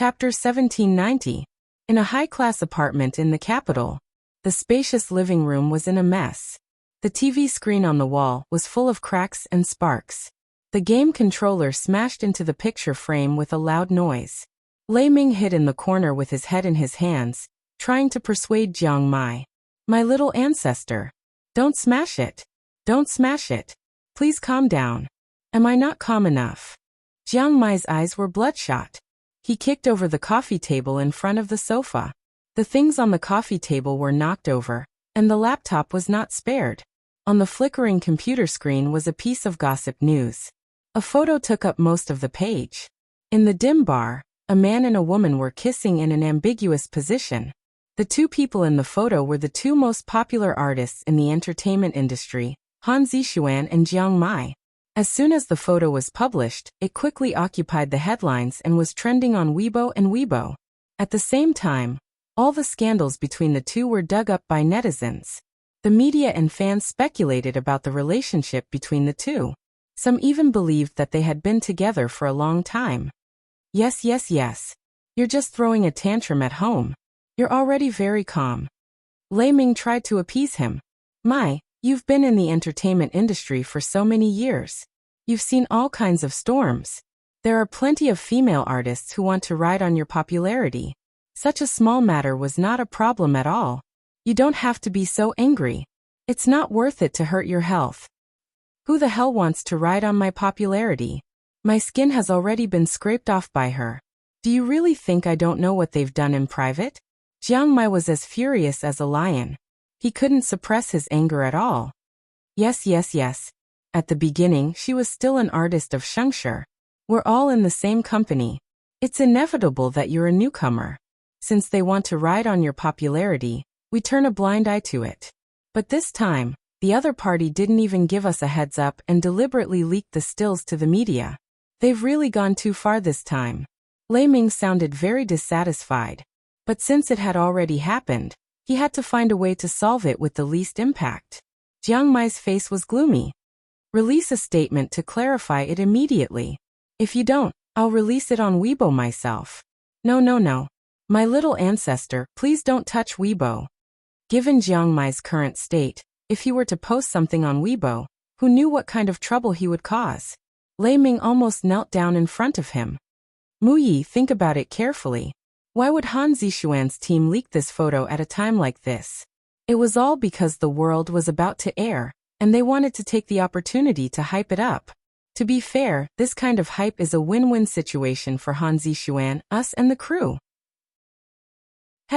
Chapter 1790. In a high-class apartment in the capital, the spacious living room was in a mess. The TV screen on the wall was full of cracks and sparks. The game controller smashed into the picture frame with a loud noise. Lei Ming hid in the corner with his head in his hands, trying to persuade Jiang Mai. "My little ancestor. Don't smash it. Don't smash it. Please calm down. Am I not calm enough?" Jiang Mai's eyes were bloodshot. He kicked over the coffee table in front of the sofa. The things on the coffee table were knocked over, and the laptop was not spared. On the flickering computer screen was a piece of gossip news. A photo took up most of the page. In the dim bar, a man and a woman were kissing in an ambiguous position. The two people in the photo were the two most popular artists in the entertainment industry, Han Zixuan and Jiang Mai. As soon as the photo was published, it quickly occupied the headlines and was trending on Weibo and Weibo. At the same time, all the scandals between the two were dug up by netizens. The media and fans speculated about the relationship between the two. Some even believed that they had been together for a long time. Yes. You're just throwing a tantrum at home. You're already very calm. Lei Ming tried to appease him. "Mai, you've been in the entertainment industry for so many years. You've seen all kinds of storms. There are plenty of female artists who want to ride on your popularity. Such a small matter was not a problem at all. You don't have to be so angry. It's not worth it to hurt your health. Who the hell wants to ride on my popularity? My skin has already been scraped off by her. Do you really think I don't know what they've done in private?" Jiang Mai was as furious as a lion. He couldn't suppress his anger at all. Yes. At the beginning, she was still an artist of Shengshi. We're all in the same company. It's inevitable that you're a newcomer. Since they want to ride on your popularity, we turn a blind eye to it. But this time, the other party didn't even give us a heads up and deliberately leaked the stills to the media. They've really gone too far this time. Lei Ming sounded very dissatisfied. But since it had already happened, he had to find a way to solve it with the least impact. Jiang Mai's face was gloomy. "Release a statement to clarify it immediately. If you don't, I'll release it on Weibo myself." No. My little ancestor, please don't touch Weibo." Given Jiang Mai's current state, if he were to post something on Weibo, who knew what kind of trouble he would cause? Lei Ming almost knelt down in front of him. "Mu Yi, think about it carefully. Why would Han Zixuan's team leak this photo at a time like this? It was all because the world was about to air, and they wanted to take the opportunity to hype it up. To be fair, this kind of hype is a win-win situation for Han Zixuan, us and the crew."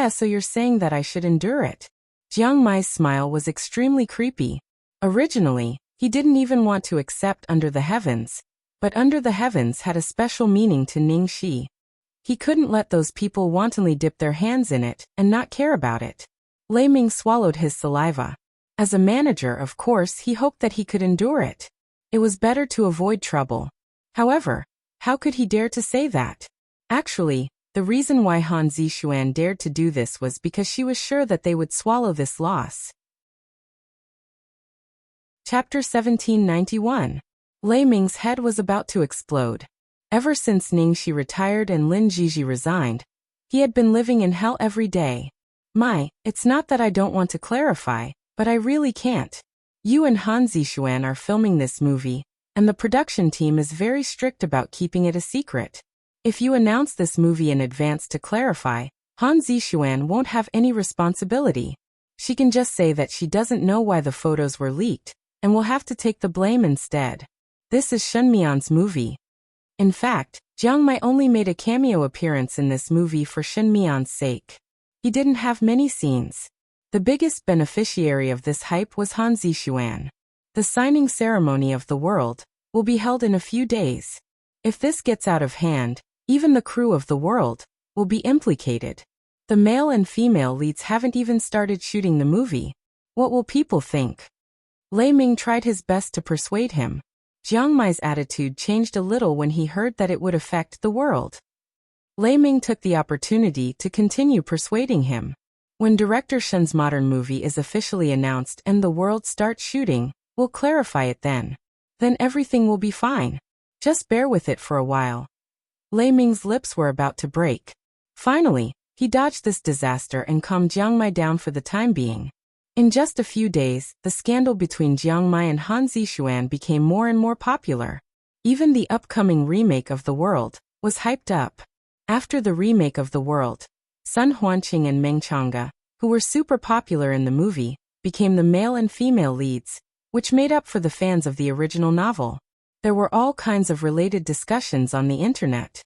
So you're saying that I should endure it?" Jiang Mai's smile was extremely creepy. Originally, he didn't even want to accept Under the Heavens, but Under the Heavens had a special meaning to Ning Shi. He couldn't let those people wantonly dip their hands in it and not care about it. Lei Ming swallowed his saliva. As a manager, of course, he hoped that he could endure it. It was better to avoid trouble. However, how could he dare to say that? Actually, the reason why Han Zixuan dared to do this was because she was sure that they would swallow this loss. Chapter 1791. Lei Ming's head was about to explode. Ever since Ning Shi retired and Lin Jiji resigned, he had been living in hell every day. "Mai, it's not that I don't want to clarify, but I really can't. You and Han Zixuan are filming this movie, and the production team is very strict about keeping it a secret. If you announce this movie in advance to clarify, Han Zixuan won't have any responsibility. She can just say that she doesn't know why the photos were leaked, and will have to take the blame instead. This is Shen Mian's movie." In fact, Jiang Mai only made a cameo appearance in this movie for Shen Mian's sake. He didn't have many scenes. The biggest beneficiary of this hype was Han Zixuan. The signing ceremony of The World will be held in a few days. If this gets out of hand, even the crew of The World will be implicated. The male and female leads haven't even started shooting the movie. What will people think? Lei Ming tried his best to persuade him. Jiang Mai's attitude changed a little when he heard that it would affect The World. Lei Ming took the opportunity to continue persuading him. "When director Shen's modern movie is officially announced and The World starts shooting, we'll clarify it then. Then everything will be fine. Just bear with it for a while." Lei Ming's lips were about to break. Finally, he dodged this disaster and calmed Jiang Mai down for the time being. In just a few days, the scandal between Jiang Mai and Han Zixuan became more and more popular. Even the upcoming remake of The World was hyped up. After the remake of The World, Sun Huanqing and Meng Changge, who were super popular in the movie, became the male and female leads, which made up for the fans of the original novel. There were all kinds of related discussions on the internet.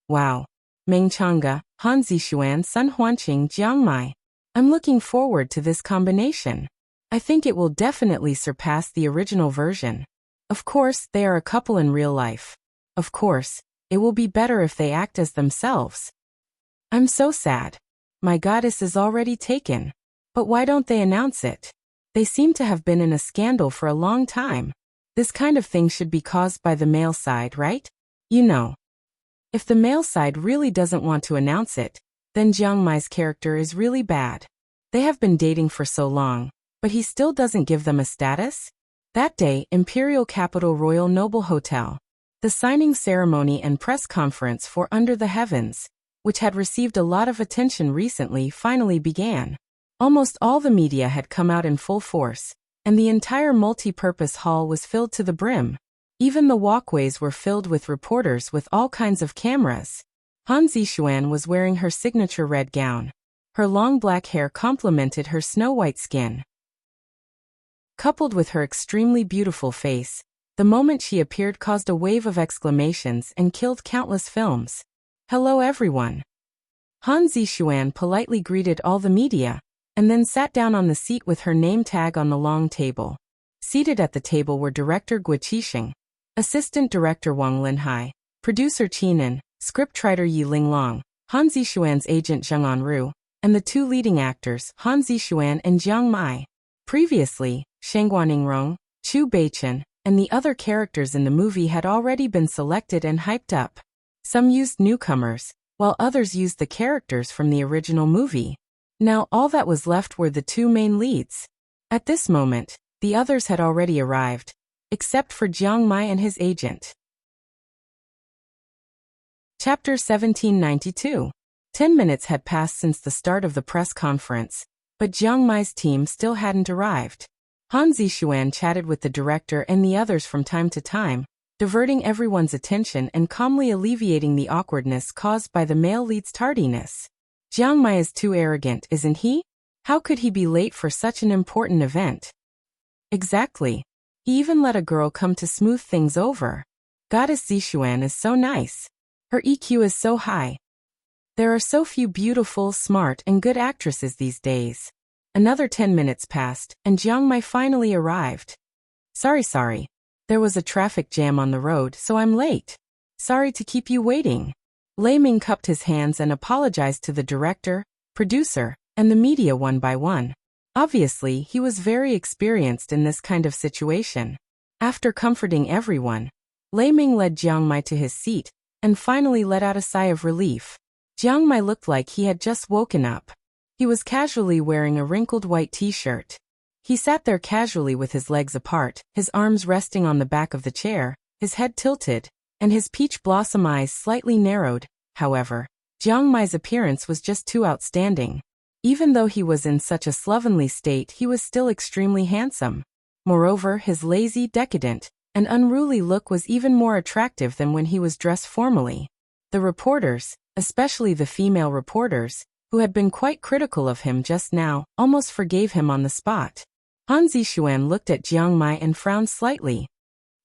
Wow. Meng Changge, Han Zixuan, Sun Huanqing, Jiang Mai. I'm looking forward to this combination. I think it will definitely surpass the original version. Of course, they are a couple in real life. Of course, it will be better if they act as themselves. I'm so sad. My goddess is already taken. But why don't they announce it? They seem to have been in a scandal for a long time. This kind of thing should be caused by the male side, right? You know. If the male side really doesn't want to announce it, then Jiang Mai's character is really bad. They have been dating for so long, but he still doesn't give them a status? That day, Imperial Capital Royal Noble Hotel. The signing ceremony and press conference for Under the Heavens, which had received a lot of attention recently, finally began. Almost all the media had come out in full force, and the entire multi-purpose hall was filled to the brim. Even the walkways were filled with reporters with all kinds of cameras. Han Zixuan was wearing her signature red gown. Her long black hair complemented her snow-white skin. Coupled with her extremely beautiful face, the moment she appeared caused a wave of exclamations and killed countless films. Hello everyone. Han Zixuan politely greeted all the media, and then sat down on the seat with her name tag on the long table. Seated at the table were Director Guo Qixing, Assistant Director Wang Linhai, Producer Qinan, Scriptwriter Yi Linglong, Han Zixuan's agent Zheng Anru, and the two leading actors, Han Zixuan and Jiang Mai. Previously, Sheng Guaningrong, Chu Beichen, and the other characters in the movie had already been selected and hyped up. Some used newcomers, while others used the characters from the original movie. Now all that was left were the two main leads. At this moment, the others had already arrived, except for Jiang Mai and his agent. Chapter 1792. 10 minutes had passed since the start of the press conference, but Jiang Mai's team still hadn't arrived. Han Zixuan chatted with the director and the others from time to time, diverting everyone's attention and calmly alleviating the awkwardness caused by the male lead's tardiness. Jiang Mai is too arrogant, isn't he? How could he be late for such an important event? Exactly. He even let a girl come to smooth things over. Goddess Zixuan is so nice. Her EQ is so high. There are so few beautiful, smart, and good actresses these days. Another 10 minutes passed, and Jiang Mai finally arrived. Sorry. There was a traffic jam on the road, so I'm late. Sorry to keep you waiting. Lei Ming cupped his hands and apologized to the director, producer, and the media one by one. Obviously, he was very experienced in this kind of situation. After comforting everyone, Lei Ming led Jiang Mai to his seat, and finally let out a sigh of relief. Jiang Mai looked like he had just woken up. He was casually wearing a wrinkled white t-shirt. He sat there casually with his legs apart, his arms resting on the back of the chair, his head tilted, and his peach blossom eyes slightly narrowed. However, Jiang Mai's appearance was just too outstanding. Even though he was in such a slovenly state, he was still extremely handsome. Moreover, his lazy, decadent, and unruly look was even more attractive than when he was dressed formally. The reporters, especially the female reporters, who had been quite critical of him just now, almost forgave him on the spot. Han Zixuan looked at Jiang Mai and frowned slightly.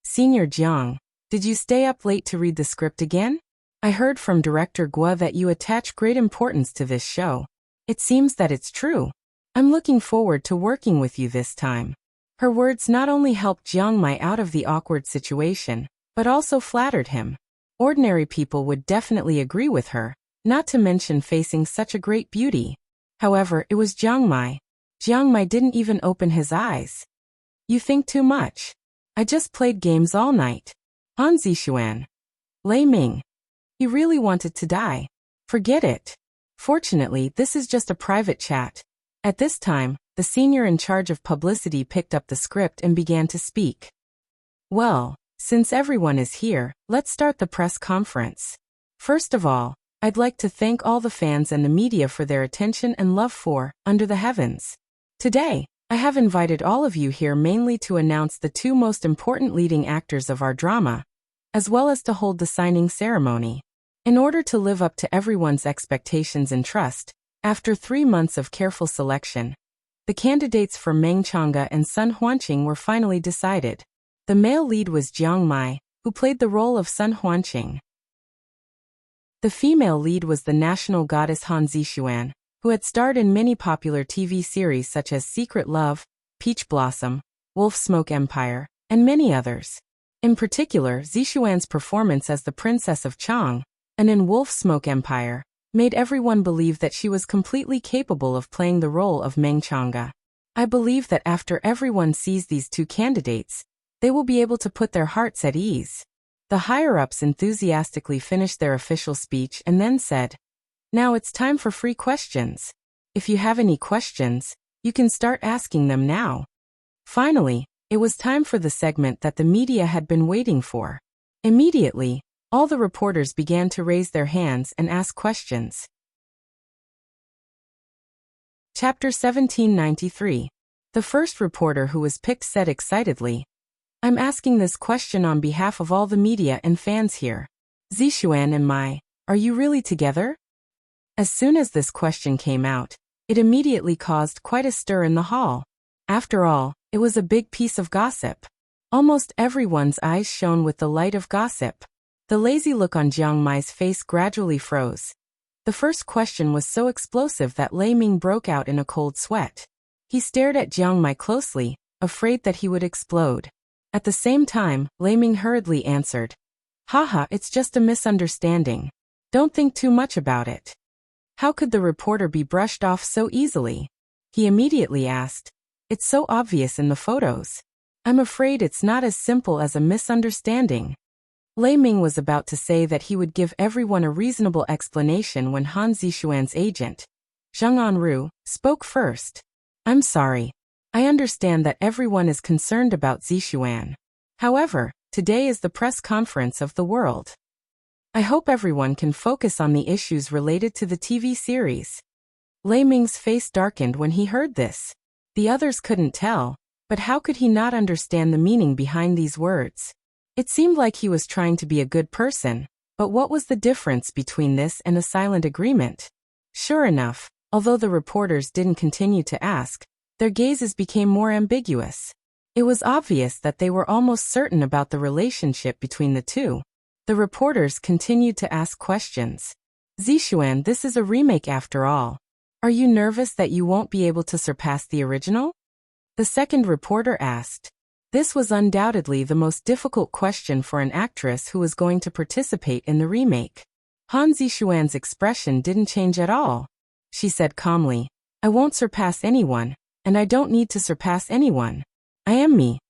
Senior Jiang, did you stay up late to read the script again? I heard from Director Guo that you attach great importance to this show. It seems that it's true. I'm looking forward to working with you this time. Her words not only helped Jiang Mai out of the awkward situation, but also flattered him. Ordinary people would definitely agree with her, not to mention facing such a great beauty. However, it was Jiang Mai. Jiang Mai didn't even open his eyes. You think too much. I just played games all night. Han Zixuan. Lei Ming. He really wanted to die. Forget it. Fortunately, this is just a private chat. At this time, the senior in charge of publicity picked up the script and began to speak. Well, since everyone is here, let's start the press conference. First of all, I'd like to thank all the fans and the media for their attention and love for Under the Heavens. Today, I have invited all of you here mainly to announce the two most important leading actors of our drama, as well as to hold the signing ceremony. In order to live up to everyone's expectations and trust, after 3 months of careful selection, the candidates for Meng Chang'e and Sun Huanqing were finally decided. The male lead was Jiang Mai, who played the role of Sun Huanqing. The female lead was the national goddess Han Zixuan, who had starred in many popular TV series such as Secret Love, Peach Blossom, Wolf Smoke Empire, and many others. In particular, Zixuan's performance as the Princess of Chang, and in Wolf Smoke Empire, made everyone believe that she was completely capable of playing the role of Meng Chang'e. I believe that after everyone sees these two candidates, they will be able to put their hearts at ease. The higher-ups enthusiastically finished their official speech and then said, "Now it's time for free questions. If you have any questions, you can start asking them now." Finally, it was time for the segment that the media had been waiting for. Immediately, all the reporters began to raise their hands and ask questions. Chapter 1793. The first reporter who was picked said excitedly, "I'm asking this question on behalf of all the media and fans here. Zixuan and Mai, are you really together?" As soon as this question came out, it immediately caused quite a stir in the hall. After all, it was a big piece of gossip. Almost everyone's eyes shone with the light of gossip. The lazy look on Jiang Mai's face gradually froze. The first question was so explosive that Lei Ming broke out in a cold sweat. He stared at Jiang Mai closely, afraid that he would explode. At the same time, Lei Ming hurriedly answered, "Haha, it's just a misunderstanding. Don't think too much about it." How could the reporter be brushed off so easily? He immediately asked, "It's so obvious in the photos. I'm afraid it's not as simple as a misunderstanding." Lei Ming was about to say that he would give everyone a reasonable explanation when Han Zixuan's agent, Zhang Anru, spoke first. "I'm sorry. I understand that everyone is concerned about Zixuan. However, today is the press conference of the world. I hope everyone can focus on the issues related to the TV series." Lei Ming's face darkened when he heard this. The others couldn't tell, but how could he not understand the meaning behind these words? It seemed like he was trying to be a good person, but what was the difference between this and a silent agreement? Sure enough, although the reporters didn't continue to ask, their gazes became more ambiguous. It was obvious that they were almost certain about the relationship between the two. The reporters continued to ask questions. "Zixuan, this is a remake after all. Are you nervous that you won't be able to surpass the original?" The second reporter asked. This was undoubtedly the most difficult question for an actress who was going to participate in the remake. Han Zixuan's expression didn't change at all. She said calmly, "I won't surpass anyone, and I don't need to surpass anyone. I am me."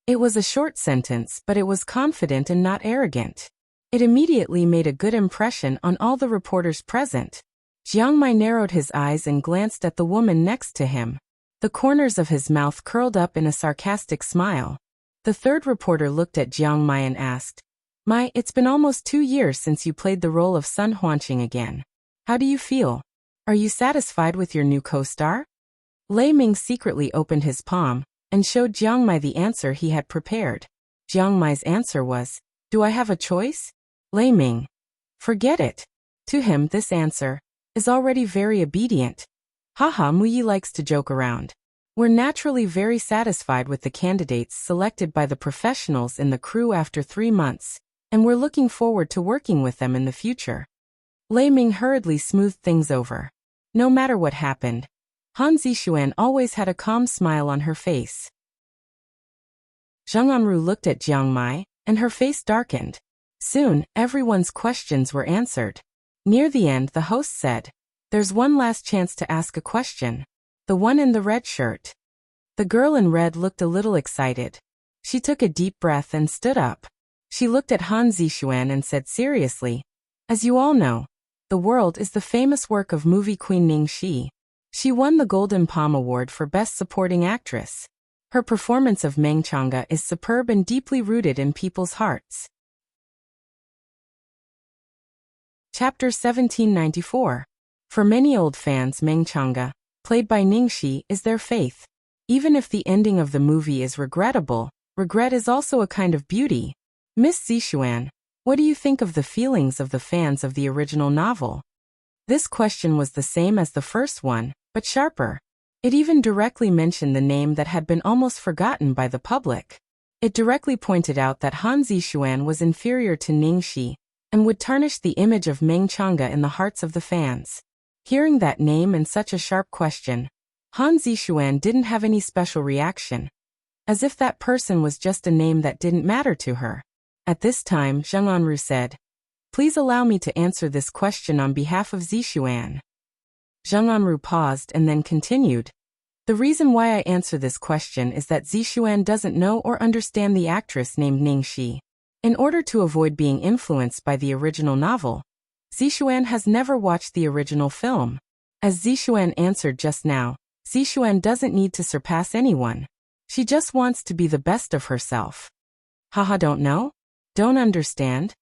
It was a short sentence, but it was confident and not arrogant. It immediately made a good impression on all the reporters present. Jiang Mai narrowed his eyes and glanced at the woman next to him. The corners of his mouth curled up in a sarcastic smile. The third reporter looked at Jiang Mai and asked, "Mai, it's been almost 2 years since you played the role of Sun Huanqing again. How do you feel? Are you satisfied with your new co-star?" Lei Ming secretly opened his palm and showed Jiang Mai the answer he had prepared. Jiang Mai's answer was, "Do I have a choice?" Lei Ming. Forget it. To him, this answer is already very obedient. Haha, Muyi likes to joke around. We're naturally very satisfied with the candidates selected by the professionals in the crew after 3 months, and we're looking forward to working with them in the future. Lei Ming hurriedly smoothed things over. No matter what happened, Han Zixuan always had a calm smile on her face. Zhang Anru looked at Jiang Mai, and her face darkened. Soon, everyone's questions were answered. Near the end, the host said, "There's one last chance to ask a question. The one in the red shirt." The girl in red looked a little excited. She took a deep breath and stood up. She looked at Han Zixuan and said seriously, "As you all know, The World is the famous work of movie queen Ning Shi. She won the Golden Palm Award for Best Supporting Actress. Her performance of Meng Chang'e is superb and deeply rooted in people's hearts. Chapter 1794. For many old fans, Meng Chang'e, played by Ningxi, is their faith. Even if the ending of the movie is regrettable, regret is also a kind of beauty. Miss Zixuan, what do you think of the feelings of the fans of the original novel? This question was the same as the first one, but sharper. It even directly mentioned the name that had been almost forgotten by the public. It directly pointed out that Han Zixuan was inferior to Ningxi, and would tarnish the image of Meng Chang'e in the hearts of the fans. Hearing that name and such a sharp question, Han Zixuan didn't have any special reaction, as if that person was just a name that didn't matter to her. At this time, Zheng Anru said, "Please allow me to answer this question on behalf of Zixuan." Zheng Anru paused and then continued, "The reason why I answer this question is that Zixuan doesn't know or understand the actress named Ningxi. In order to avoid being influenced by the original novel, Zixuan has never watched the original film. As Zixuan answered just now, Zixuan doesn't need to surpass anyone. She just wants to be the best of herself." Haha, don't know? Don't understand?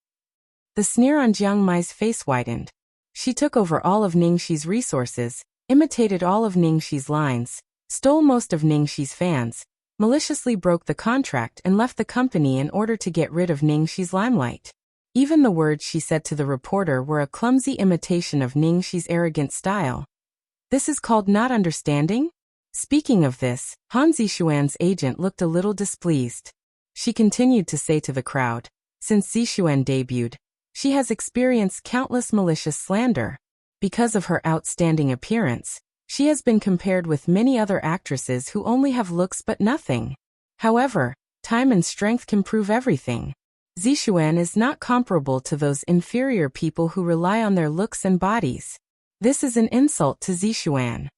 The sneer on Jiang Mai's face widened. She took over all of Ningxi's resources, imitated all of Ningxi's lines, stole most of Ningxi's fans, maliciously broke the contract and left the company in order to get rid of Ningxi's limelight. Even the words she said to the reporter were a clumsy imitation of Ningxi's arrogant style. This is called not understanding? Speaking of this, Han Zixuan's agent looked a little displeased. She continued to say to the crowd, "Since Zixuan debuted, she has experienced countless malicious slander. Because of her outstanding appearance, she has been compared with many other actresses who only have looks but nothing. However, time and strength can prove everything. Zixuan is not comparable to those inferior people who rely on their looks and bodies. This is an insult to Zixuan."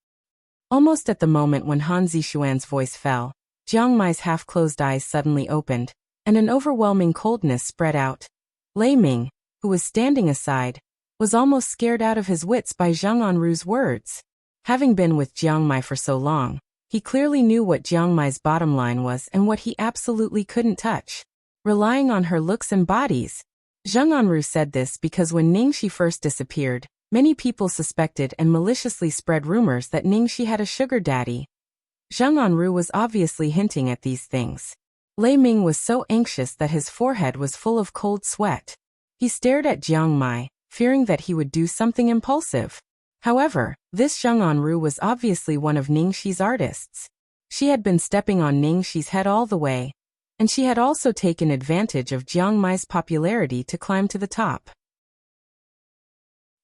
Almost at the moment when Han Zixuan's voice fell, Jiang Mai's half-closed eyes suddenly opened, and an overwhelming coldness spread out. Lei Ming, who was standing aside, was almost scared out of his wits by Zheng Anru's words. Having been with Jiang Mai for so long, he clearly knew what Jiang Mai's bottom line was and what he absolutely couldn't touch. Relying on her looks and bodies. Zheng Anru said this because when Ningxi first disappeared, many people suspected and maliciously spread rumors that Ningxi had a sugar daddy. Zheng Anru was obviously hinting at these things. Lei Ming was so anxious that his forehead was full of cold sweat. He stared at Jiang Mai, fearing that he would do something impulsive. However, this Zheng Anru was obviously one of Ningxi's artists. She had been stepping on Ningxi's head all the way, and she had also taken advantage of Jiang Mai's popularity to climb to the top.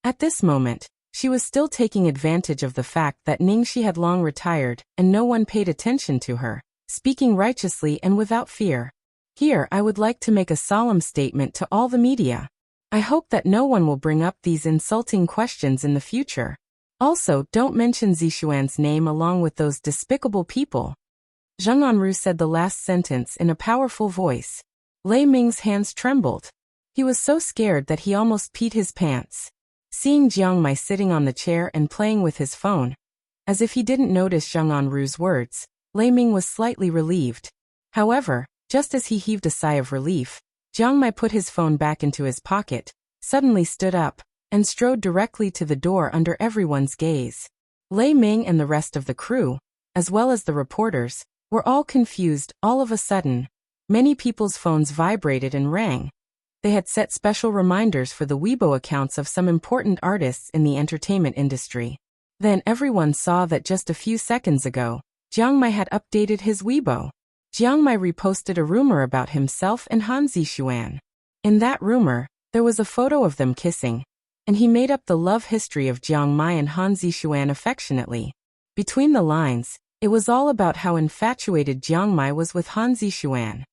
At this moment, she was still taking advantage of the fact that Ningxi had long retired and no one paid attention to her, speaking righteously and without fear. "Here I would like to make a solemn statement to all the media. I hope that no one will bring up these insulting questions in the future. Also, don't mention Zixuan's name along with those despicable people." Zheng Anru said the last sentence in a powerful voice. Lei Ming's hands trembled. He was so scared that he almost peed his pants. Seeing Jiang Mai sitting on the chair and playing with his phone, as if he didn't notice Zheng Anru's words, Lei Ming was slightly relieved. However, just as he heaved a sigh of relief, Jiang Mai put his phone back into his pocket, suddenly stood up, and strode directly to the door under everyone's gaze. Lei Ming and the rest of the crew, as well as the reporters, were all confused. All of a sudden, many people's phones vibrated and rang. They had set special reminders for the Weibo accounts of some important artists in the entertainment industry. Then everyone saw that just a few seconds ago, Jiang Mai had updated his Weibo. Jiang Mai reposted a rumor about himself and Han Zixuan. In that rumor, there was a photo of them kissing, and he made up the love history of Jiang Mai and Han Zixuan affectionately. Between the lines, it was all about how infatuated Jiang Mai was with Han Zixuan.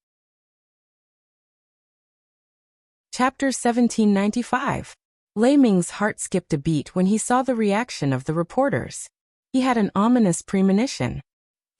Chapter 1795. Lei Ming's heart skipped a beat when he saw the reaction of the reporters. He had an ominous premonition.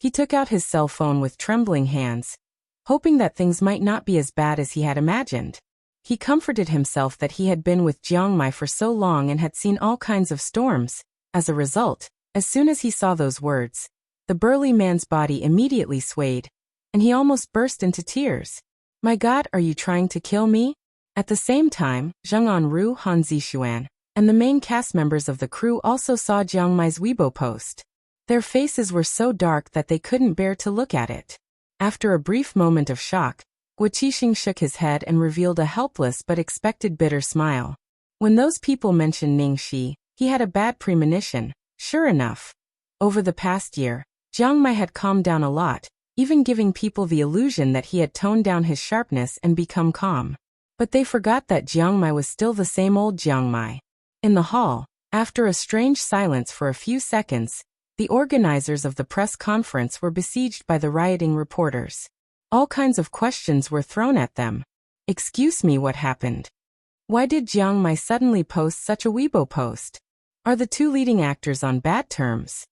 He took out his cell phone with trembling hands, hoping that things might not be as bad as he had imagined. He comforted himself that he had been with Jiang Mai for so long and had seen all kinds of storms. As a result, as soon as he saw those words, the burly man's body immediately swayed, and he almost burst into tears. "My God, are you trying to kill me?" At the same time, Zheng Anru, Han Zixuan, and the main cast members of the crew also saw Jiang Mai's Weibo post. Their faces were so dark that they couldn't bear to look at it. After a brief moment of shock, Guo Qixing shook his head and revealed a helpless but expected bitter smile. When those people mentioned Ningxi, he had a bad premonition. Sure enough. Over the past year, Jiang Mai had calmed down a lot, even giving people the illusion that he had toned down his sharpness and become calm. But they forgot that Jiang Mai was still the same old Jiang Mai. In the hall, after a strange silence for a few seconds, the organizers of the press conference were besieged by the rioting reporters. All kinds of questions were thrown at them. Excuse me, what happened? Why did Jiang Mai suddenly post such a Weibo post? Are the two leading actors on bad terms?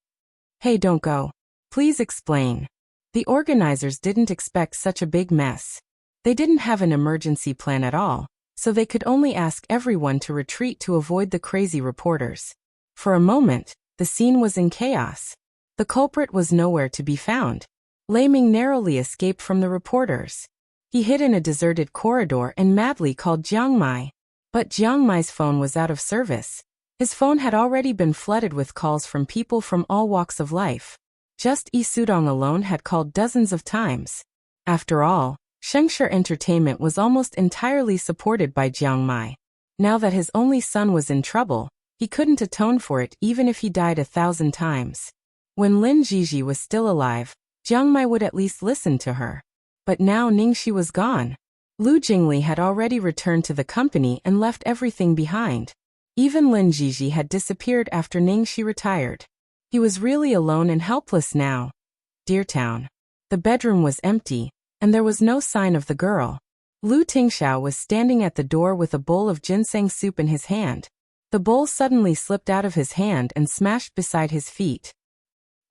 Hey, don't go. Please explain. The organizers didn't expect such a big mess. They didn't have an emergency plan at all, so they could only ask everyone to retreat to avoid the crazy reporters. For a moment, the scene was in chaos. The culprit was nowhere to be found. Lei Ming narrowly escaped from the reporters. He hid in a deserted corridor and madly called Jiang Mai. But Jiang Mai's phone was out of service. His phone had already been flooded with calls from people from all walks of life. Just Yi Sudong alone had called dozens of times. After all, Shengshe Entertainment was almost entirely supported by Jiang Mai. Now that his only son was in trouble, he couldn't atone for it even if he died 1,000 times. When Lin Jiji was still alive, Jiang Mai would at least listen to her. But now Ningxi was gone. Lu Jingli had already returned to the company and left everything behind. Even Lin Jiji had disappeared after Ningxi retired. He was really alone and helpless now. Dear Town. The bedroom was empty, and there was no sign of the girl. Lu Tingxiao was standing at the door with a bowl of ginseng soup in his hand. The bowl suddenly slipped out of his hand and smashed beside his feet.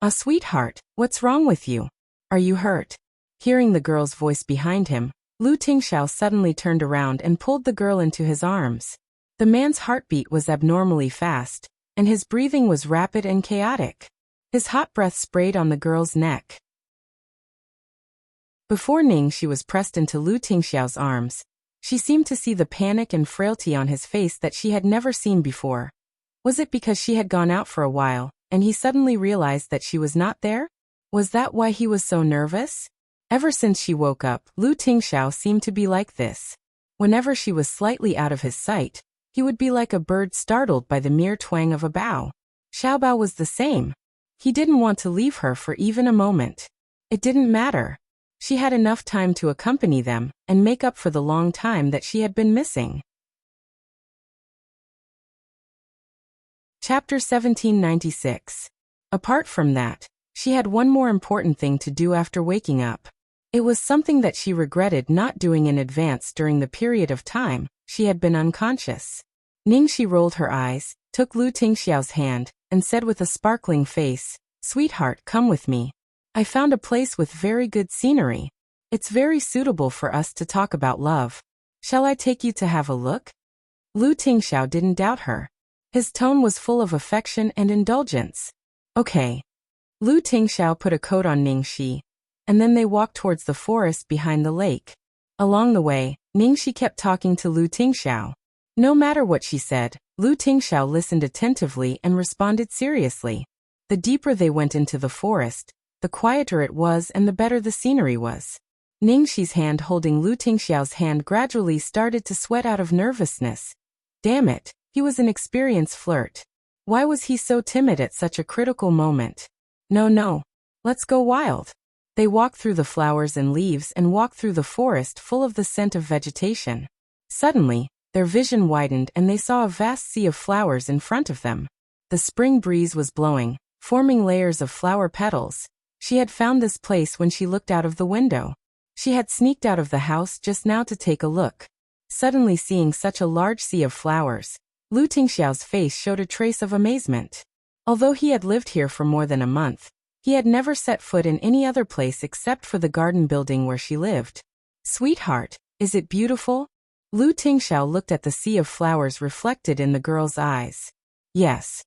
Ah, sweetheart, what's wrong with you? Are you hurt? Hearing the girl's voice behind him, Lu Tingxiao suddenly turned around and pulled the girl into his arms. The man's heartbeat was abnormally fast, and his breathing was rapid and chaotic. His hot breath sprayed on the girl's neck. Before Ningxi was pressed into Lu Tingxiao's arms, she seemed to see the panic and frailty on his face that she had never seen before. Was it because she had gone out for a while, and he suddenly realized that she was not there? Was that why he was so nervous? Ever since she woke up, Lu Tingxiao seemed to be like this. Whenever she was slightly out of his sight, he would be like a bird startled by the mere twang of a bough. Xiaobao was the same. He didn't want to leave her for even a moment. It didn't matter. She had enough time to accompany them and make up for the long time that she had been missing. Chapter 1796. Apart from that, she had one more important thing to do after waking up. It was something that she regretted not doing in advance during the period of time she had been unconscious. Ningxi rolled her eyes, took Lu Tingxiao's hand, and said with a sparkling face, "Sweetheart, come with me. I found a place with very good scenery. It's very suitable for us to talk about love. Shall I take you to have a look?" Lu Tingxiao didn't doubt her. His tone was full of affection and indulgence. Okay. Lu Tingxiao put a coat on Ningxi, and then they walked towards the forest behind the lake. Along the way, Ningxi kept talking to Lu Tingxiao. No matter what she said, Lu Tingxiao listened attentively and responded seriously. The deeper they went into the forest, the quieter it was and the better the scenery was. Ningxi's hand holding Lu Tingxiao's hand gradually started to sweat out of nervousness. Damn it, he was an experienced flirt. Why was he so timid at such a critical moment? No, let's go wild. They walked through the flowers and leaves and walked through the forest full of the scent of vegetation. Suddenly, their vision widened and they saw a vast sea of flowers in front of them. The spring breeze was blowing, forming layers of flower petals. She had found this place when she looked out of the window. She had sneaked out of the house just now to take a look. Suddenly seeing such a large sea of flowers, Lu Tingxiao's face showed a trace of amazement. Although he had lived here for more than a month, he had never set foot in any other place except for the garden building where she lived. Sweetheart, is it beautiful? Lu Tingxiao looked at the sea of flowers reflected in the girl's eyes. Yes.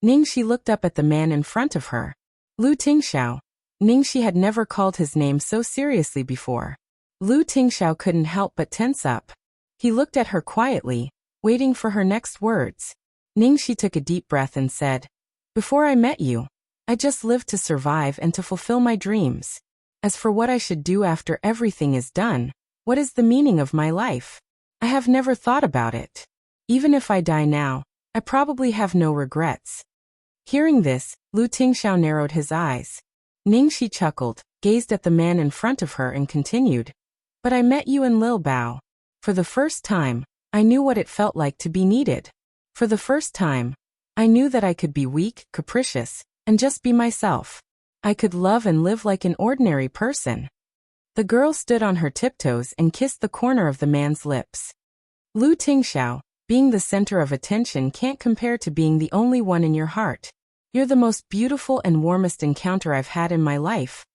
Ningxi looked up at the man in front of her. Lu Tingxiao. Ningxi had never called his name so seriously before. Lu Tingxiao couldn't help but tense up. He looked at her quietly, waiting for her next words. Ningxi took a deep breath and said, "Before I met you, I just lived to survive and to fulfill my dreams. As for what I should do after everything is done, what is the meaning of my life? I have never thought about it. Even if I die now, I probably have no regrets." Hearing this, Lu Tingxiao narrowed his eyes. Ningxi chuckled, gazed at the man in front of her and continued, "But I met you in Lil Bao. For the first time, I knew what it felt like to be needed. For the first time, I knew that I could be weak, capricious, and just be myself. I could love and live like an ordinary person." The girl stood on her tiptoes and kissed the corner of the man's lips. Lu Tingxiao, being the center of attention can't compare to being the only one in your heart. You're the most beautiful and warmest encounter I've had in my life.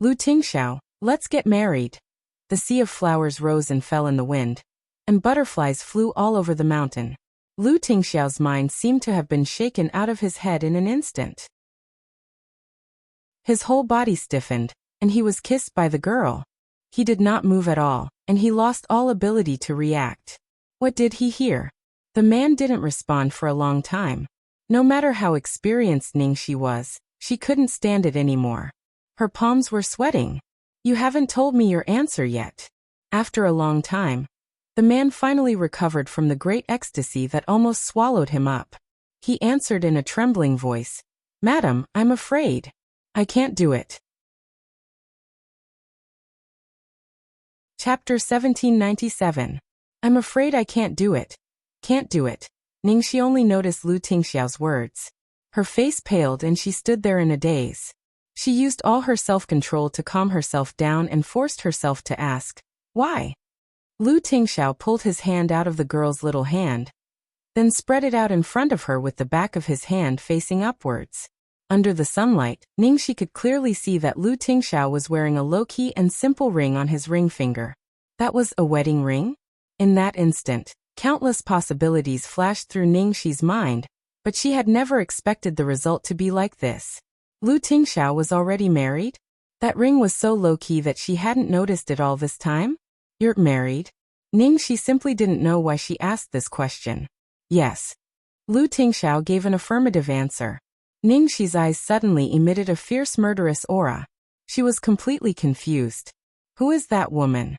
Lu Tingxiao, let's get married. The sea of flowers rose and fell in the wind, and butterflies flew all over the mountain. Lu Tingxiao's mind seemed to have been shaken out of his head in an instant. His whole body stiffened, and he was kissed by the girl. He did not move at all, and he lost all ability to react. What did he hear? The man didn't respond for a long time. No matter how experienced Ningxi was, she couldn't stand it anymore. Her palms were sweating. "You haven't told me your answer yet." After a long time, the man finally recovered from the great ecstasy that almost swallowed him up. He answered in a trembling voice, "Madam, I'm afraid. I can't do it." Chapter 1797. I'm afraid I can't do it. Can't do it. Ningxi only noticed Lu Tingxiao's words. Her face paled and she stood there in a daze. She used all her self-control to calm herself down and forced herself to ask, "Why?" Lu Tingxiao pulled his hand out of the girl's little hand, then spread it out in front of her with the back of his hand facing upwards. Under the sunlight, Ningxi could clearly see that Lu Tingxiao was wearing a low-key and simple ring on his ring finger. That was a wedding ring? In that instant, countless possibilities flashed through Ningxi's mind, but she had never expected the result to be like this. Lu Tingxiao was already married? That ring was so low-key that she hadn't noticed it all this time? You're married? Ningxi simply didn't know why she asked this question. Yes. Lu Tingxiao gave an affirmative answer. Ningxi's eyes suddenly emitted a fierce murderous aura. She was completely confused. Who is that woman?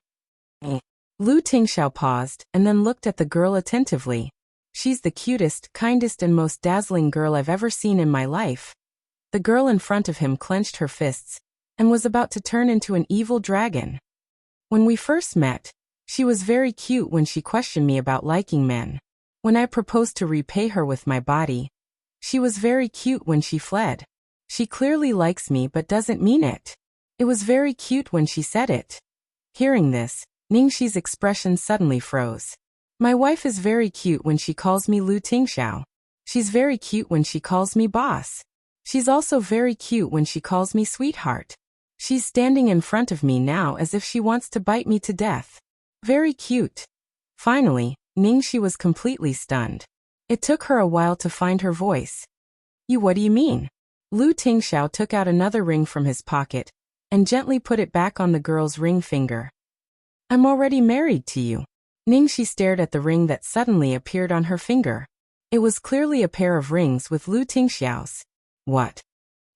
Lu Tingxiao paused and then looked at the girl attentively. She's the cutest, kindest and most dazzling girl I've ever seen in my life. The girl in front of him clenched her fists and was about to turn into an evil dragon. When we first met, she was very cute when she questioned me about liking men. When I proposed to repay her with my body, she was very cute when she fled. She clearly likes me but doesn't mean it. It was very cute when she said it. Hearing this, Ningxi's expression suddenly froze. My wife is very cute when she calls me Lu Tingxiao. She's very cute when she calls me boss. She's also very cute when she calls me sweetheart. She's standing in front of me now as if she wants to bite me to death. Very cute. Finally, Ningxi was completely stunned. It took her a while to find her voice. What do you mean? Lu Tingxiao took out another ring from his pocket and gently put it back on the girl's ring finger. I'm already married to you. Ningxi stared at the ring that suddenly appeared on her finger. It was clearly a pair of rings with Lu Tingxiao's. What?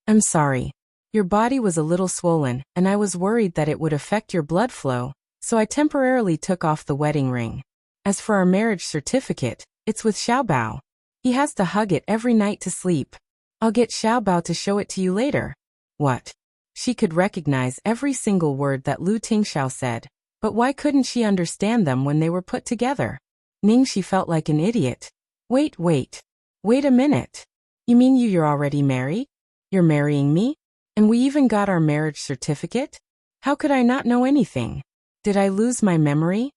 I'm sorry. Your body was a little swollen, and I was worried that it would affect your blood flow, so I temporarily took off the wedding ring. As for our marriage certificate, it's with Xiaobao. He has to hug it every night to sleep. I'll get Xiaobao to show it to you later. What? She could recognize every single word that Lu Tingxiao said, but why couldn't she understand them when they were put together? Ningxi felt like an idiot. Wait a minute. You mean you're already married? You're marrying me? And we even got our marriage certificate? How could I not know anything? Did I lose my memory?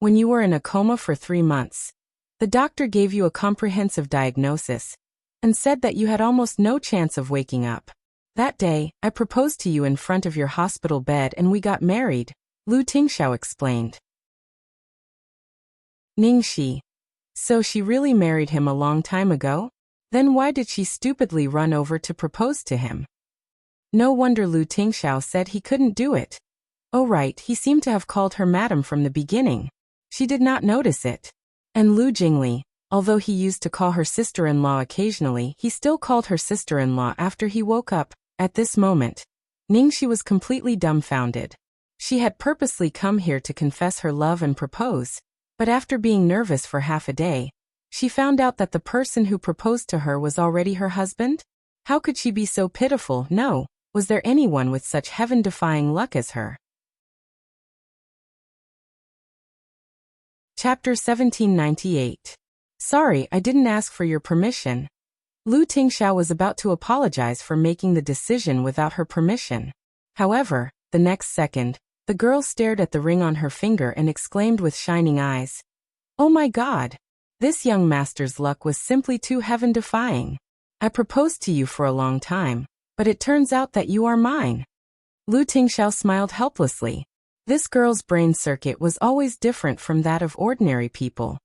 When you were in a coma for 3 months, the doctor gave you a comprehensive diagnosis and said that you had almost no chance of waking up. That day, I proposed to you in front of your hospital bed and we got married, Lu Tingxiao explained. Ningxi. So she really married him a long time ago? Then why did she stupidly run over to propose to him? No wonder Lu Tingxiao said he couldn't do it. Oh right, he seemed to have called her madam from the beginning. She did not notice it. And Lu Jingli, although he used to call her sister-in-law occasionally, he still called her sister-in-law after he woke up. At this moment, Ningxi was completely dumbfounded. She had purposely come here to confess her love and propose, but after being nervous for half a day, she found out that the person who proposed to her was already her husband? How could she be so pitiful? No, was there anyone with such heaven-defying luck as her? Chapter 1798. Sorry, I didn't ask for your permission. Lu Tingxiao was about to apologize for making the decision without her permission. However, the next second, the girl stared at the ring on her finger and exclaimed with shining eyes, "Oh my God! This young master's luck was simply too heaven-defying. I proposed to you for a long time, but it turns out that you are mine." Lu Tingxiao smiled helplessly. This girl's brain circuit was always different from that of ordinary people.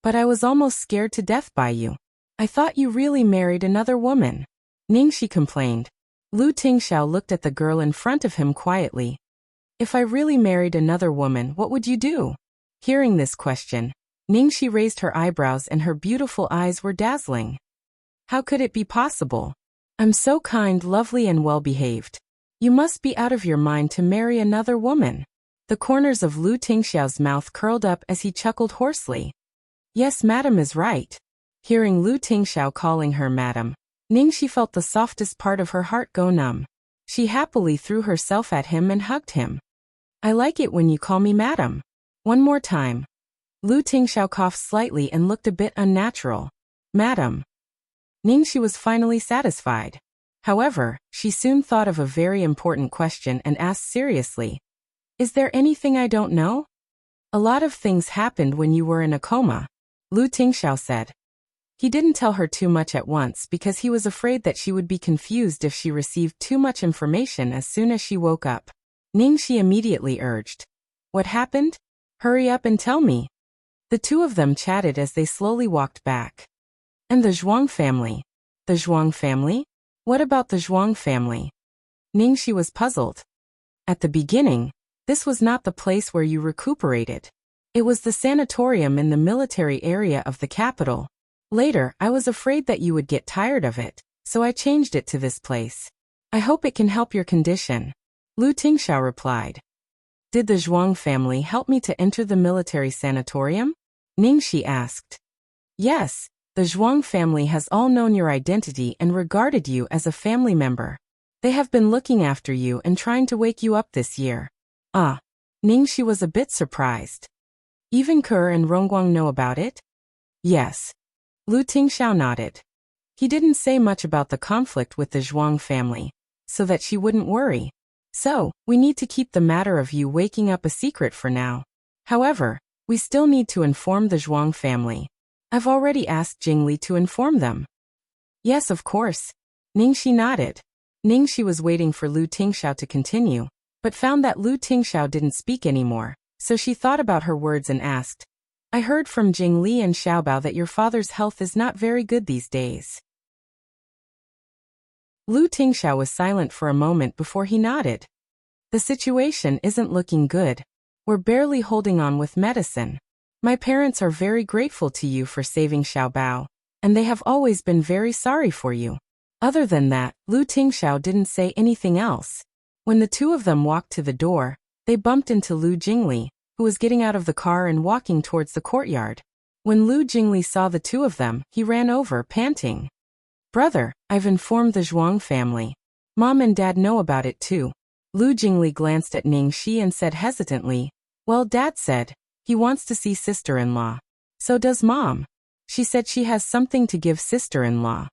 "But I was almost scared to death by you. I thought you really married another woman," Ningxi complained. Lu Tingxiao looked at the girl in front of him quietly. "If I really married another woman, what would you do?" Hearing this question, Ningxi raised her eyebrows and her beautiful eyes were dazzling. "How could it be possible? I'm so kind, lovely and well-behaved. You must be out of your mind to marry another woman." The corners of Lu Tingxiao's mouth curled up as he chuckled hoarsely. "Yes, madam is right." Hearing Lu Tingxiao calling her madam, Ningxi felt the softest part of her heart go numb. She happily threw herself at him and hugged him. "I like it when you call me madam. One more time." Lu Tingxiao coughed slightly and looked a bit unnatural. "Madam." Ningxi was finally satisfied. However, she soon thought of a very important question and asked seriously, "Is there anything I don't know?" "A lot of things happened when you were in a coma," Lu Tingxiao said. He didn't tell her too much at once because he was afraid that she would be confused if she received too much information as soon as she woke up. Ningxi immediately urged, "What happened? Hurry up and tell me." The two of them chatted as they slowly walked back. "And the Zhuang family?" "The Zhuang family? What about the Zhuang family?" Ningxi was puzzled. "At the beginning, this was not the place where you recuperated. It was the sanatorium in the military area of the capital. Later, I was afraid that you would get tired of it, so I changed it to this place. I hope it can help your condition," Lu Tingxiao replied. "Did the Zhuang family help me to enter the military sanatorium?" Ningxi asked. "Yes, the Zhuang family has all known your identity and regarded you as a family member. They have been looking after you and trying to wake you up this year." "Ah." Ningxi was a bit surprised. "Even Ke and Rongguang know about it?" "Yes." Lu Tingxiao nodded. He didn't say much about the conflict with the Zhuang family, so that she wouldn't worry. "So, we need to keep the matter of you waking up a secret for now. However, we still need to inform the Zhuang family. I've already asked Jingli to inform them." "Yes, of course." Ningxi nodded. Ningxi was waiting for Lu Tingxiao to continue, but found that Lu Tingxiao didn't speak anymore, so she thought about her words and asked, "I heard from Jingli and Xiaobao that your father's health is not very good these days." Lu Tingxiao was silent for a moment before he nodded. "The situation isn't looking good. We're barely holding on with medicine. My parents are very grateful to you for saving Xiaobao, and they have always been very sorry for you." Other than that, Lu Tingxiao didn't say anything else. When the two of them walked to the door, they bumped into Lu Jingli, who was getting out of the car and walking towards the courtyard. When Lu Jingli saw the two of them, he ran over, panting. "Brother, I've informed the Zhuang family. Mom and Dad know about it too." Lu Jingli glanced at Ningxi and said hesitantly, "Well, Dad said he wants to see sister-in-law. So does Mom. She said she has something to give sister-in-law."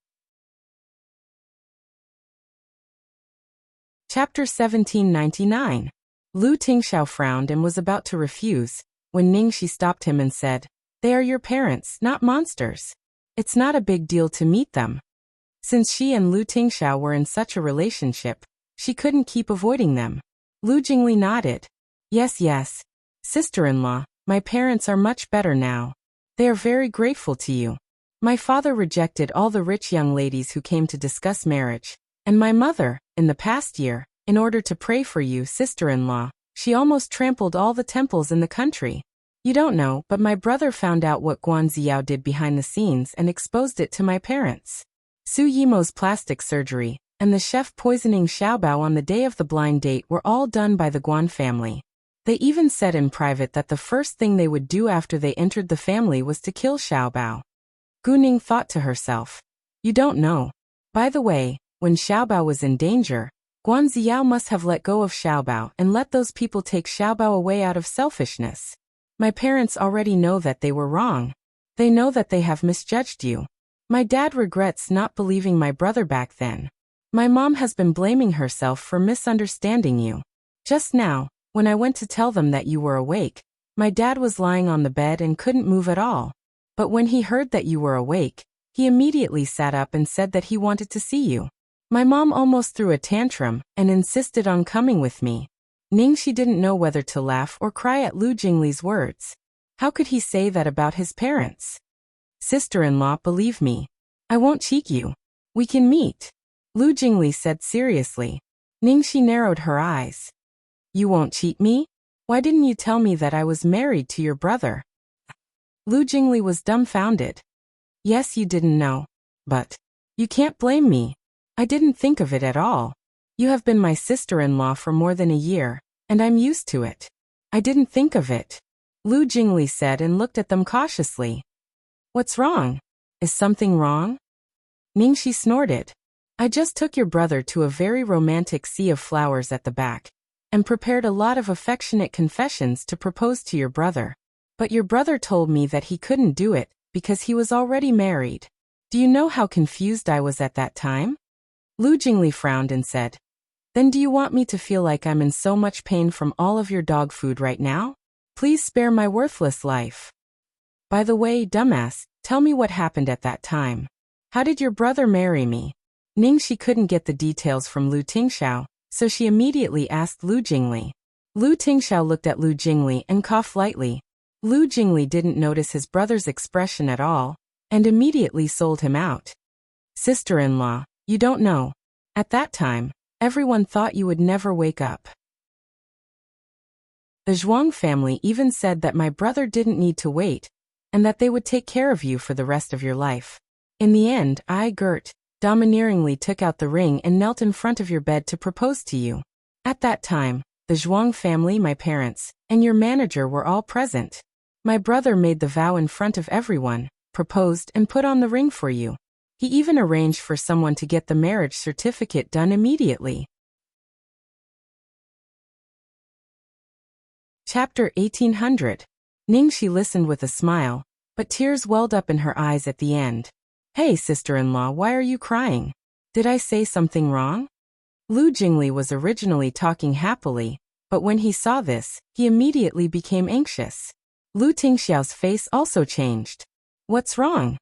Chapter 1799. Lu Tingxiao frowned and was about to refuse, when Ningxi stopped him and said, "They are your parents, not monsters. It's not a big deal to meet them." Since she and Lu Tingxiao were in such a relationship, she couldn't keep avoiding them. Lu Jingli nodded. Yes, sister-in-law, my parents are much better now. They are very grateful to you. My father rejected all the rich young ladies who came to discuss marriage, and my mother, in the past year, in order to pray for you, sister-in-law, she almost trampled all the temples in the country. You don't know, but my brother found out what Guan Ziao did behind the scenes and exposed it to my parents. Su Yimo's plastic surgery and the chef poisoning Xiaobao on the day of the blind date were all done by the Guan family. They even said in private that the first thing they would do after they entered the family was to kill Xiaobao. Gu Ning thought to herself, you don't know. By the way, when Xiaobao was in danger, Guan Ziao must have let go of Xiaobao and let those people take Xiaobao away out of selfishness. My parents already know that they were wrong. They know that they have misjudged you. My dad regrets not believing my brother back then. My mom has been blaming herself for misunderstanding you. Just now, when I went to tell them that you were awake, my dad was lying on the bed and couldn't move at all. But when he heard that you were awake, he immediately sat up and said that he wanted to see you. My mom almost threw a tantrum and insisted on coming with me. Ningxi didn't know whether to laugh or cry at Lu Jingli's words. How could he say that about his parents? Sister-in-law, believe me. I won't cheat you. We can meet. Lu Jingli said seriously. Ningxi narrowed her eyes. You won't cheat me? Why didn't you tell me that I was married to your brother? Lu Jingli was dumbfounded. Yes, you didn't know. But you can't blame me. I didn't think of it at all. You have been my sister-in-law for more than a year, and I'm used to it. I didn't think of it. Lu Jingli said and looked at them cautiously. What's wrong? Is something wrong? Ningxi snorted. I just took your brother to a very romantic sea of flowers at the back, and prepared a lot of affectionate confessions to propose to your brother. But your brother told me that he couldn't do it, because he was already married. Do you know how confused I was at that time? Lu Jingli frowned and said, Then do you want me to feel like I'm in so much pain from all of your dog food right now? Please spare my worthless life. By the way, dumbass, tell me what happened at that time. How did your brother marry me? Ningxi couldn't get the details from Lu Tingxiao, so she immediately asked Lu Jingli. Lu Tingxiao looked at Lu Jingli and coughed lightly. Lu Jingli didn't notice his brother's expression at all, and immediately sold him out. Sister-in-law, you don't know. At that time, everyone thought you would never wake up. The Zhuang family even said that my brother didn't need to wait, and that they would take care of you for the rest of your life. In the end, I, Gert, domineeringly took out the ring and knelt in front of your bed to propose to you. At that time, the Zhuang family, my parents, and your manager were all present. My brother made the vow in front of everyone, proposed and put on the ring for you. He even arranged for someone to get the marriage certificate done immediately. Chapter 1800. Ningxi listened with a smile, but tears welled up in her eyes at the end. Hey, sister-in-law, why are you crying? Did I say something wrong? Lu Jingli was originally talking happily, but when he saw this, he immediately became anxious. Lu Tingxiao's face also changed. What's wrong?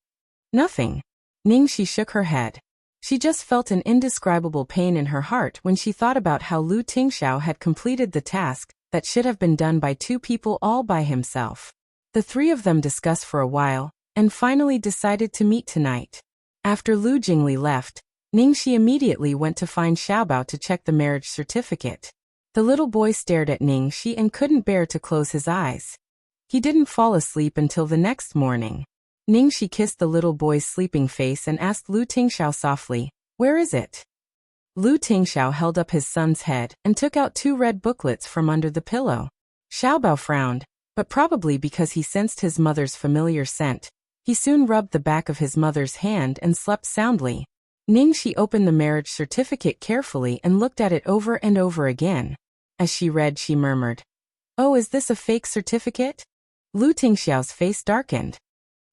Nothing. Ningxi shook her head. She just felt an indescribable pain in her heart when she thought about how Lu Tingxiao had completed the task that should have been done by two people all by himself. The three of them discussed for a while, and finally decided to meet tonight. After Lu Jingli left, Ningxi immediately went to find Xiaobao to check the marriage certificate. The little boy stared at Ningxi and couldn't bear to close his eyes. He didn't fall asleep until the next morning. Ningxi kissed the little boy's sleeping face and asked Lu Tingxiao softly, Where is it? Lu Tingxiao held up his son's head and took out two red booklets from under the pillow. Xiaobao frowned, but probably because he sensed his mother's familiar scent, he soon rubbed the back of his mother's hand and slept soundly. Ningxi opened the marriage certificate carefully and looked at it over and over again. As she read, she murmured, Oh, is this a fake certificate? Lu Tingxiao's face darkened.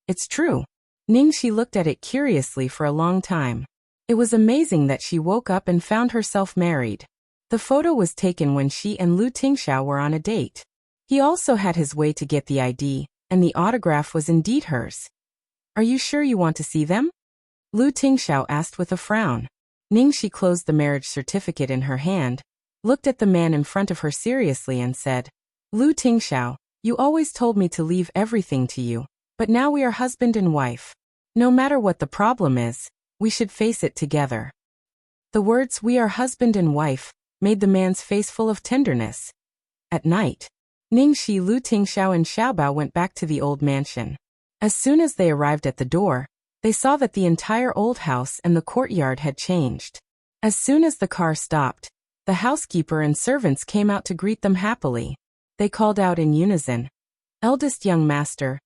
It's true. Ningxi looked at it curiously for a long time. It was amazing that she woke up and found herself married. The photo was taken when she and Lu Tingxiao were on a date. He also had his way to get the ID, and the autograph was indeed hers. Are you sure you want to see them? Lu Tingxiao asked with a frown. Ningxi closed the marriage certificate in her hand, looked at the man in front of her seriously and said, Lu Tingxiao, you always told me to leave everything to you, but now we are husband and wife. No matter what the problem is, we should face it together. The words, we are husband and wife, made the man's face full of tenderness. At night, Ningxi, Lu Tingxiao and Xiaobao went back to the old mansion. As soon as they arrived at the door, they saw that the entire old house and the courtyard had changed. As soon as the car stopped, the housekeeper and servants came out to greet them happily. They called out in unison, "Eldest young master,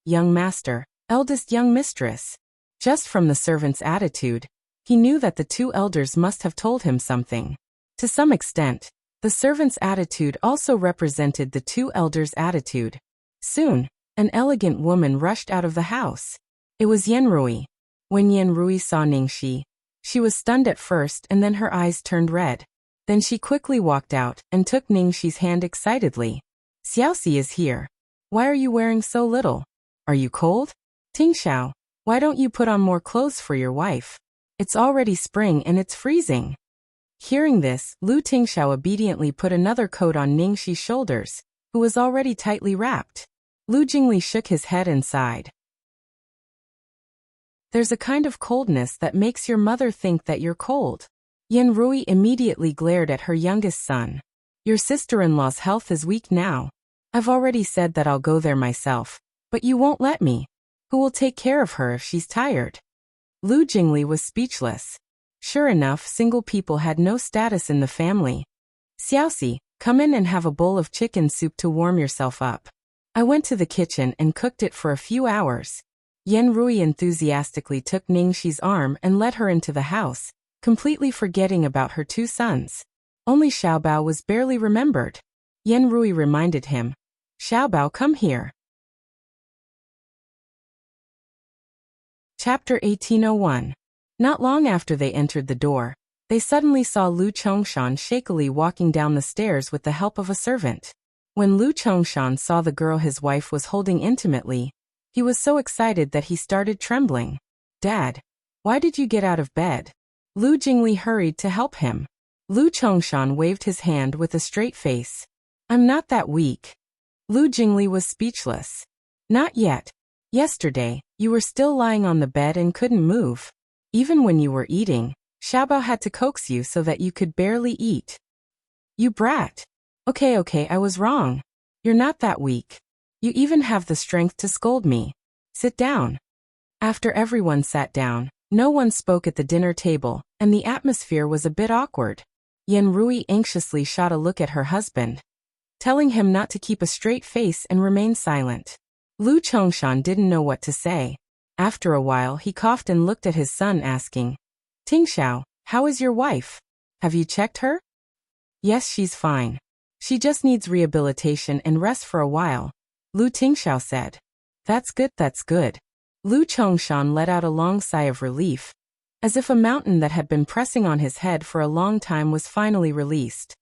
eldest young mistress." Just from the servant's attitude, he knew that the two elders must have told him something. To some extent, the servant's attitude also represented the two elders' attitude. Soon, an elegant woman rushed out of the house. It was Yenrui. When Yenrui saw Ningxi, she was stunned at first and then her eyes turned red. Then she quickly walked out and took Ningxi's hand excitedly. "Xiaoxi is here. Why are you wearing so little? Are you cold? Tingxiao, why don't you put on more clothes for your wife? It's already spring and it's freezing." Hearing this, Lu Tingxiao obediently put another coat on Ningxi's shoulders, who was already tightly wrapped. Lu Jingli shook his head and sighed. "There's a kind of coldness that makes your mother think that you're cold." Yenrui immediately glared at her youngest son. "Your sister-in-law's health is weak now. I've already said that I'll go there myself, but you won't let me. Who will take care of her if she's tired?" Lu Jingli was speechless. Sure enough, single people had no status in the family. "Xiaoxi, come in and have a bowl of chicken soup to warm yourself up. I went to the kitchen and cooked it for a few hours." Yenrui enthusiastically took Ningxi's arm and led her into the house, completely forgetting about her two sons. Only Xiaobao was barely remembered. Yenrui reminded him, "Xiaobao, come here." Chapter 1801. Not long after they entered the door, they suddenly saw Lu Chongshan shakily walking down the stairs with the help of a servant. When Lu Chongshan saw the girl his wife was holding intimately, he was so excited that he started trembling. "Dad, why did you get out of bed?" Lu Jingli hurried to help him. Lu Chongshan waved his hand with a straight face. "I'm not that weak." Lu Jingli was speechless. "Not yet. Yesterday, you were still lying on the bed and couldn't move. Even when you were eating, Xiaobao had to coax you so that you could barely eat." "You brat. Okay, I was wrong. You're not that weak. You even have the strength to scold me. Sit down." After everyone sat down, no one spoke at the dinner table, and the atmosphere was a bit awkward. Yenrui anxiously shot a look at her husband, telling him not to keep a straight face and remain silent. Lu Chongshan didn't know what to say. After a while he coughed and looked at his son asking, "Tingxiao, how is your wife? Have you checked her?" "Yes, she's fine. She just needs rehabilitation and rest for a while," Lu Tingxiao said. That's good. Lu Chongshan let out a long sigh of relief, as if a mountain that had been pressing on his head for a long time was finally released.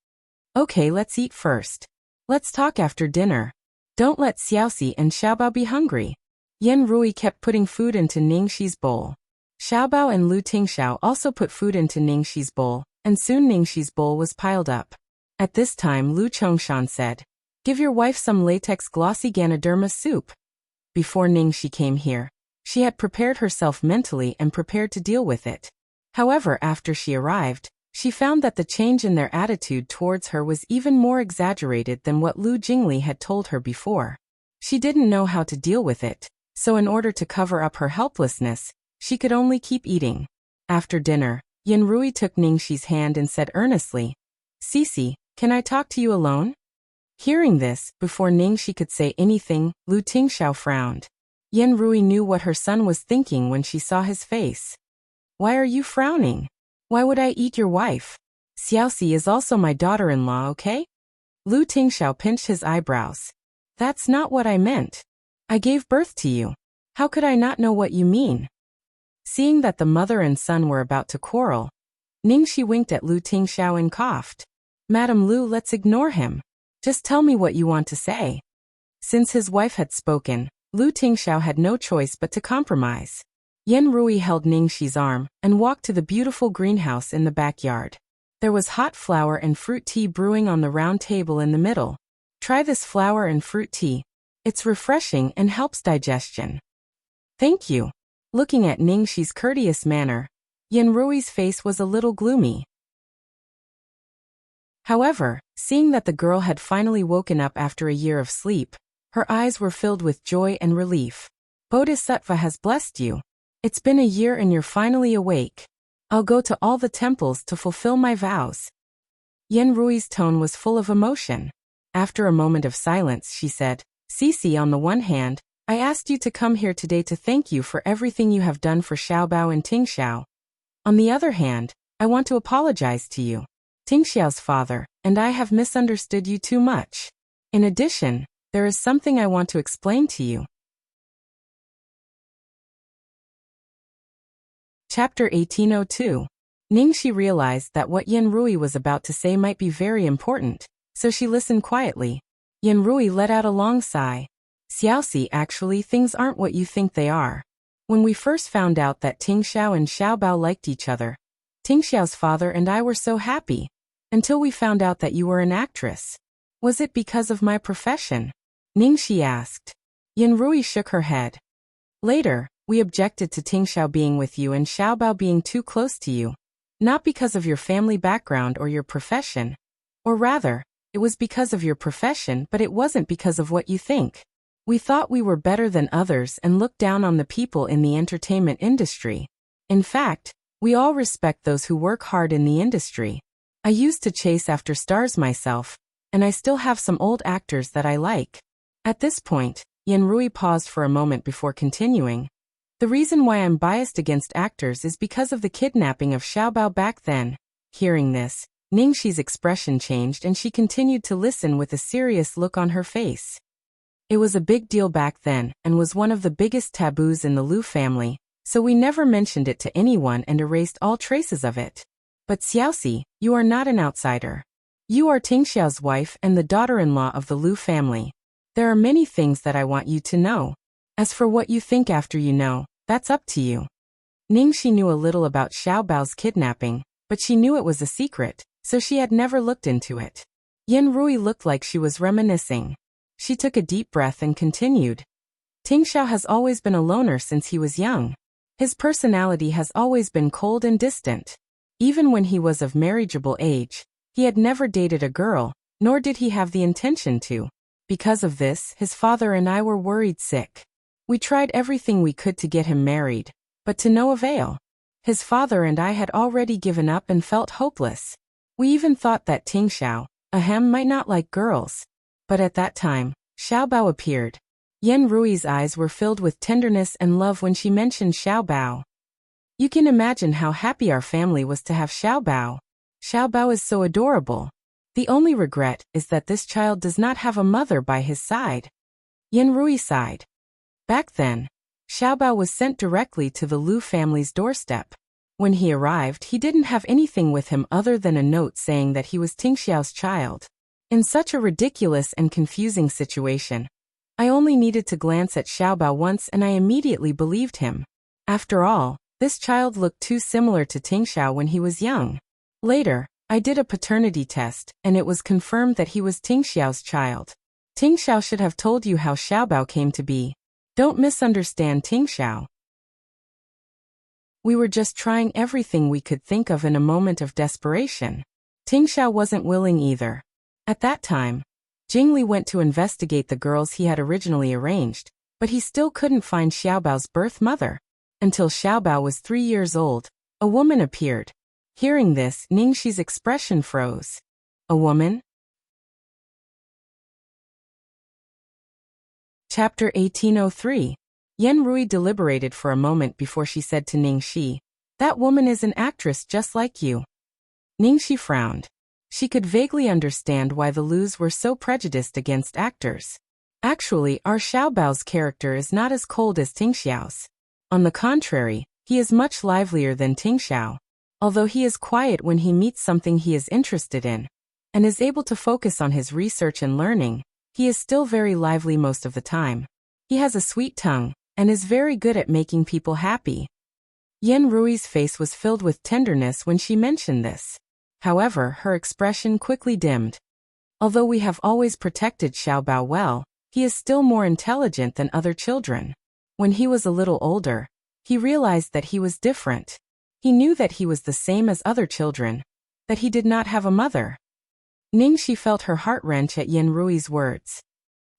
"Okay, let's eat first. Let's talk after dinner. Don't let Xiaoxi and Xiaobao be hungry." Yenrui kept putting food into Ningxi's bowl. Xiaobao and Lu Tingxiao also put food into Ningxi's bowl, and soon Ningxi's bowl was piled up. At this time Lu Chongshan said, "Give your wife some latex glossy Ganoderma soup." Before Ningxi came here, she had prepared herself mentally and prepared to deal with it. However, after she arrived, she found that the change in their attitude towards her was even more exaggerated than what Lu Jingli had told her before. She didn't know how to deal with it, so in order to cover up her helplessness, she could only keep eating. After dinner, Yenrui took Ningxi's hand and said earnestly, "Cici, can I talk to you alone?" Hearing this, before Ningxi could say anything, Lu Tingxiao frowned. Yenrui knew what her son was thinking when she saw his face. "Why are you frowning? Why would I eat your wife? Xiaoxi is also my daughter-in-law, okay?" Lu Tingxiao pinched his eyebrows. "That's not what I meant. I gave birth to you. How could I not know what you mean?" Seeing that the mother and son were about to quarrel, Ningxi winked at Lu Tingxiao and coughed. "Madam Lu, let's ignore him. Just tell me what you want to say." Since his wife had spoken, Lu Tingxiao had no choice but to compromise. Yenrui held Ningxi's arm and walked to the beautiful greenhouse in the backyard. There was hot flour and fruit tea brewing on the round table in the middle. "Try this flour and fruit tea. It's refreshing and helps digestion." "Thank you." Looking at Ningxi's courteous manner, Yenrui's face was a little gloomy. However, Seeing that the girl had finally woken up after a year of sleep, her eyes were filled with joy and relief. Bodhisattva has blessed you. It's been a year and you're finally awake. I'll go to all the temples to fulfill my vows. Yenrui's tone was full of emotion. After a moment of silence, she said, Cece, on the one hand, I asked you to come here today to thank you for everything you have done for Xiaobao and Tingxiao. On the other hand, I want to apologize to you. Tingxiao's father and I have misunderstood you too much. In addition, there is something I want to explain to you. Chapter 1802. Ningxi realized that what Yenrui was about to say might be very important, so she listened quietly. Yenrui let out a long sigh. Xiaoxi, actually things aren't what you think they are. When we first found out that Tingxiao and Xiaobao liked each other, Tingxiao's father and I were so happy, until we found out that you were an actress. Was it because of my profession? Ningxi asked. Yenrui shook her head. Later, we objected to Tingxiao being with you and Xiaobao being too close to you. Not because of your family background or your profession. Or rather, it was because of your profession, but it wasn't because of what you think. We thought we were better than others and looked down on the people in the entertainment industry. In fact, we all respect those who work hard in the industry. I used to chase after stars myself, and I still have some old actors that I like. At this point, Yenrui paused for a moment before continuing. The reason why I'm biased against actors is because of the kidnapping of Xiaobao back then. Hearing this, Ningxi's expression changed and she continued to listen with a serious look on her face. It was a big deal back then and was one of the biggest taboos in the Liu family, so we never mentioned it to anyone and erased all traces of it. But Xiaoxi, you are not an outsider. You are Tingxiao's wife and the daughter-in-law of the Liu family. There are many things that I want you to know. As for what you think after you know, that's up to you. Ningxi knew a little about Xiaobao's kidnapping, but she knew it was a secret, so she had never looked into it. Yenrui looked like she was reminiscing. She took a deep breath and continued. Tingxiao has always been a loner since he was young. His personality has always been cold and distant. Even when he was of marriageable age, he had never dated a girl, nor did he have the intention to. Because of this, his father and I were worried sick. We tried everything we could to get him married, but to no avail. His father and I had already given up and felt hopeless. We even thought that Tingxiao, might not like girls. But at that time, Xiaobao appeared. Yenrui's eyes were filled with tenderness and love when she mentioned Xiaobao. You can imagine how happy our family was to have Xiaobao. Xiaobao is so adorable. The only regret is that this child does not have a mother by his side. Yenrui sighed. Back then, Xiaobao was sent directly to the Liu family's doorstep. When he arrived, he didn't have anything with him other than a note saying that he was Tingxiao's child. In such a ridiculous and confusing situation, I only needed to glance at Xiaobao once and I immediately believed him. After all, this child looked too similar to Tingxiao when he was young. Later, I did a paternity test, and it was confirmed that he was Tingxiao's child. Tingxiao should have told you how Xiaobao came to be. Don't misunderstand Tingxiao. We were just trying everything we could think of in a moment of desperation. Tingxiao wasn't willing either. At that time, Jingli went to investigate the girls he had originally arranged, but he still couldn't find Xiaobao's birth mother. Until Xiaobao was 3 years old, a woman appeared. Hearing this, Ningxi's expression froze. A woman? Chapter 1803. Yenrui deliberated for a moment before she said to Ningxi, "That woman is an actress just like you." Ningxi frowned. She could vaguely understand why the Lus were so prejudiced against actors. Actually, our Xiaobao's character is not as cold as Tingxiao's. On the contrary, he is much livelier than Tingxiao. Although he is quiet when he meets something he is interested in, and is able to focus on his research and learning, he is still very lively most of the time. He has a sweet tongue, and is very good at making people happy. Yenrui's face was filled with tenderness when she mentioned this. However, her expression quickly dimmed. Although we have always protected Xiaobao well, he is still more intelligent than other children. When he was a little older, he realized that he was different. He knew that he was the same as other children, that he did not have a mother. Ningxi felt her heart wrench at Yan Rui's words.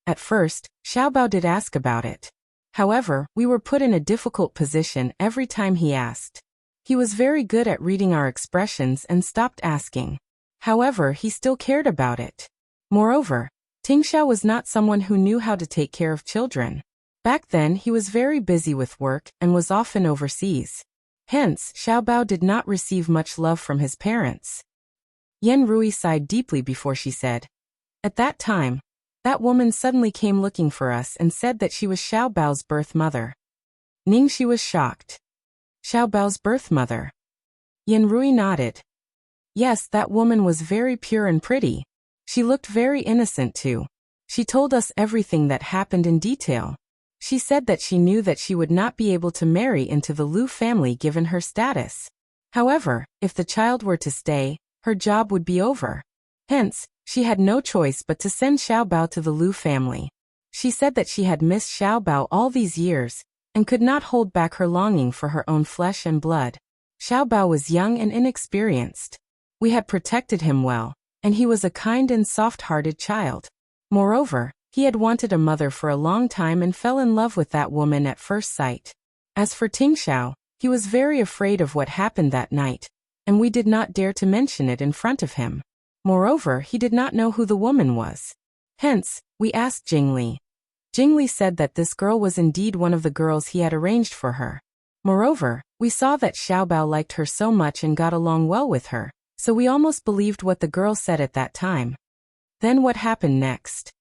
At first, Xiaobao did ask about it. However, we were put in a difficult position every time he asked. He was very good at reading our expressions and stopped asking. However, he still cared about it. Moreover, Tingxiao was not someone who knew how to take care of children. Back then he was very busy with work and was often overseas. Hence, Xiaobao did not receive much love from his parents. Yan Rui sighed deeply before she said, "At that time, that woman suddenly came looking for us and said that she was Xiaobao's birth mother." Ningxi was shocked. Xiaobao's birth mother? Yan Rui nodded. Yes, that woman was very pure and pretty. She looked very innocent too. She told us everything that happened in detail. She said that she knew that she would not be able to marry into the Lu family given her status. However, if the child were to stay, her job would be over. Hence, she had no choice but to send Xiaobao to the Lu family. She said that she had missed Xiaobao all these years, and could not hold back her longing for her own flesh and blood. Xiaobao was young and inexperienced. We had protected him well, and he was a kind and soft-hearted child. Moreover, he had wanted a mother for a long time and fell in love with that woman at first sight. As for Tingxiao, he was very afraid of what happened that night, and we did not dare to mention it in front of him. Moreover, he did not know who the woman was. Hence, we asked Jingli. Jingli said that this girl was indeed one of the girls he had arranged for her. Moreover, we saw that Xiaobao liked her so much and got along well with her, so we almost believed what the girl said at that time. Then what happened next?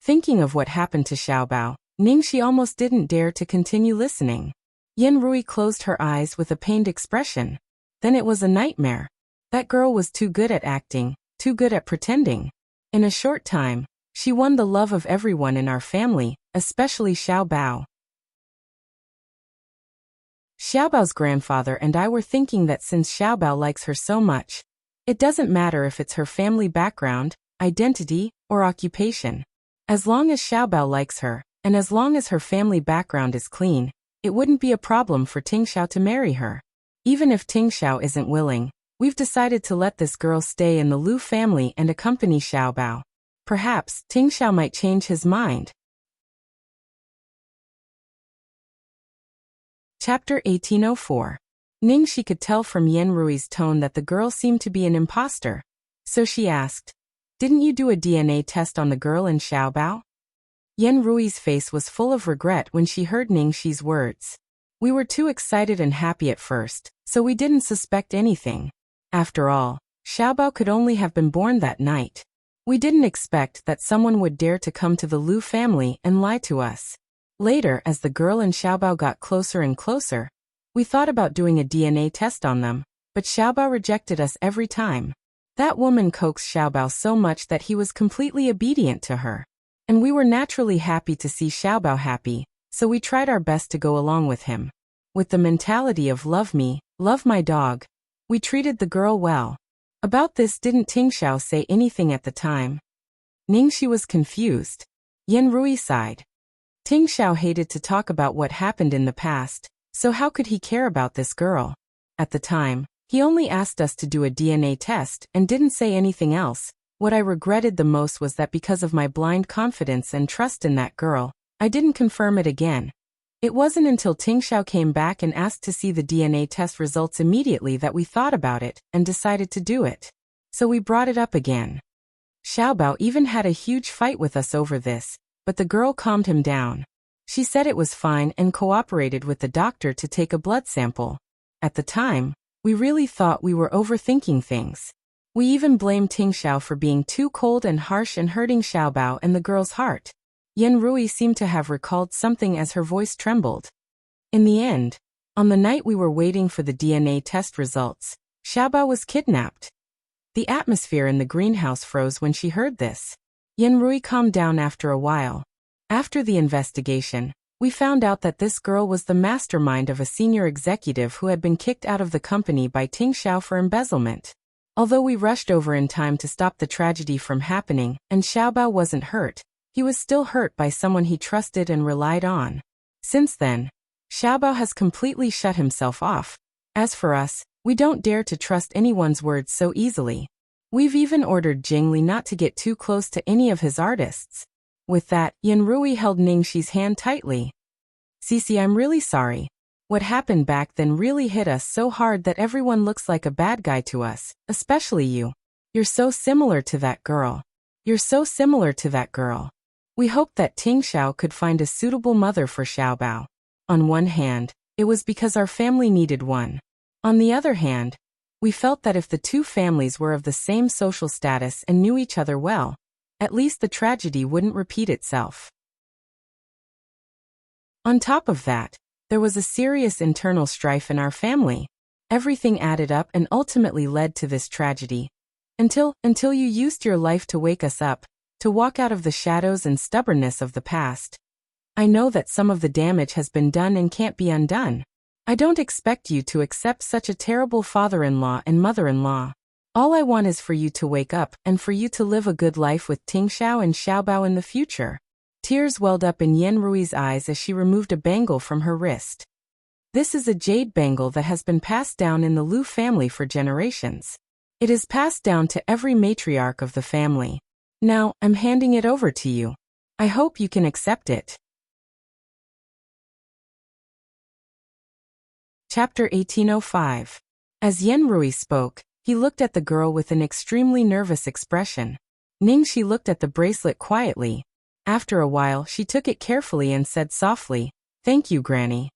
Thinking of what happened to Xiaobao, Ningxi almost didn't dare to continue listening. Yan Rui closed her eyes with a pained expression. Then it was a nightmare. That girl was too good at acting, too good at pretending. In a short time, she won the love of everyone in our family, especially Xiaobao. Xiaobao's grandfather and I were thinking that since Xiaobao likes her so much, it doesn't matter if it's her family background, identity, or occupation. As long as Xiaobao likes her, and as long as her family background is clean, it wouldn't be a problem for Tingxiao to marry her. Even if Tingxiao isn't willing, we've decided to let this girl stay in the Lu family and accompany Xiaobao. Perhaps Tingxiao might change his mind. Chapter 1804. Ningxi could tell from Yan Rui's tone that the girl seemed to be an imposter, so she asked, "Didn't you do a DNA test on the girl and Xiaobao?" Yan Rui's face was full of regret when she heard Ningxi's words. We were too excited and happy at first, so we didn't suspect anything. After all, Xiaobao could only have been born that night. We didn't expect that someone would dare to come to the Lu family and lie to us. Later, as the girl and Xiaobao got closer and closer, we thought about doing a DNA test on them, but Xiaobao rejected us every time. That woman coaxed Xiaobao so much that he was completely obedient to her. And we were naturally happy to see Xiaobao happy, so we tried our best to go along with him. With the mentality of love me, love my dog, we treated the girl well. About this, didn't Tingxiao say anything at the time? Ningxi was confused. Yan Rui sighed. Tingxiao hated to talk about what happened in the past, so how could he care about this girl? At the time, he only asked us to do a DNA test and didn't say anything else. What I regretted the most was that because of my blind confidence and trust in that girl, I didn't confirm it again. It wasn't until Tingxiao came back and asked to see the DNA test results immediately that we thought about it and decided to do it. So we brought it up again. Xiaobao even had a huge fight with us over this, but the girl calmed him down. She said it was fine and cooperated with the doctor to take a blood sample. At the time, we really thought we were overthinking things. We even blamed Tingxiao for being too cold and harsh and hurting Xiaobao and the girl's heart. Yan Rui seemed to have recalled something as her voice trembled. In the end, on the night we were waiting for the DNA test results, Xiaobao was kidnapped. The atmosphere in the greenhouse froze when she heard this. Yan Rui calmed down after a while. After the investigation, we found out that this girl was the mastermind of a senior executive who had been kicked out of the company by Tingxiao for embezzlement. Although we rushed over in time to stop the tragedy from happening, and Xiaobao wasn't hurt, he was still hurt by someone he trusted and relied on. Since then, Xiaobao has completely shut himself off. As for us, we don't dare to trust anyone's words so easily. We've even ordered Jingli not to get too close to any of his artists. With that, Yanrui held Ningxi's hand tightly. Cici, I'm really sorry. What happened back then really hit us so hard that everyone looks like a bad guy to us, especially you. You're so similar to that girl. You're so similar to that girl. We hoped that Ting Xiao could find a suitable mother for Xiaobao. On one hand, it was because our family needed one. On the other hand, we felt that if the two families were of the same social status and knew each other well, at least the tragedy wouldn't repeat itself. On top of that, there was a serious internal strife in our family. Everything added up and ultimately led to this tragedy. Until you used your life to wake us up, to walk out of the shadows and stubbornness of the past. I know that some of the damage has been done and can't be undone. I don't expect you to accept such a terrible father-in-law and mother-in-law. All I want is for you to wake up and for you to live a good life with Ting Xiao and Xiaobao in the future. Tears welled up in Yanrui's eyes as she removed a bangle from her wrist. This is a jade bangle that has been passed down in the Lu family for generations. It is passed down to every matriarch of the family. Now, I'm handing it over to you. I hope you can accept it. Chapter 1805. As Yanrui spoke, he looked at the girl with an extremely nervous expression. Ningxi looked at the bracelet quietly. After a while, she took it carefully and said softly, "Thank you, Granny."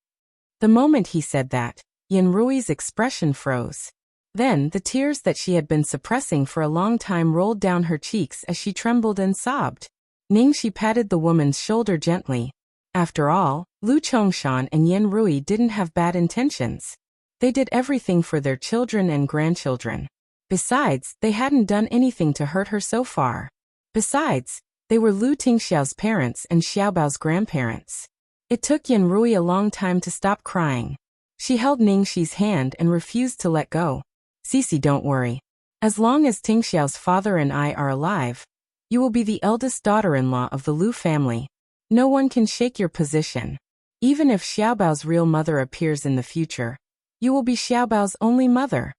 The moment he said that, Yanrui's expression froze. Then, the tears that she had been suppressing for a long time rolled down her cheeks as she trembled and sobbed. Ningxi patted the woman's shoulder gently. After all, Lu Chongshan and Yanrui didn't have bad intentions. They did everything for their children and grandchildren. Besides, they hadn't done anything to hurt her so far. Besides, they were Lu Tingxiao's parents and Xiaobao's grandparents. It took Yanrui a long time to stop crying. She held Ningxi's hand and refused to let go. Cici, don't worry. As long as Tingxiao's father and I are alive, you will be the eldest daughter-in-law of the Lu family. No one can shake your position. Even if Xiaobao's real mother appears in the future, you will be Xiaobao's only mother.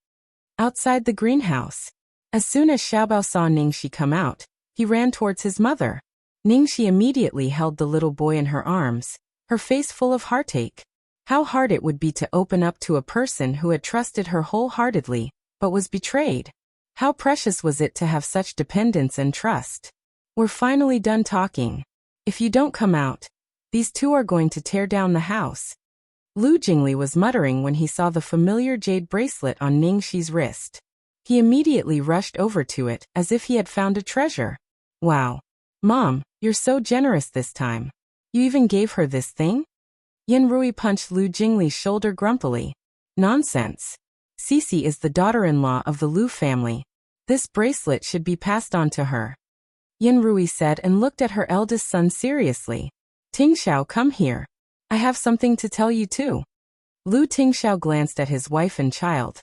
Outside the greenhouse. As soon as Xiaobao saw Ningxi come out, he ran towards his mother. Ningxi immediately held the little boy in her arms, her face full of heartache. How hard it would be to open up to a person who had trusted her wholeheartedly, but was betrayed. How precious was it to have such dependence and trust. We're finally done talking. If you don't come out, these two are going to tear down the house. Lu Jingli was muttering when he saw the familiar jade bracelet on Ningxi's wrist. He immediately rushed over to it as if he had found a treasure. Wow. Mom, you're so generous this time. You even gave her this thing? Yanrui punched Lu Jingli's shoulder grumpily. Nonsense. Cici is the daughter-in-law of the Lu family. This bracelet should be passed on to her. Yanrui said and looked at her eldest son seriously. Tingxiao, come here. I have something to tell you too. Lu Tingxiao glanced at his wife and child,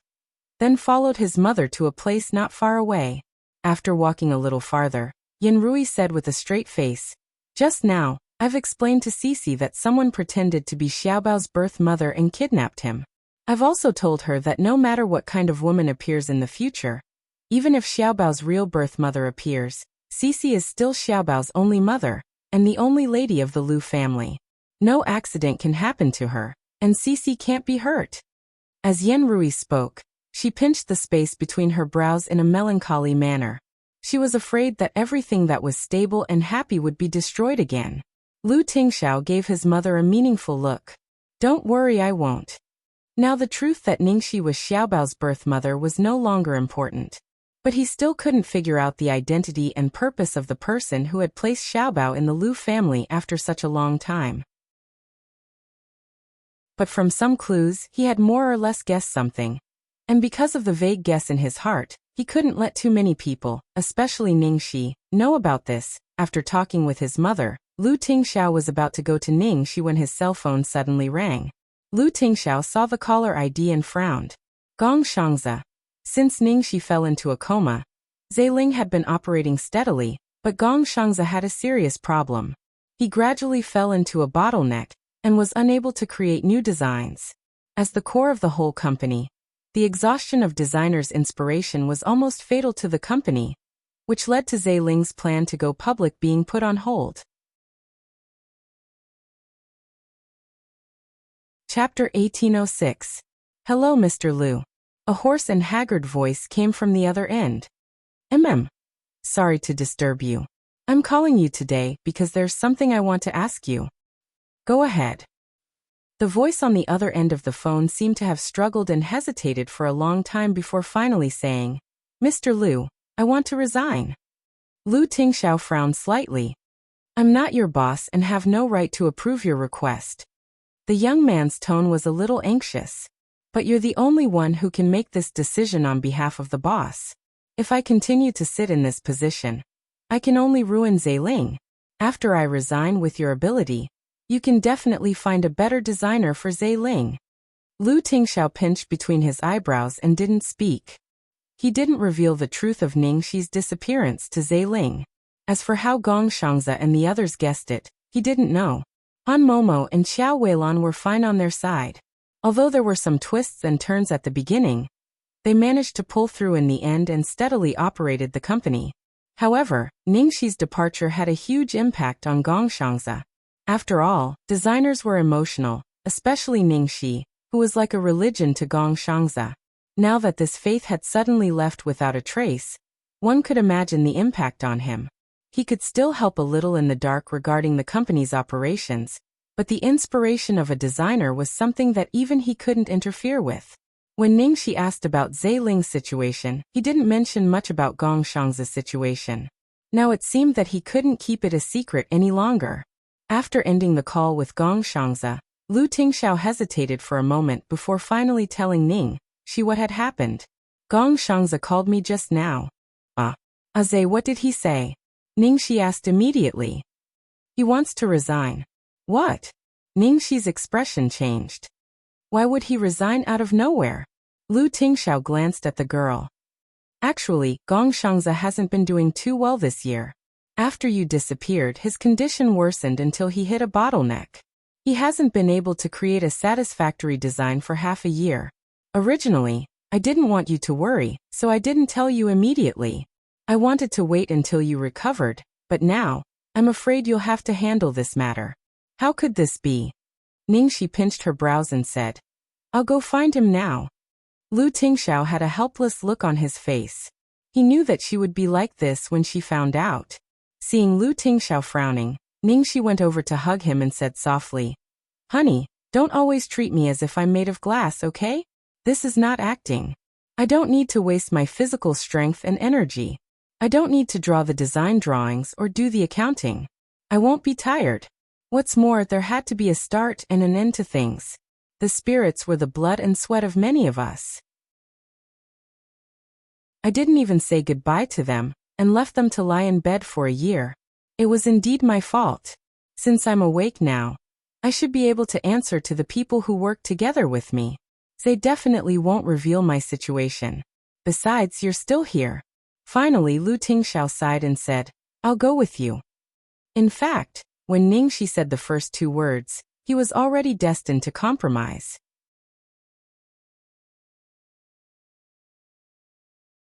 then followed his mother to a place not far away. After walking a little farther, Yanrui said with a straight face, "Just now, I've explained to Cici that someone pretended to be Xiaobao's birth mother and kidnapped him. I've also told her that no matter what kind of woman appears in the future, even if Xiaobao's real birth mother appears, Cici is still Xiaobao's only mother, and the only lady of the Lu family. No accident can happen to her, and Cici can't be hurt." As Yanrui spoke, she pinched the space between her brows in a melancholy manner. She was afraid that everything that was stable and happy would be destroyed again. Lu Tingxiao gave his mother a meaningful look. "Don't worry, I won't." Now the truth that Ningxi was Xiaobao's birth mother was no longer important. But he still couldn't figure out the identity and purpose of the person who had placed Xiaobao in the Lu family after such a long time. But from some clues, he had more or less guessed something. And because of the vague guess in his heart, he couldn't let too many people, especially Ningxi, know about this. After talking with his mother, Lu Tingxiao was about to go to Ningxi when his cell phone suddenly rang. Lu Tingxiao saw the caller ID and frowned. Gong Shangzi. Since Ningxi fell into a coma, Zeiling had been operating steadily, but Gong Shangzi had a serious problem. He gradually fell into a bottleneck and was unable to create new designs. As the core of the whole company, The exhaustion of designer's inspiration was almost fatal to the company, which led to Zhe Ling's plan to go public being put on hold. Chapter 1806. Hello, Mr. Liu. A hoarse and haggard voice came from the other end. Sorry to disturb you. I'm calling you today because there's something I want to ask you. Go ahead. The voice on the other end of the phone seemed to have struggled and hesitated for a long time before finally saying, Mr. Liu, I want to resign. Lu Tingxiao frowned slightly. I'm not your boss and have no right to approve your request. The young man's tone was a little anxious. But you're the only one who can make this decision on behalf of the boss. If I continue to sit in this position, I can only ruin Zhe Ling. After I resign with your ability, you can definitely find a better designer for Zhe Ling. Lu Tingxiao pinched between his eyebrows and didn't speak. He didn't reveal the truth of Ningxi's disappearance to Zhe Ling. As for how Gong Shangze and the others guessed it, he didn't know. Han Momo and Xiao Weilan were fine on their side. Although there were some twists and turns at the beginning, they managed to pull through in the end and steadily operated the company. However, Ningxi's departure had a huge impact on Gong Shangze. After all, designers were emotional, especially Ningxi, who was like a religion to Gong Shangze. Now that this faith had suddenly left without a trace, one could imagine the impact on him. He could still help a little in the dark regarding the company's operations, but the inspiration of a designer was something that even he couldn't interfere with. When Ningxi asked about Zhe Ling's situation, he didn't mention much about Gong Shangze's situation. Now it seemed that he couldn't keep it a secret any longer. After ending the call with Gong Shangze, Lu Tingxiao hesitated for a moment before finally telling Ningxi what had happened. Gong Shangze called me just now. Zhe, what did he say? Ningxi asked immediately. He wants to resign. What? Ningxi's expression changed. Why would he resign out of nowhere? Lu Tingxiao glanced at the girl. Actually, Gong Shangze hasn't been doing too well this year. After you disappeared, his condition worsened until he hit a bottleneck. He hasn't been able to create a satisfactory design for half a year. Originally, I didn't want you to worry, so I didn't tell you immediately. I wanted to wait until you recovered, but now, I'm afraid you'll have to handle this matter. How could this be? Ningxi pinched her brows and said, I'll go find him now. Lu Tingxiao had a helpless look on his face. He knew that she would be like this when she found out. Seeing Lu Tingxiao frowning, Ningxi went over to hug him and said softly, Honey, don't always treat me as if I'm made of glass, okay? This is not acting. I don't need to waste my physical strength and energy. I don't need to draw the design drawings or do the accounting. I won't be tired. What's more, there had to be a start and an end to things. The spirits were the blood and sweat of many of us. I didn't even say goodbye to them, and left them to lie in bed for a year. It was indeed my fault. Since I'm awake now, I should be able to answer to the people who work together with me. They definitely won't reveal my situation. Besides, you're still here. Finally, Lu Tingxiao sighed and said, I'll go with you. In fact, when Ningxi said the first two words, he was already destined to compromise.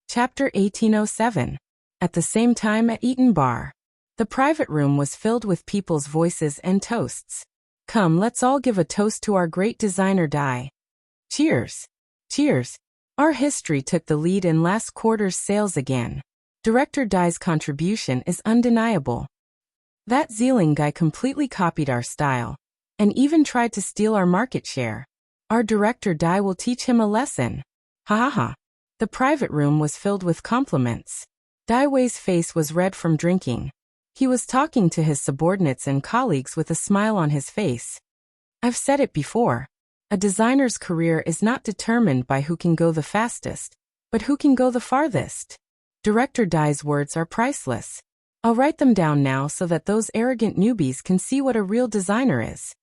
Chapter 1807. At the same time at Eaton Bar. The private room was filled with people's voices and toasts. Come, let's all give a toast to our great designer Dai. Cheers. Cheers. Our history took the lead in last quarter's sales again. Director Dai's contribution is undeniable. That Zealing guy completely copied our style, and even tried to steal our market share. Our director Dai will teach him a lesson. Ha ha ha. The private room was filled with compliments. Dai Wei's face was red from drinking. He was talking to his subordinates and colleagues with a smile on his face. I've said it before. A designer's career is not determined by who can go the fastest, but who can go the farthest. Director Dai's words are priceless. I'll write them down now so that those arrogant newbies can see what a real designer is.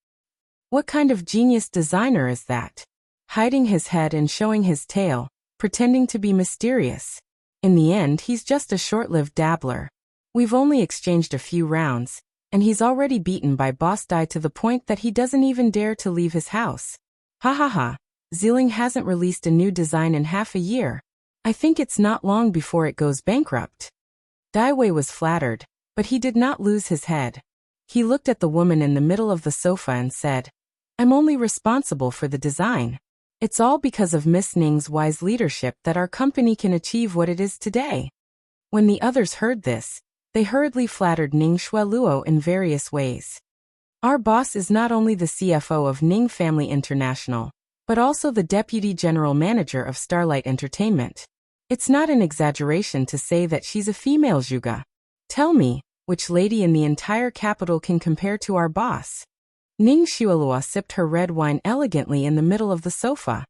What kind of genius designer is that? Hiding his head and showing his tail, pretending to be mysterious. In the end, he's just a short-lived dabbler. We've only exchanged a few rounds, and he's already beaten by Boss Dai to the point that he doesn't even dare to leave his house. Ha ha ha. Ziling hasn't released a new design in half a year. I think it's not long before it goes bankrupt. Dai Wei was flattered, but he did not lose his head. He looked at the woman in the middle of the sofa and said, I'm only responsible for the design. It's all because of Miss Ning's wise leadership that our company can achieve what it is today. When the others heard this, they hurriedly flattered Ning Xueluo in various ways. Our boss is not only the CFO of Ning Family International, but also the Deputy General Manager of Starlight Entertainment. It's not an exaggeration to say that she's a female Zhuge. Tell me, which lady in the entire capital can compare to our boss? Ning Xueluo sipped her red wine elegantly in the middle of the sofa.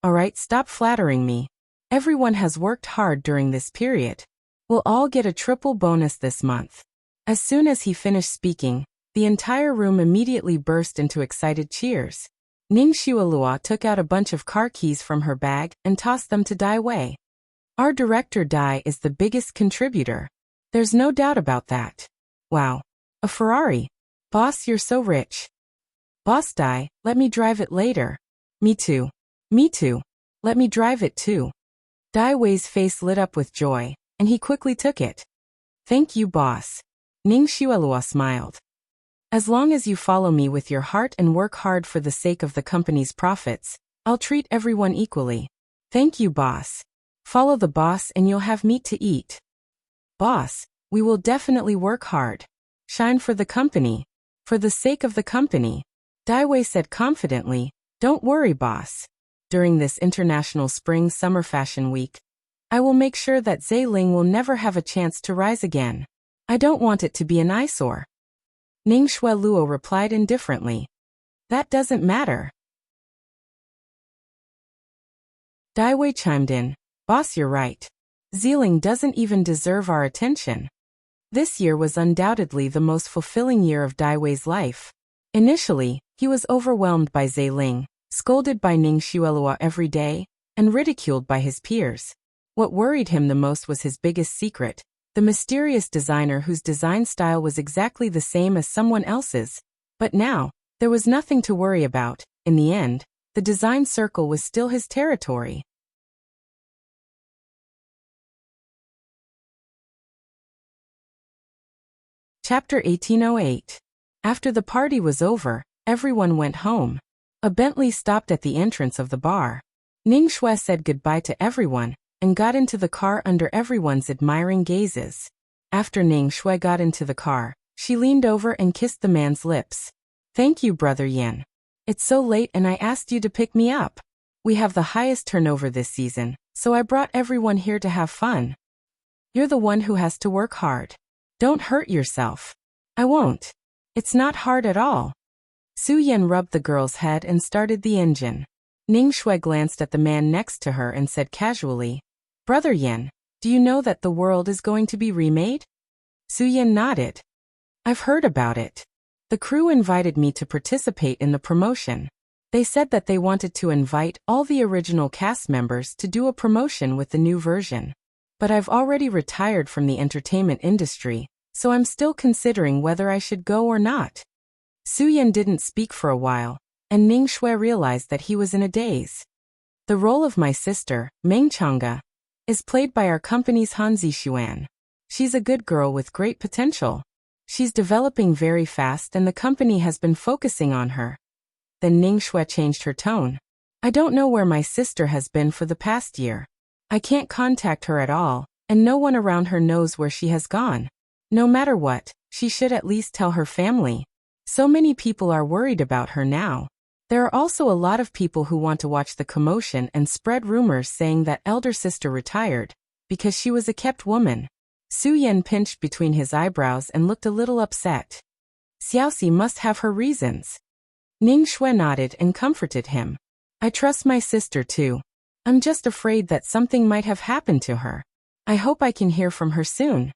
Alright, stop flattering me. Everyone has worked hard during this period. We'll all get a triple bonus this month. As soon as he finished speaking, the entire room immediately burst into excited cheers. Ning Xueluo took out a bunch of car keys from her bag and tossed them to Dai Wei. Our director Dai is the biggest contributor. There's no doubt about that. Wow. A Ferrari. Boss, you're so rich. Boss Dai, let me drive it later. Me too. Me too. Let me drive it too. Dai Wei's face lit up with joy, and he quickly took it. Thank you, boss. Ning Xueluo smiled. As long as you follow me with your heart and work hard for the sake of the company's profits, I'll treat everyone equally. Thank you, boss. Follow the boss and you'll have meat to eat. Boss, we will definitely work hard. Shine for the company. For the sake of the company. Dai Wei said confidently, don't worry, boss. During this International Spring-Summer Fashion Week, I will make sure that Ziling will never have a chance to rise again. I don't want it to be an eyesore. Ning Xueluo replied indifferently. That doesn't matter. Dai Wei chimed in, boss, you're right. Ziling doesn't even deserve our attention. This year was undoubtedly the most fulfilling year of Dai Wei's life. Initially, he was overwhelmed by Ziling, scolded by Ning Xueluo every day, and ridiculed by his peers. What worried him the most was his biggest secret, the mysterious designer whose design style was exactly the same as someone else's. But now, there was nothing to worry about. In the end, the design circle was still his territory. Chapter 1808. After the party was over, everyone went home. A Bentley stopped at the entrance of the bar. Ning Xue said goodbye to everyone, and got into the car under everyone's admiring gazes. After Ning Xue got into the car, she leaned over and kissed the man's lips. Thank you, Brother Yan. It's so late and I asked you to pick me up. We have the highest turnover this season, so I brought everyone here to have fun. You're the one who has to work hard. Don't hurt yourself. I won't. It's not hard at all. Su Yan rubbed the girl's head and started the engine. Ning Xue glanced at the man next to her and said casually, Brother Yan, do you know that the world is going to be remade? Su Yan nodded. I've heard about it. The crew invited me to participate in the promotion. They said that they wanted to invite all the original cast members to do a promotion with the new version. But I've already retired from the entertainment industry, so I'm still considering whether I should go or not. Su Yan didn't speak for a while, and Ning Xue realized that he was in a daze. The role of my sister, Meng Changge, is played by our company's Han Zixuan. She's a good girl with great potential. She's developing very fast and the company has been focusing on her. Then Ning Xue changed her tone. I don't know where my sister has been for the past year. I can't contact her at all, and no one around her knows where she has gone. No matter what, she should at least tell her family. So many people are worried about her now. There are also a lot of people who want to watch the commotion and spread rumors saying that elder sister retired because she was a kept woman. Su Yan pinched between his eyebrows and looked a little upset. Xiaoxi must have her reasons. Ning Xue nodded and comforted him. I trust my sister too. I'm just afraid that something might have happened to her. I hope I can hear from her soon.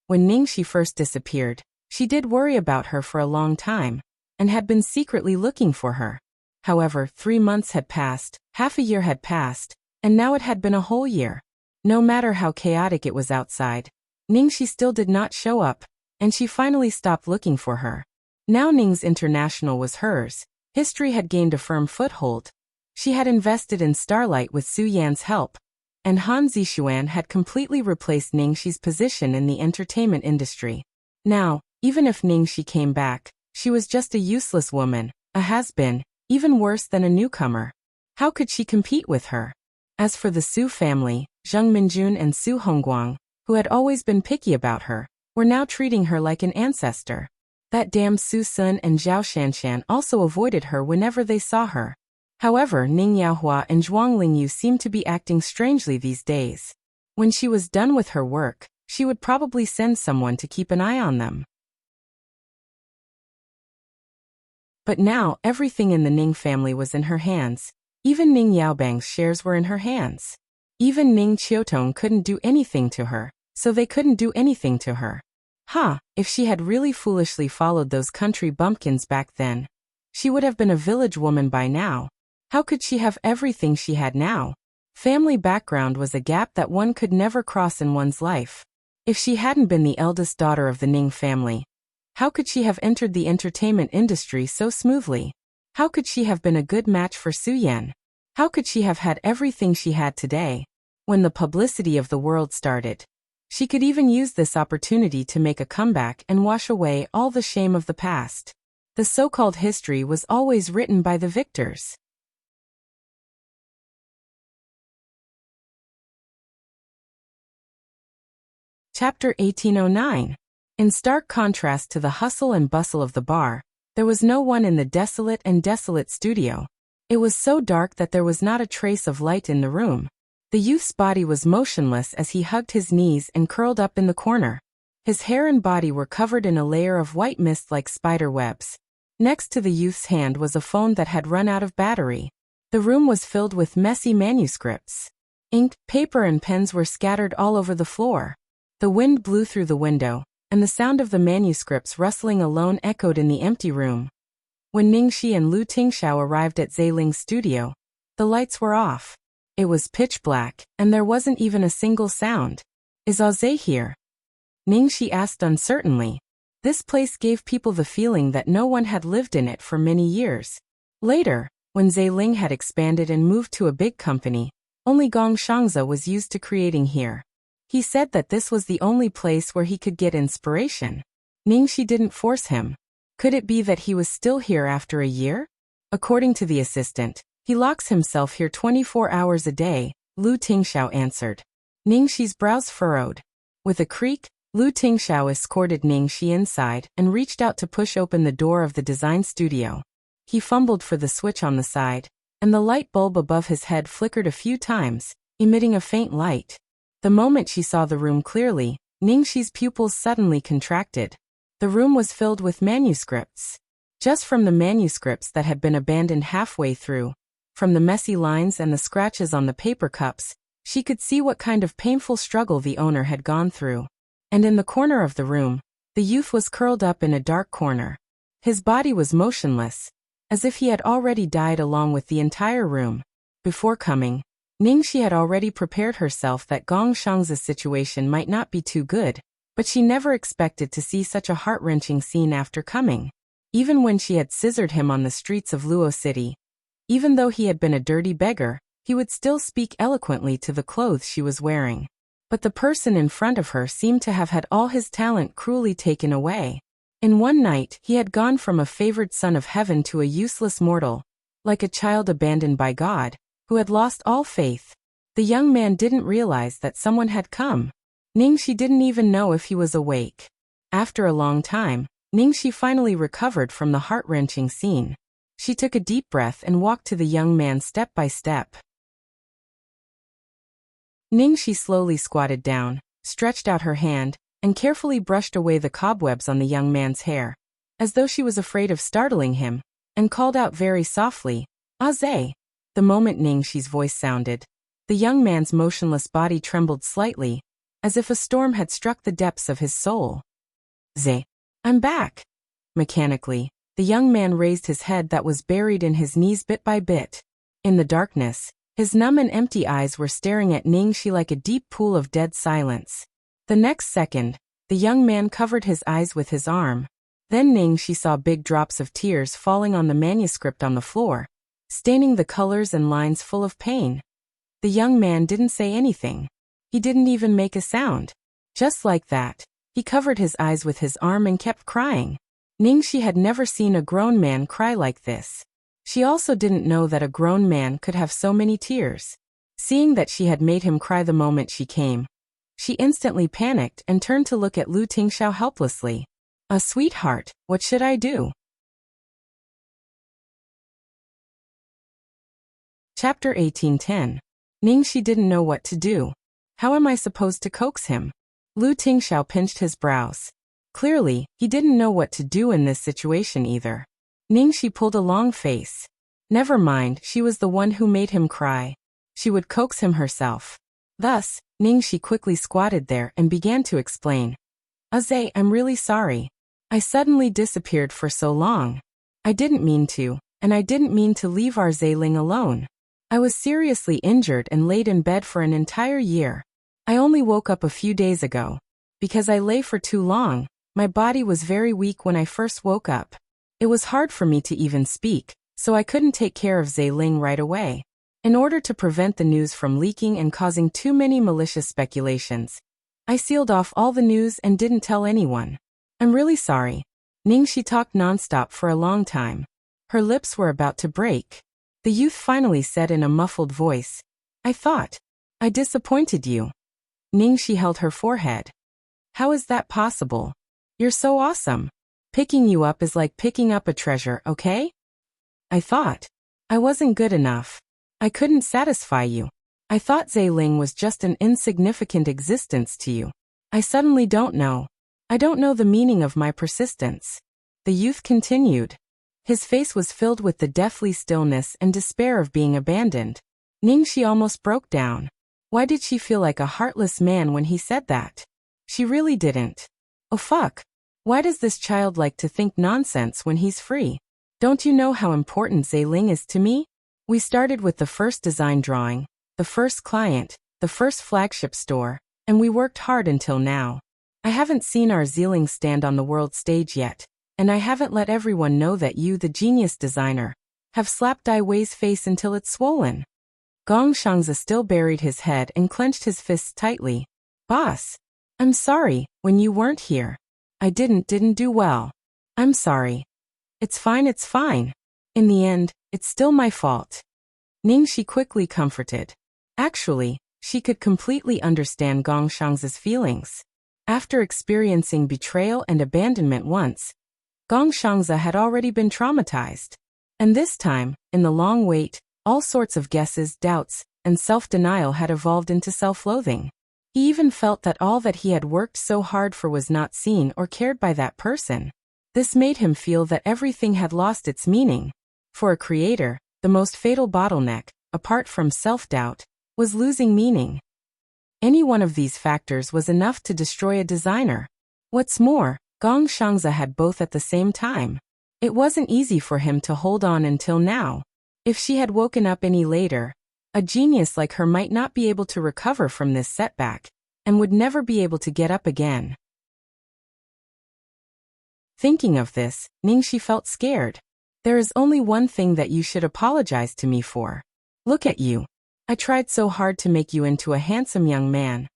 When Ningxi first disappeared, she did worry about her for a long time, and had been secretly looking for her. However, 3 months had passed, half a year had passed, and now it had been a whole year. No matter how chaotic it was outside, Ningxi still did not show up, and she finally stopped looking for her. Now Ning's International was hers. History had gained a firm foothold. She had invested in Starlight with Su Yan's help, and Han Zixuan had completely replaced Ningxi's position in the entertainment industry. Now, even if Ningxi came back, she was just a useless woman, a has-been, even worse than a newcomer. How could she compete with her? As for the Su family, Zheng Minjun and Su Hongguang, who had always been picky about her, were now treating her like an ancestor. That damn Su Sun and Zhao Shanshan also avoided her whenever they saw her. However, Ning Yaohua and Zhuang Lingyu seemed to be acting strangely these days. When she was done with her work, she would probably send someone to keep an eye on them. But now, everything in the Ning family was in her hands. Even Ning Yaobang's shares were in her hands. Even Ning Qiutong couldn't do anything to her, so they couldn't do anything to her. If she had really foolishly followed those country bumpkins back then, she would have been a village woman by now. How could she have everything she had now? Family background was a gap that one could never cross in one's life. If she hadn't been the eldest daughter of the Ning family, how could she have entered the entertainment industry so smoothly? How could she have been a good match for Su Yan? How could she have had everything she had today? When the publicity of the world started, she could even use this opportunity to make a comeback and wash away all the shame of the past. The so-called history was always written by the victors. Chapter 1809. In stark contrast to the hustle and bustle of the bar, there was no one in the desolate studio. It was so dark that there was not a trace of light in the room. The youth's body was motionless as he hugged his knees and curled up in the corner. His hair and body were covered in a layer of white mist like spider webs. Next to the youth's hand was a phone that had run out of battery. The room was filled with messy manuscripts. Ink, paper and pens were scattered all over the floor. The wind blew through the window, and the sound of the manuscripts rustling alone echoed in the empty room. When Ningxi and Lu Tingxiao arrived at Ziling's studio, the lights were off. It was pitch black, and there wasn't even a single sound. "Is Zhe here?" Ningxi asked uncertainly. This place gave people the feeling that no one had lived in it for many years. Later, when Ziling had expanded and moved to a big company, only Gong Shangzi was used to creating here. He said that this was the only place where he could get inspiration. Ningxi didn't force him. Could it be that he was still here after a year? According to the assistant, he locks himself here 24 hours a day, Lu Tingxiao answered. Ningxi's brows furrowed. With a creak, Lu Tingxiao escorted Ningxi inside and reached out to push open the door of the design studio. He fumbled for the switch on the side, and the light bulb above his head flickered a few times, emitting a faint light. The moment she saw the room clearly, Ningxi's pupils suddenly contracted. The room was filled with manuscripts. Just from the manuscripts that had been abandoned halfway through, from the messy lines and the scratches on the paper cups, she could see what kind of painful struggle the owner had gone through. And in the corner of the room, the youth was curled up in a dark corner. His body was motionless, as if he had already died along with the entire room. Before coming, Ningxi had already prepared herself that Gong Shangzi's situation might not be too good, but she never expected to see such a heart-wrenching scene after coming. Even when she had scissored him on the streets of Luo City, even though he had been a dirty beggar, he would still speak eloquently to the clothes she was wearing. But the person in front of her seemed to have had all his talent cruelly taken away. In one night, he had gone from a favored son of heaven to a useless mortal, like a child abandoned by God, who had lost all faith. The young man didn't realize that someone had come. Ningxi didn't even know if he was awake. After a long time, Ningxi finally recovered from the heart-wrenching scene. She took a deep breath and walked to the young man step by step. Ningxi slowly squatted down, stretched out her hand, and carefully brushed away the cobwebs on the young man's hair, as though she was afraid of startling him, and called out very softly, "Zhe." The moment Ningxi's voice sounded, the young man's motionless body trembled slightly, as if a storm had struck the depths of his soul. "Zhe, I'm back." Mechanically, the young man raised his head that was buried in his knees bit by bit. In the darkness, his numb and empty eyes were staring at Ningxi like a deep pool of dead silence. The next second, the young man covered his eyes with his arm. Then Ningxi saw big drops of tears falling on the manuscript on the floor, staining the colors and lines full of pain. The young man didn't say anything. He didn't even make a sound. Just like that, he covered his eyes with his arm and kept crying. Ningxi had never seen a grown man cry like this. She also didn't know that a grown man could have so many tears. Seeing that she had made him cry the moment she came, she instantly panicked and turned to look at Lu Tingxiao helplessly. Sweetheart, what should I do? Chapter 1810. Ningxi didn't know what to do. How am I supposed to coax him? Lu Tingxiao pinched his brows. Clearly, he didn't know what to do in this situation either. Ningxi pulled a long face. Never mind, she was the one who made him cry. She would coax him herself. Thus, Ningxi quickly squatted there and began to explain. Zhe, I'm really sorry. I suddenly disappeared for so long. I didn't mean to, and I didn't mean to leave our Zeiling alone. I was seriously injured and laid in bed for an entire year. I only woke up a few days ago. Because I lay for too long, my body was very weak when I first woke up. It was hard for me to even speak, so I couldn't take care of Zeiling right away. In order to prevent the news from leaking and causing too many malicious speculations, I sealed off all the news and didn't tell anyone. I'm really sorry. Ningxi talked nonstop for a long time. Her lips were about to break. The youth finally said in a muffled voice, I thought I disappointed you. Ningxi held her forehead. How is that possible? You're so awesome. Picking you up is like picking up a treasure, okay? I thought I wasn't good enough. I couldn't satisfy you. I thought Zeiling was just an insignificant existence to you. I suddenly don't know. I don't know the meaning of my persistence. The youth continued. His face was filled with the deathly stillness and despair of being abandoned. Ningxi almost broke down. Why did she feel like a heartless man when he said that? She really didn't. Oh fuck. Why does this child like to think nonsense when he's free? Don't you know how important Zeiling is to me? We started with the first design drawing, the first client, the first flagship store, and we worked hard until now. I haven't seen our Zeiling stand on the world stage yet, and I haven't let everyone know that you, the genius designer, have slapped Dai Wei's face until it's swollen. Gong Shangzi still buried his head and clenched his fists tightly. Boss, I'm sorry, when you weren't here. I didn't do well. I'm sorry. It's fine. In the end, it's still my fault. Ningxi quickly comforted. Actually, she could completely understand Gong Shangzi's feelings. After experiencing betrayal and abandonment once, Gong Shangzi had already been traumatized. And this time, in the long wait, all sorts of guesses, doubts, and self-denial had evolved into self-loathing. He even felt that all that he had worked so hard for was not seen or cared by that person. This made him feel that everything had lost its meaning. For a creator, the most fatal bottleneck, apart from self-doubt, was losing meaning. Any one of these factors was enough to destroy a designer. What's more, Gong Shangzi had both at the same time. It wasn't easy for him to hold on until now. If she had woken up any later, a genius like her might not be able to recover from this setback, and would never be able to get up again. Thinking of this, Ningxi felt scared. There is only one thing that you should apologize to me for. Look at you. I tried so hard to make you into a handsome young man.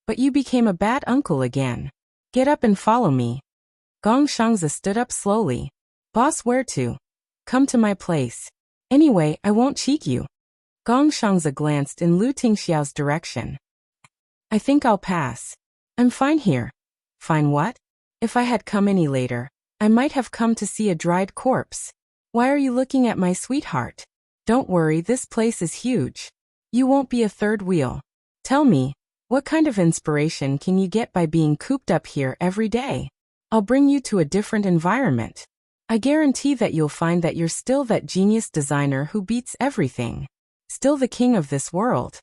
But you became a bad uncle again. Get up and follow me. Gong Shangzi stood up slowly. Boss, where to? Come to my place. Anyway, I won't cheat you. Gong Shangzi glanced in Lu Tingxiao's direction. I think I'll pass. I'm fine here. Fine what? If I had come any later, I might have come to see a dried corpse. Why are you looking at my sweetheart? Don't worry, this place is huge. You won't be a third wheel. Tell me, what kind of inspiration can you get by being cooped up here every day? I'll bring you to a different environment. I guarantee that you'll find that you're still that genius designer who beats everything. Still the king of this world.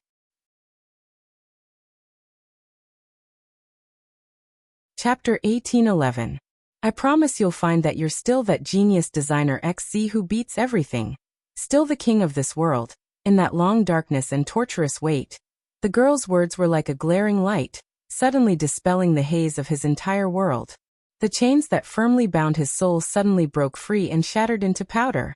Chapter 1811. I promise you'll find that you're still that genius designer XZ who beats everything. Still the king of this world. In that long darkness and torturous wait, the girl's words were like a glaring light, suddenly dispelling the haze of his entire world. The chains that firmly bound his soul suddenly broke free and shattered into powder.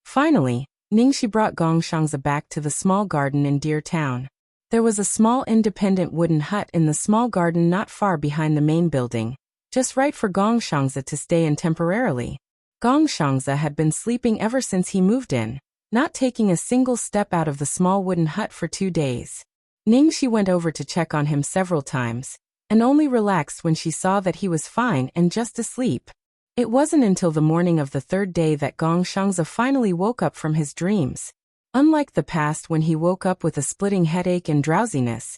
Finally, Ningxi brought Gongshangzi back to the small garden in Deer Town. There was a small independent wooden hut in the small garden not far behind the main building, just right for Gongshangzi to stay in temporarily. Gongshangzi had been sleeping ever since he moved in, not taking a single step out of the small wooden hut for 2 days. Ningxi went over to check on him several times, and only relaxed when she saw that he was fine and just asleep. It wasn't until the morning of the 3rd day that Gongshangzi finally woke up from his dreams. Unlike the past when he woke up with a splitting headache and drowsiness,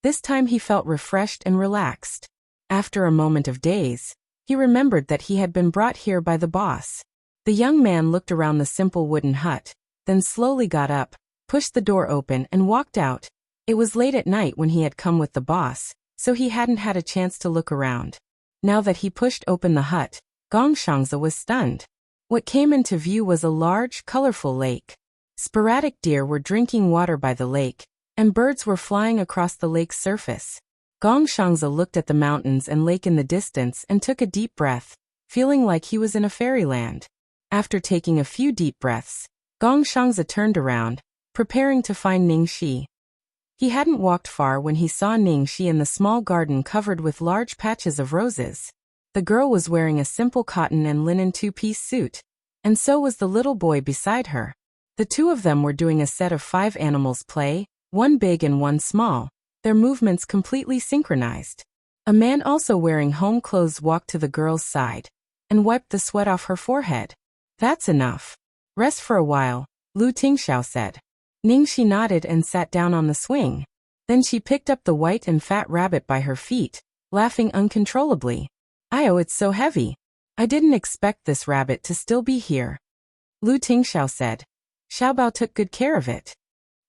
this time he felt refreshed and relaxed. After a moment of daze, he remembered that he had been brought here by the boss. The young man looked around the simple wooden hut, then slowly got up, pushed the door open and walked out. It was late at night when he had come with the boss, so he hadn't had a chance to look around. Now that he pushed open the hut, Gongshangzi was stunned. What came into view was a large, colorful lake. Sporadic deer were drinking water by the lake, and birds were flying across the lake's surface. Gongshangzi looked at the mountains and lake in the distance and took a deep breath, feeling like he was in a fairyland. After taking a few deep breaths, Gongshangzi turned around, preparing to find Ningxi. He hadn't walked far when he saw Ningxi in the small garden covered with large patches of roses. The girl was wearing a simple cotton and linen 2-piece suit, and so was the little boy beside her. The two of them were doing a set of 5 animals play, one big and one small, their movements completely synchronized. A man also wearing home clothes walked to the girl's side and wiped the sweat off her forehead. That's enough. Rest for a while, Lu Tingxiao said. Ningxi nodded and sat down on the swing. Then she picked up the white and fat rabbit by her feet, laughing uncontrollably. "Oh, it's so heavy. I didn't expect this rabbit to still be here." Lu Tingxiao said. Xiaobao took good care of it.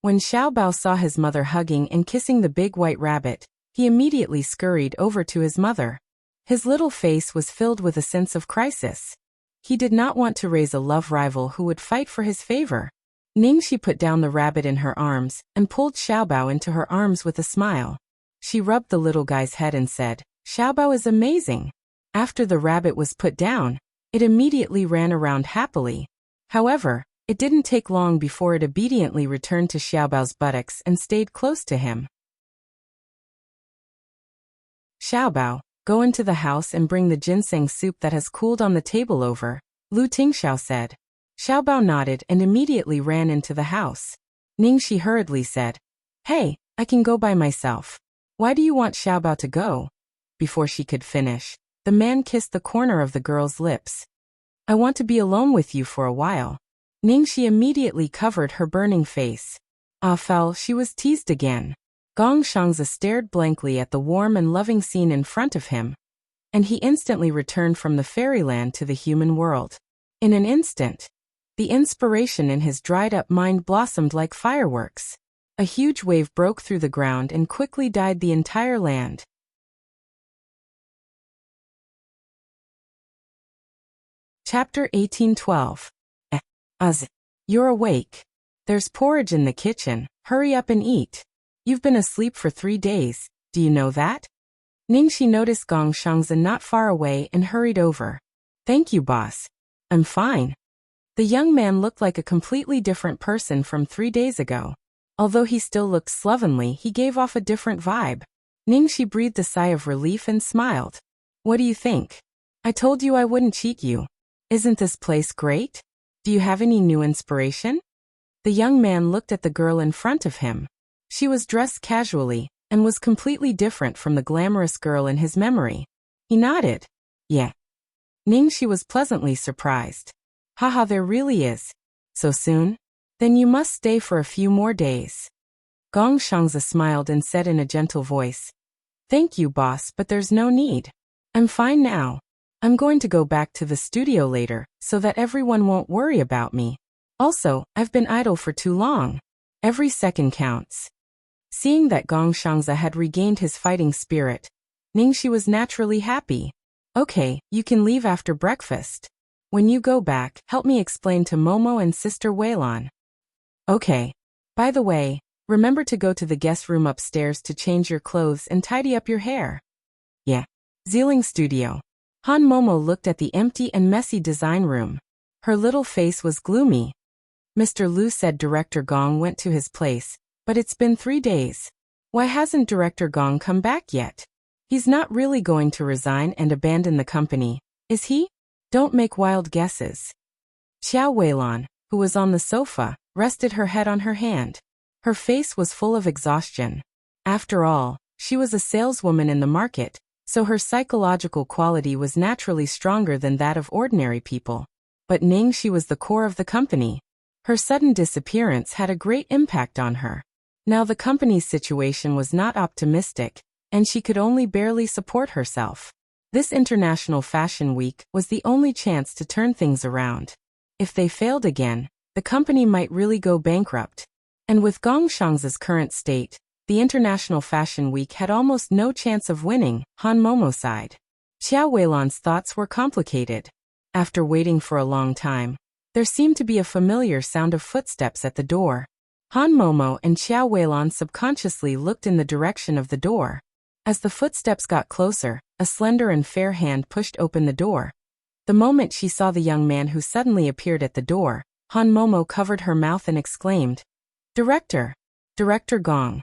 When Xiaobao saw his mother hugging and kissing the big white rabbit, he immediately scurried over to his mother. His little face was filled with a sense of crisis. He did not want to raise a love rival who would fight for his favor. Ningxi put down the rabbit in her arms and pulled Xiaobao into her arms with a smile. She rubbed the little guy's head and said, "Xiaobao is amazing." After the rabbit was put down, it immediately ran around happily. However, it didn't take long before it obediently returned to Xiaobao's buttocks and stayed close to him. "Xiaobao, go into the house and bring the ginseng soup that has cooled on the table over," Lu Tingxiao said. Xiaobao nodded and immediately ran into the house. Ningxi hurriedly said, "Hey, I can go by myself. Why do you want Xiaobao to go?" Before she could finish, the man kissed the corner of the girl's lips. "I want to be alone with you for a while." Ningxi immediately covered her burning face. Ah foul, she was teased again. Gongshangzi stared blankly at the warm and loving scene in front of him, and he instantly returned from the fairyland to the human world. In an instant, the inspiration in his dried-up mind blossomed like fireworks. A huge wave broke through the ground and quickly dyed the entire land. Chapter 1812. You're awake. There's porridge in the kitchen. Hurry up and eat. You've been asleep for 3 days. Do you know that? Ningxi noticed Gongshangzi not far away and hurried over. "Thank you, boss. I'm fine." The young man looked like a completely different person from 3 days ago. Although he still looked slovenly, he gave off a different vibe. Ningxi breathed a sigh of relief and smiled. "What do you think? I told you I wouldn't cheat you. Isn't this place great? Do you have any new inspiration?" The young man looked at the girl in front of him. She was dressed casually and was completely different from the glamorous girl in his memory. He nodded. "Yeah." Ningxi was pleasantly surprised. "Haha, there really is. So soon? Then you must stay for a few more days." Gongshangzi smiled and said in a gentle voice, "Thank you, boss, but there's no need. I'm fine now. I'm going to go back to the studio later so that everyone won't worry about me. Also, I've been idle for too long. Every second counts." Seeing that Gongshangzi had regained his fighting spirit, Ningxi was naturally happy. "Okay, you can leave after breakfast. When you go back, help me explain to Momo and Sister Weilan." "Okay. By the way, remember to go to the guest room upstairs to change your clothes and tidy up your hair." "Yeah." Zealing Studio. Han Momo looked at the empty and messy design room. Her little face was gloomy. Mr. Liu said Director Gong went to his place, but it's been 3 days. Why hasn't Director Gong come back yet? He's not really going to resign and abandon the company, is he? Don't make wild guesses. Xiao Weilan, who was on the sofa, rested her head on her hand. Her face was full of exhaustion. After all, she was a saleswoman in the market, so her psychological quality was naturally stronger than that of ordinary people. But she was the core of the company. Her sudden disappearance had a great impact on her. Now the company's situation was not optimistic, and she could only barely support herself. This International Fashion Week was the only chance to turn things around. If they failed again, the company might really go bankrupt. And with Gongshang's current state, the International Fashion Week had almost no chance of winning. Han Momo sighed. Xiao Weilan's thoughts were complicated. After waiting for a long time, there seemed to be a familiar sound of footsteps at the door. Han Momo and Xiao Weilan subconsciously looked in the direction of the door. As the footsteps got closer, a slender and fair hand pushed open the door. The moment she saw the young man who suddenly appeared at the door, Han Momo covered her mouth and exclaimed, "Director! Director Gong!"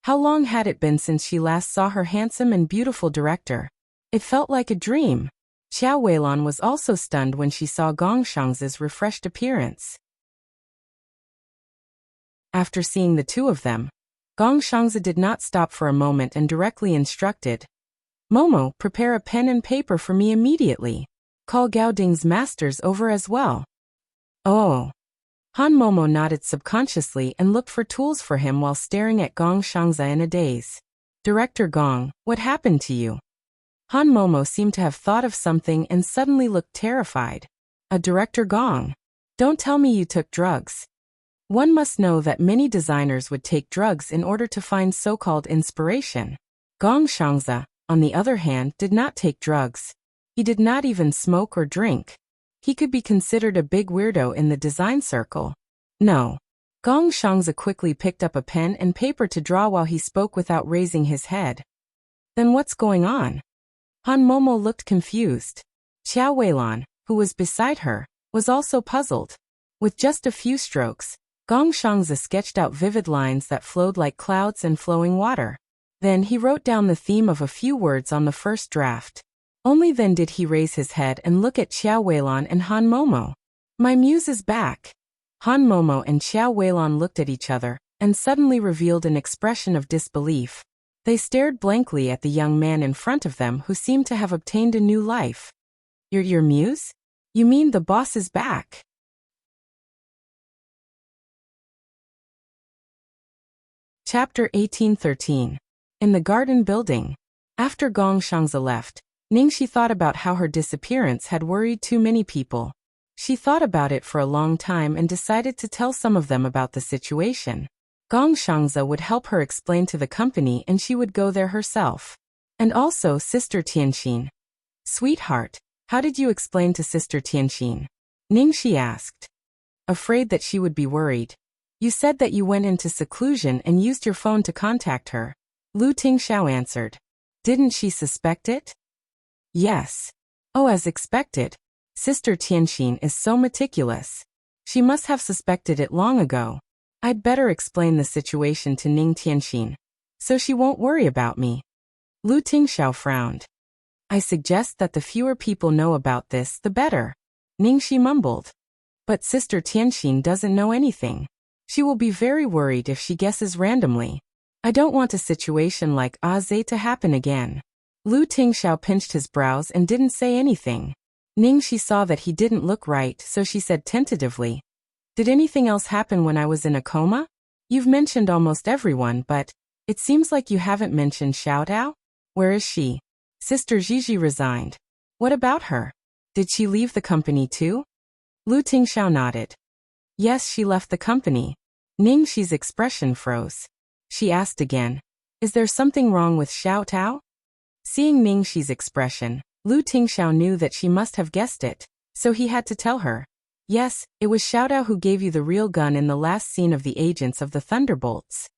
How long had it been since she last saw her handsome and beautiful director? It felt like a dream. Xiao Weilan was also stunned when she saw Gongshang's refreshed appearance. After seeing the two of them, Gongshang's did not stop for a moment and directly instructed, "Momo, prepare a pen and paper for me immediately. Call Gao Ding's masters over as well." Oh. Han Momo nodded subconsciously and looked for tools for him while staring at Gongshang's in a daze. "Director Gong, what happened to you?" Han Momo seemed to have thought of something and suddenly looked terrified. "A Director Gong? Don't tell me you took drugs." One must know that many designers would take drugs in order to find so-called inspiration. Gongshang's, on the other hand, did not take drugs. He did not even smoke or drink. He could be considered a big weirdo in the design circle. No. Gongshang's quickly picked up a pen and paper to draw while he spoke without raising his head. "Then what's going on?" Han Momo looked confused. Xiao Weilan, who was beside her, was also puzzled. With just a few strokes, Gongshang's sketched out vivid lines that flowed like clouds and flowing water. Then he wrote down the theme of a few words on the first draft. Only then did he raise his head and look at Xiao Weilan and Han Momo. "My muse is back." Han Momo and Xiao Weilan looked at each other, and suddenly revealed an expression of disbelief. They stared blankly at the young man in front of them who seemed to have obtained a new life. Your muse? You mean the boss is back?" Chapter 1813. In the Garden Building. After Gongshang's left, Ningxi thought about how her disappearance had worried too many people. She thought about it for a long time and decided to tell some of them about the situation. Gongshang's would help her explain to the company and she would go there herself. And also Sister Tianxin. "Sweetheart, how did you explain to Sister Tianxin?" Ningxi asked. Afraid that she would be worried. "You said that you went into seclusion and used your phone to contact her," Lu Tingxiao answered. "Didn't she suspect it?" "Yes." "Oh, as expected. Sister Tianxin is so meticulous. She must have suspected it long ago. I'd better explain the situation to Ning Tianxin, so she won't worry about me." Lu Tingxiao frowned. "I suggest that the fewer people know about this, the better," Ningxi mumbled. "But Sister Tianxin doesn't know anything. She will be very worried if she guesses randomly. I don't want a situation like Aze to happen again." Lu Tingxiao pinched his brows and didn't say anything. Ningxi saw that he didn't look right, so she said tentatively, "Did anything else happen when I was in a coma? You've mentioned almost everyone, but it seems like you haven't mentioned Xiao Dao. Where is she?" "Sister Gigi resigned." "What about her? Did she leave the company too?" Lu Tingxiao nodded. "Yes, she left the company." Ningxi's expression froze. She asked again, "Is there something wrong with Xiao Dao?" Seeing Ningxi's expression, Lu Tingxiao knew that she must have guessed it, so he had to tell her. "Yes, it was Xiao Dao who gave you the real gun in the last scene of the Agents of the Thunderbolts."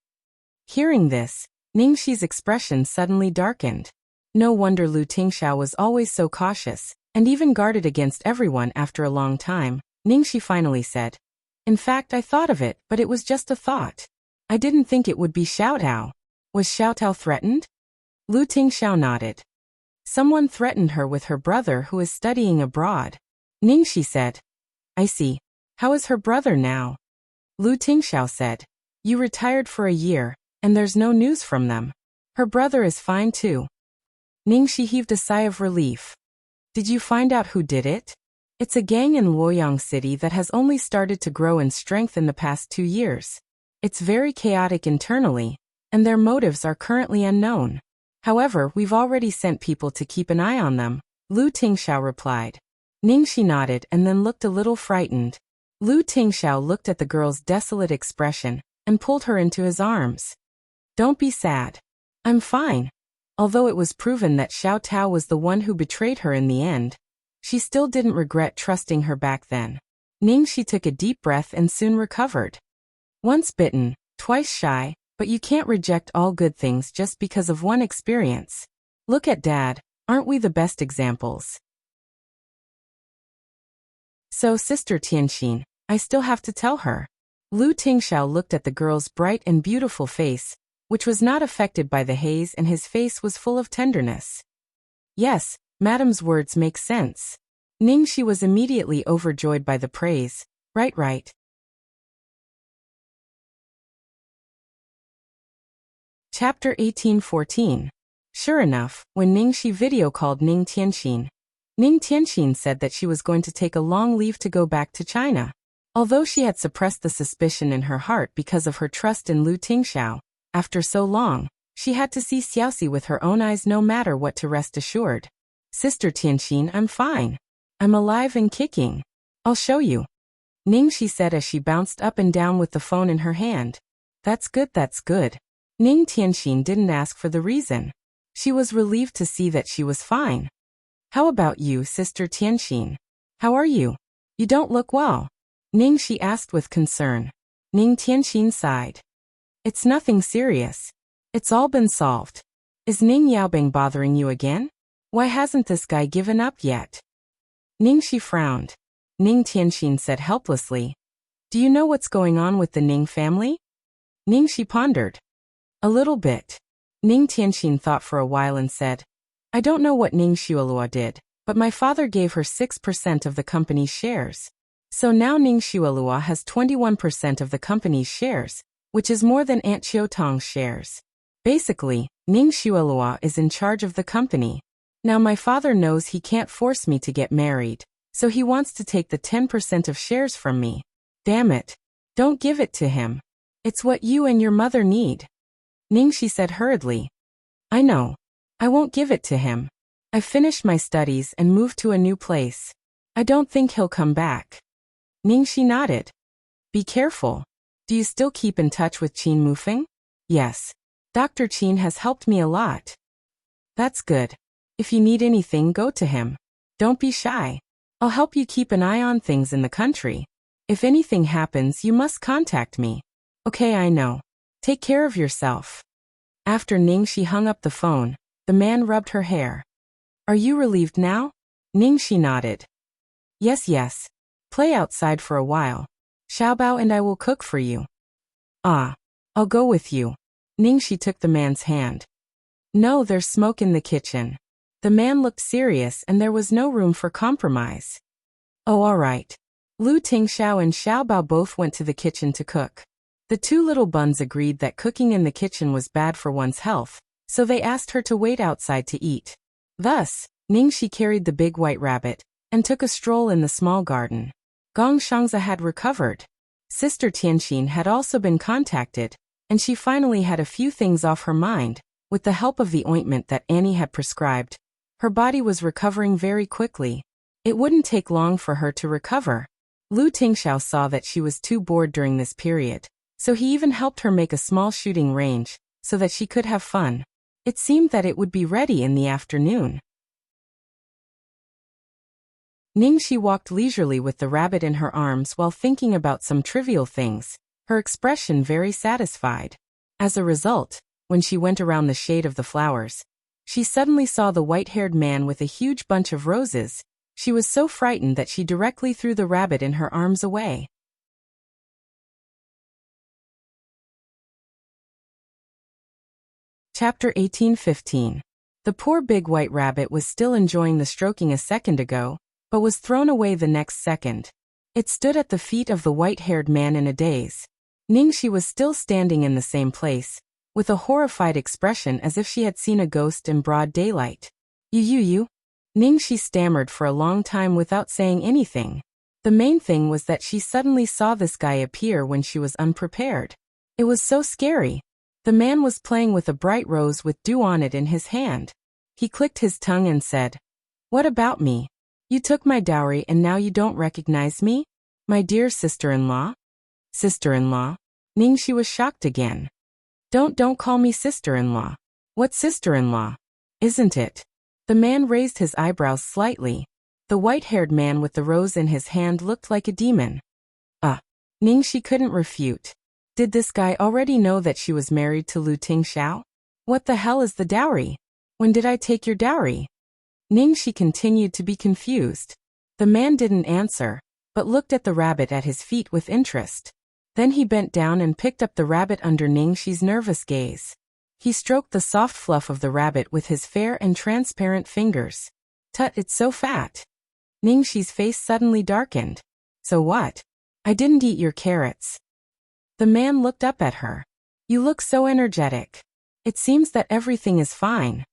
Hearing this, Ningxi's expression suddenly darkened. No wonder Lu Tingxiao was always so cautious, and even guarded against everyone. After a long time, Ningxi finally said, In fact, I thought of it, but it was just a thought. I didn't think it would be Xiao Tao. Was Xiao Tao threatened? Lu Tingxiao nodded. Someone threatened her with her brother who is studying abroad. Ningxi said. I see. How is her brother now? Lu Tingxiao said. You retired for a year, and there's no news from them. Her brother is fine too. Ningxi heaved a sigh of relief. Did you find out who did it? It's a gang in Luoyang City that has only started to grow in strength in the past 2 years. It's very chaotic internally, and their motives are currently unknown. However, we've already sent people to keep an eye on them, Lu Tingxiao replied. Ningxi nodded and then looked a little frightened. Lu Tingxiao looked at the girl's desolate expression and pulled her into his arms. Don't be sad. I'm fine. Although it was proven that Xiao Tao was the one who betrayed her in the end, she still didn't regret trusting her back then. Ningxi took a deep breath and soon recovered. Once bitten, twice shy, but you can't reject all good things just because of one experience. Look at Dad, aren't we the best examples? So Sister Tianxin, I still have to tell her. Lu Tingxiao looked at the girl's bright and beautiful face, which was not affected by the haze, and his face was full of tenderness. Yes, Madam's words make sense. Ningxi was immediately overjoyed by the praise. Right. Chapter 1814. Sure enough, when Ningxi video called Ning Tianxin said that she was going to take a long leave to go back to China. Although she had suppressed the suspicion in her heart because of her trust in Lu Tingxiao, after so long, she had to see Xiaoxi with her own eyes no matter what to rest assured. Sister Tianxin, I'm fine. I'm alive and kicking. I'll show you. Ningxi said as she bounced up and down with the phone in her hand. That's good. Ning Tianxin didn't ask for the reason. She was relieved to see that she was fine. How about you, Sister Tianxin? How are you? You don't look well. Ningxi asked with concern. Ning Tianxin sighed. It's nothing serious. It's all been solved. Is Ning Yaobing bothering you again? Why hasn't this guy given up yet? Ningxi frowned. Ning Tianxin said helplessly. Do you know what's going on with the Ning family? Ningxi pondered. A little bit. Ning Tianxin thought for a while and said, I don't know what Ning Xuelua did, but my father gave her 6% of the company's shares. So now Ning Xuelua has 21% of the company's shares, which is more than Aunt Qiutong's shares. Basically, Ning Xuelua is in charge of the company. Now my father knows he can't force me to get married, so he wants to take the 10% of shares from me. Damn it. Don't give it to him. It's what you and your mother need. Ningxi said hurriedly. I know. I won't give it to him. I finished my studies and moved to a new place. I don't think he'll come back. Ningxi nodded. Be careful. Do you still keep in touch with Qin Mufeng? Yes. Dr. Qin has helped me a lot. That's good. If you need anything, go to him. Don't be shy. I'll help you keep an eye on things in the country. If anything happens, you must contact me. Okay, I know. Take care of yourself. After Ningxi hung up the phone, the man rubbed her hair. Are you relieved now? Ningxi nodded. Yes. Play outside for a while. Xiaobao and I will cook for you. Ah, I'll go with you. Ningxi took the man's hand. No, there's smoke in the kitchen. The man looked serious and there was no room for compromise. Oh, all right. Lu Tingxiao and Xiaobao both went to the kitchen to cook. The two little buns agreed that cooking in the kitchen was bad for one's health, so they asked her to wait outside to eat. Thus, Ningxi carried the big white rabbit and took a stroll in the small garden. Gong Shangza had recovered. Sister Tianxin had also been contacted, and she finally had a few things off her mind. With the help of the ointment that Annie had prescribed, her body was recovering very quickly. It wouldn't take long for her to recover. Lu Tingxiao saw that she was too bored during this period, so he even helped her make a small shooting range, so that she could have fun. It seemed that it would be ready in the afternoon. Ningxi walked leisurely with the rabbit in her arms while thinking about some trivial things, her expression very satisfied. As a result, when she went around the shade of the flowers, she suddenly saw the white-haired man with a huge bunch of roses. She was so frightened that she directly threw the rabbit in her arms away. Chapter 18:15. The poor big white rabbit was still enjoying the stroking a second ago, but was thrown away the next second. It stood at the feet of the white-haired man in a daze. Ningxi was still standing in the same place, with a horrified expression as if she had seen a ghost in broad daylight. You. Ningxi stammered for a long time without saying anything. The main thing was that she suddenly saw this guy appear when she was unprepared. It was so scary. The man was playing with a bright rose with dew on it in his hand. He clicked his tongue and said, "What about me? You took my dowry and now you don't recognize me? My dear sister-in-law?" Sister-in-law? Ningxi was shocked again. Don't call me sister-in-law. What sister-in-law? Isn't it? The man raised his eyebrows slightly. The white-haired man with the rose in his hand looked like a demon. Ningxi couldn't refute. Did this guy already know that she was married to Lu Tingxiao? What the hell is the dowry? When did I take your dowry? Ningxi continued to be confused. The man didn't answer, but looked at the rabbit at his feet with interest. Then he bent down and picked up the rabbit under Ningxi's nervous gaze. He stroked the soft fluff of the rabbit with his fair and transparent fingers. Tut, it's so fat. Ningxi's face suddenly darkened. So what? I didn't eat your carrots. The man looked up at her. You look so energetic. It seems that everything is fine.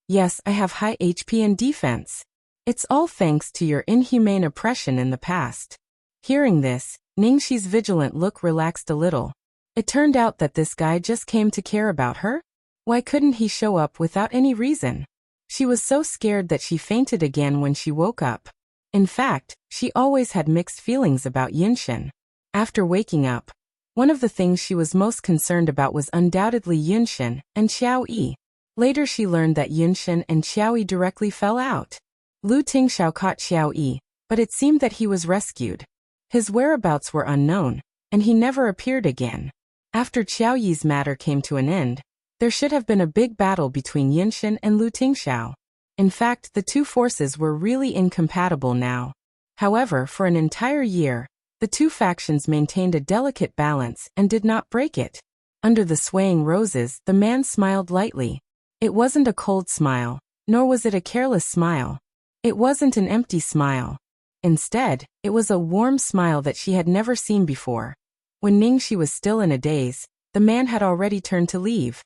Yes, I have high HP and defense. It's all thanks to your inhumane oppression in the past. Hearing this, Ningxi's vigilant look relaxed a little. It turned out that this guy just came to care about her? Why couldn't he show up without any reason? She was so scared that she fainted again when she woke up. In fact, she always had mixed feelings about Yunshin. After waking up, one of the things she was most concerned about was undoubtedly Yunshin and Xiao Yi. Later she learned that Yunshin and Xiao Yi directly fell out. Lu Tingxiao caught Xiao Yi, but it seemed that he was rescued. His whereabouts were unknown, and he never appeared again. After Xiao Yi's matter came to an end, there should have been a big battle between Yunshin and Lu Tingxiao. In fact, the two forces were really incompatible now. However, for an entire year, the two factions maintained a delicate balance and did not break it. Under the swaying roses, the man smiled lightly. It wasn't a cold smile, nor was it a careless smile. It wasn't an empty smile. Instead, it was a warm smile that she had never seen before. When Ningxi was still in a daze, the man had already turned to leave.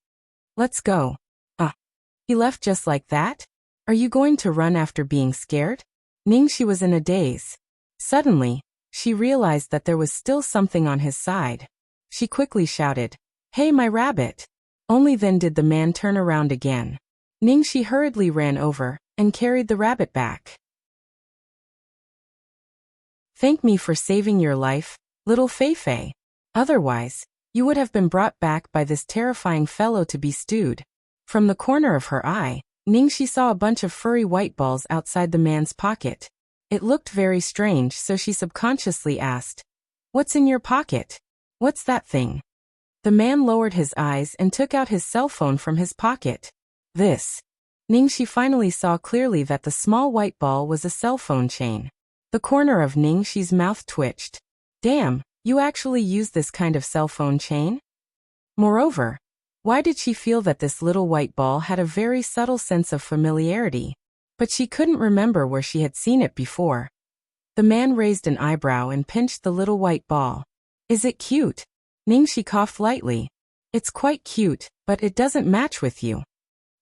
Let's go. He left just like that? Are you going to run after being scared? Ningxi was in a daze. Suddenly, she realized that there was still something on his side. She quickly shouted, "Hey, my rabbit!" Only then did the man turn around again. Ningxi hurriedly ran over and carried the rabbit back. Thank me for saving your life, little Fei-Fei. Otherwise, you would have been brought back by this terrifying fellow to be stewed. From the corner of her eye, Ningxi saw a bunch of furry white balls outside the man's pocket. It looked very strange, so she subconsciously asked, "What's in your pocket? What's that thing?" The man lowered his eyes and took out his cell phone from his pocket. This. Ningxi finally saw clearly that the small white ball was a cell phone chain. The corner of Ningxi's mouth twitched. Damn, you actually use this kind of cell phone chain? Moreover, why did she feel that this little white ball had a very subtle sense of familiarity? But she couldn't remember where she had seen it before. The man raised an eyebrow and pinched the little white ball. Is it cute? Ningxi coughed lightly. It's quite cute, but it doesn't match with you.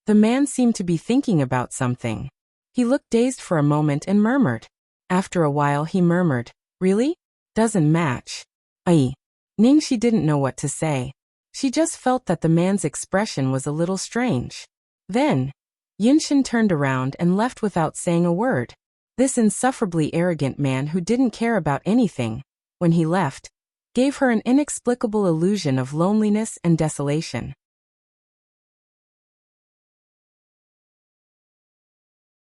The man seemed to be thinking about something. He looked dazed for a moment and murmured. After a while he murmured, "Really? Doesn't match." Ningxi didn't know what to say. She just felt that the man's expression was a little strange. Then, Yunshin turned around and left without saying a word. This insufferably arrogant man who didn't care about anything, when he left, gave her an inexplicable illusion of loneliness and desolation.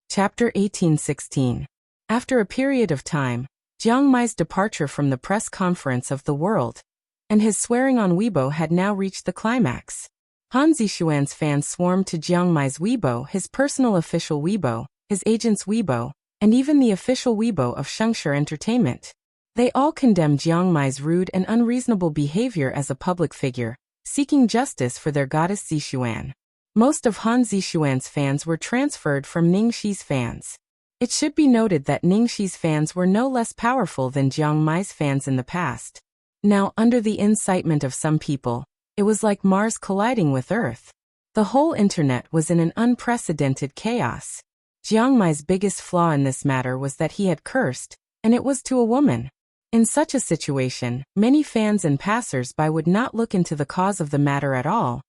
Chapter 18:16. After a period of time, Jiang Mai's departure from the press conference of the world, and his swearing on Weibo had now reached the climax. Han Zixuan's fans swarmed to Jiang Mai's Weibo, his personal official Weibo, his agent's Weibo, and even the official Weibo of Shengshi Entertainment. They all condemned Jiang Mai's rude and unreasonable behavior as a public figure, seeking justice for their goddess Zixuan. Most of Han Zixuan's fans were transferred from Ningxi's fans. It should be noted that Ningxi's fans were no less powerful than Jiang Mai's fans in the past. Now, under the incitement of some people, it was like Mars colliding with Earth. The whole internet was in an unprecedented chaos. Jiang Mai's biggest flaw in this matter was that he had cursed, and it was to a woman. In such a situation, many fans and passers-by would not look into the cause of the matter at all,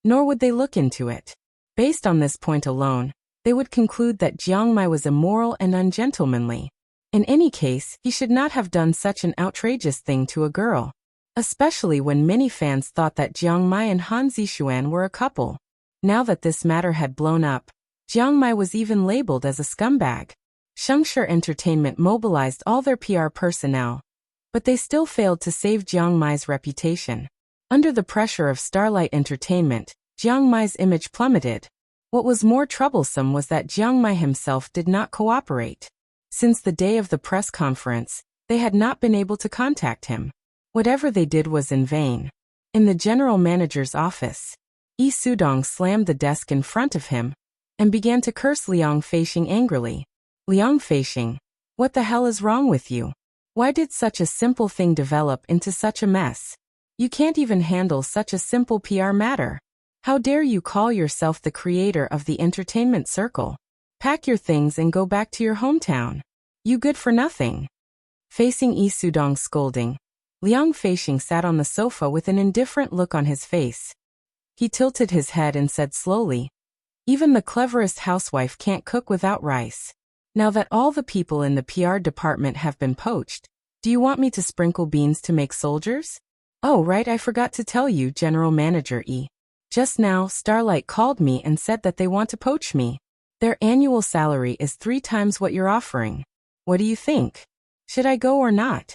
nor would they look into it. Based on this point alone, they would conclude that Jiang Mai was immoral and ungentlemanly. In any case, he should not have done such an outrageous thing to a girl, especially when many fans thought that Jiang Mai and Han Zixuan were a couple. Now that this matter had blown up, Jiang Mai was even labeled as a scumbag. Shengshi Entertainment mobilized all their PR personnel, but they still failed to save Jiang Mai's reputation. Under the pressure of Starlight Entertainment, Jiang Mai's image plummeted. What was more troublesome was that Jiang Mai himself did not cooperate. Since the day of the press conference, they had not been able to contact him. Whatever they did was in vain. In the general manager's office, Yi Sudong slammed the desk in front of him and began to curse Liang Feixing angrily. Liang Feixing, what the hell is wrong with you? Why did such a simple thing develop into such a mess? You can't even handle such a simple PR matter. How dare you call yourself the creator of the entertainment circle? Pack your things and go back to your hometown. You good for nothing. Facing Yi Sudong's scolding, Liang Feixing sat on the sofa with an indifferent look on his face. He tilted his head and said slowly, "Even the cleverest housewife can't cook without rice. Now that all the people in the PR department have been poached, do you want me to sprinkle beans to make soldiers? Oh right, I forgot to tell you, General Manager E. Just now, Starlight called me and said that they want to poach me. Their annual salary is 3 times what you're offering. What do you think? Should I go or not?"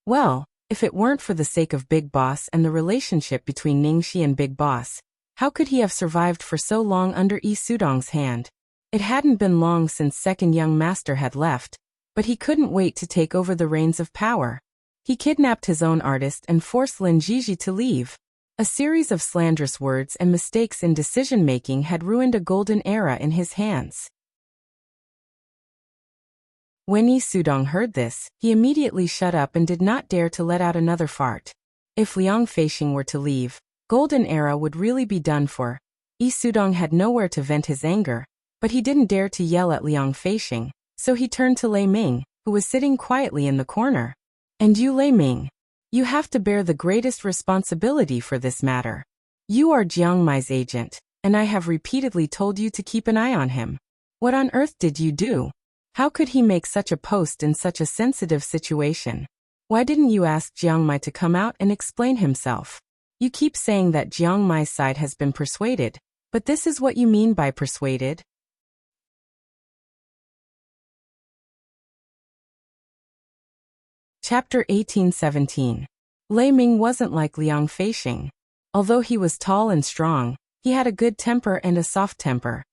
Well, if it weren't for the sake of Big Boss and the relationship between Ningxi and Big Boss, how could he have survived for so long under Yi Sudong's hand? It hadn't been long since second young master had left, but he couldn't wait to take over the reins of power. He kidnapped his own artist and forced Lin Jiji to leave. A series of slanderous words and mistakes in decision-making had ruined a golden era in his hands. When Yi Sudong heard this, he immediately shut up and did not dare to let out another fart. If Liang Feixing were to leave, golden era would really be done for. Yi Sudong had nowhere to vent his anger, but he didn't dare to yell at Liang Feixing, so he turned to Lei Ming, who was sitting quietly in the corner. "And you, Lei Ming, you have to bear the greatest responsibility for this matter. You are Jiang Mai's agent, and I have repeatedly told you to keep an eye on him. What on earth did you do? How could he make such a post in such a sensitive situation? Why didn't you ask Jiang Mai to come out and explain himself? You keep saying that Jiang Mai's side has been persuaded, but this is what you mean by persuaded?" Chapter 1817. Lei Ming wasn't like Liang Feixing. Although he was tall and strong, he had a good temper and a soft temper.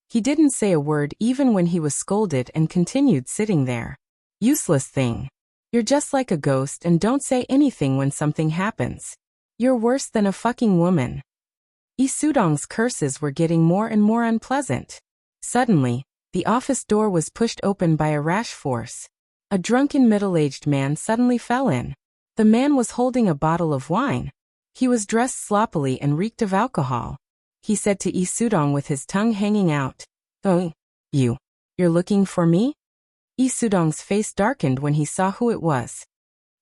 He didn't say a word even when he was scolded and continued sitting there. "Useless thing. You're just like a ghost and don't say anything when something happens. You're worse than a fucking woman." Yi Sudong's curses were getting more and more unpleasant. Suddenly, the office door was pushed open by a rash force. A drunken middle-aged man suddenly fell in. The man was holding a bottle of wine. He was dressed sloppily and reeked of alcohol. He said to Yi Sudong with his tongue hanging out, "Oh, you're looking for me?" Yi Sudong's face darkened when he saw who it was.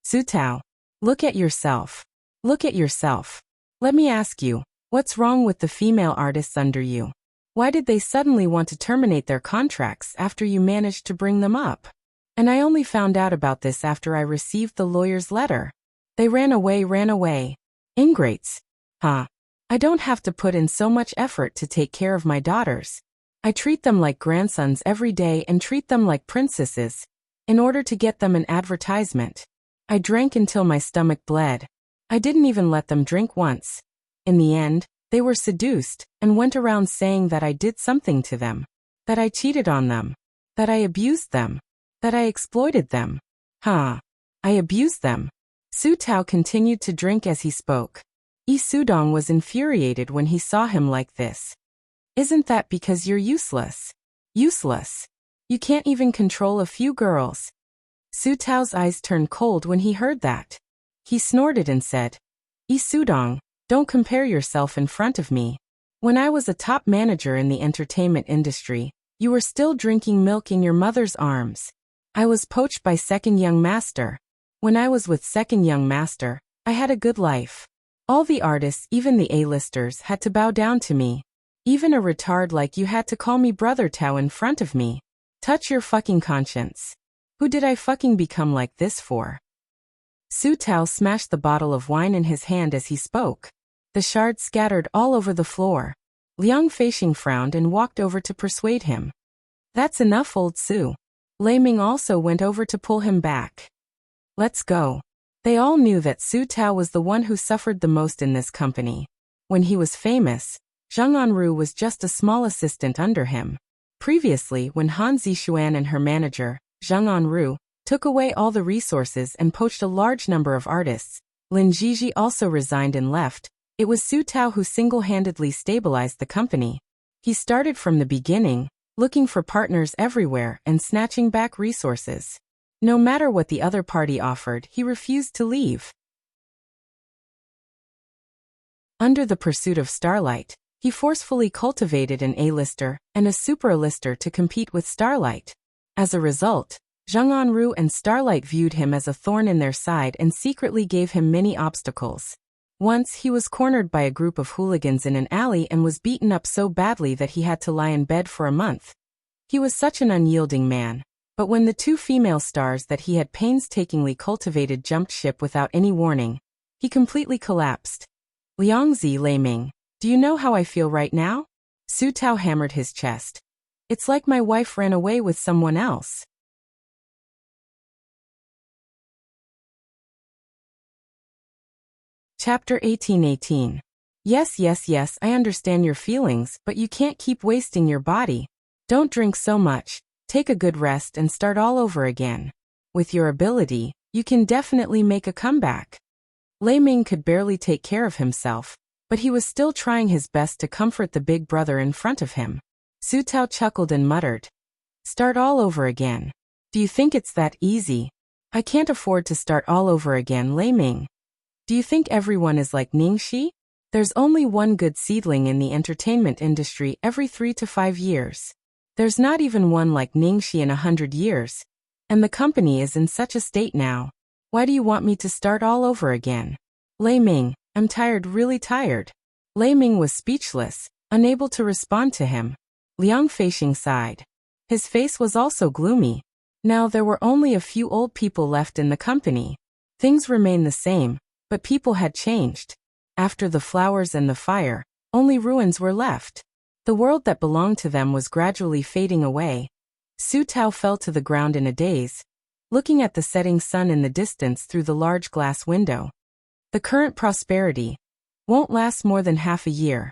"Su Tao, look at yourself. Look at yourself. Let me ask you, what's wrong with the female artists under you? Why did they suddenly want to terminate their contracts after you managed to bring them up? And I only found out about this after I received the lawyer's letter. They ran away. Ingrates. Huh. I don't have to put in so much effort to take care of my daughters. I treat them like grandsons every day and treat them like princesses, in order to get them an advertisement. I drank until my stomach bled. I didn't even let them drink once. In the end, they were seduced, and went around saying that I did something to them. That I cheated on them. That I abused them. That I exploited them. Huh. I abused them." Su Tao continued to drink as he spoke. Yi Sudong was infuriated when he saw him like this. Isn't that because you're useless? Useless. You can't even control a few girls. Su Tao's eyes turned cold when he heard that. He snorted and said, Sudong, don't compare yourself in front of me. When I was a top manager in the entertainment industry, you were still drinking milk in your mother's arms. I was poached by Second Young Master. When I was with Second Young Master, I had a good life. All the artists, even the A-listers, had to bow down to me. Even a retard like you had to call me Brother Tao in front of me. Touch your fucking conscience. Who did I fucking become like this for? Su Tao smashed the bottle of wine in his hand as he spoke. The shards scattered all over the floor. Liang Feixing frowned and walked over to persuade him. That's enough, old Su. Lei Ming also went over to pull him back. Let's go. They all knew that Su Tao was the one who suffered the most in this company. When he was famous, Zhang Anru was just a small assistant under him. Previously, when Han Zixuan and her manager, Zhang Anru, took away all the resources and poached a large number of artists, Lin Jiji also resigned and left. It was Su Tao who single-handedly stabilized the company. He started from the beginning, looking for partners everywhere and snatching back resources. No matter what the other party offered, he refused to leave. Under the pursuit of Starlight, he forcefully cultivated an A-lister and a super A-lister to compete with Starlight. As a result, Zhang Anru and Starlight viewed him as a thorn in their side and secretly gave him many obstacles. Once he was cornered by a group of hooligans in an alley and was beaten up so badly that he had to lie in bed for a month. He was such an unyielding man. But when the two female stars that he had painstakingly cultivated jumped ship without any warning, he completely collapsed. Liangzi Lei Ming, do you know how I feel right now? Su Tao hammered his chest. It's like my wife ran away with someone else. Chapter 1818. Yes, I understand your feelings, but you can't keep wasting your body. Don't drink so much, take a good rest and start all over again. With your ability, you can definitely make a comeback. Lei Ming could barely take care of himself, but he was still trying his best to comfort the big brother in front of him. Su Tao chuckled and muttered, Start all over again. Do you think it's that easy? I can't afford to start all over again, Lei Ming. Do you think everyone is like Ningxi? There's only one good seedling in the entertainment industry every 3 to 5 years. There's not even one like Ningxi in 100 years. And the company is in such a state now. Why do you want me to start all over again? Lei Ming, I'm tired, really tired. Lei Ming was speechless, unable to respond to him. Liang Feixing sighed. His face was also gloomy. Now there were only a few old people left in the company. Things remained the same, but people had changed. After the flowers and the fire, only ruins were left. The world that belonged to them was gradually fading away. Su Tao fell to the ground in a daze, looking at the setting sun in the distance through the large glass window. The current prosperity won't last more than half a year.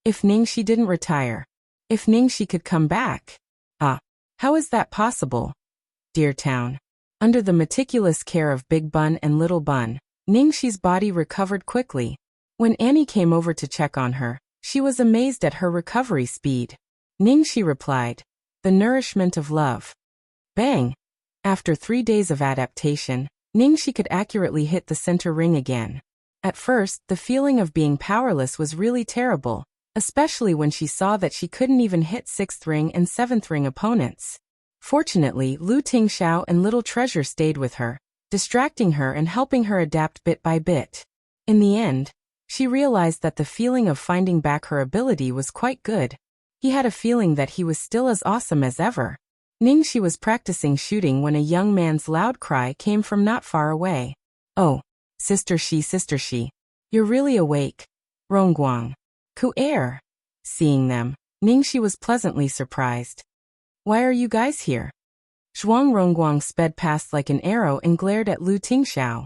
If Ningxi didn't retire, if Ningxi could come back. How is that possible? Dear Town. Under the meticulous care of Big Bun and Little Bun, Ningxi's body recovered quickly. When Annie came over to check on her, she was amazed at her recovery speed. Ningxi replied, The nourishment of love. Bang! After 3 days of adaptation, Ningxi could accurately hit the center ring again. At first, the feeling of being powerless was really terrible, especially when she saw that she couldn't even hit 6th ring and 7th ring opponents. Fortunately, Lu Tingxiao and Little Treasure stayed with her, distracting her and helping her adapt bit by bit. In the end, she realized that the feeling of finding back her ability was quite good. He had a feeling that he was still as awesome as ever. Ningxi was practicing shooting when a young man's loud cry came from not far away. Oh, Sister Shi, you're really awake. Rongguang. Ku air. Seeing them, Ningxi was pleasantly surprised. Why are you guys here? Zhuang Rongguang sped past like an arrow and glared at Lu Tingxiao.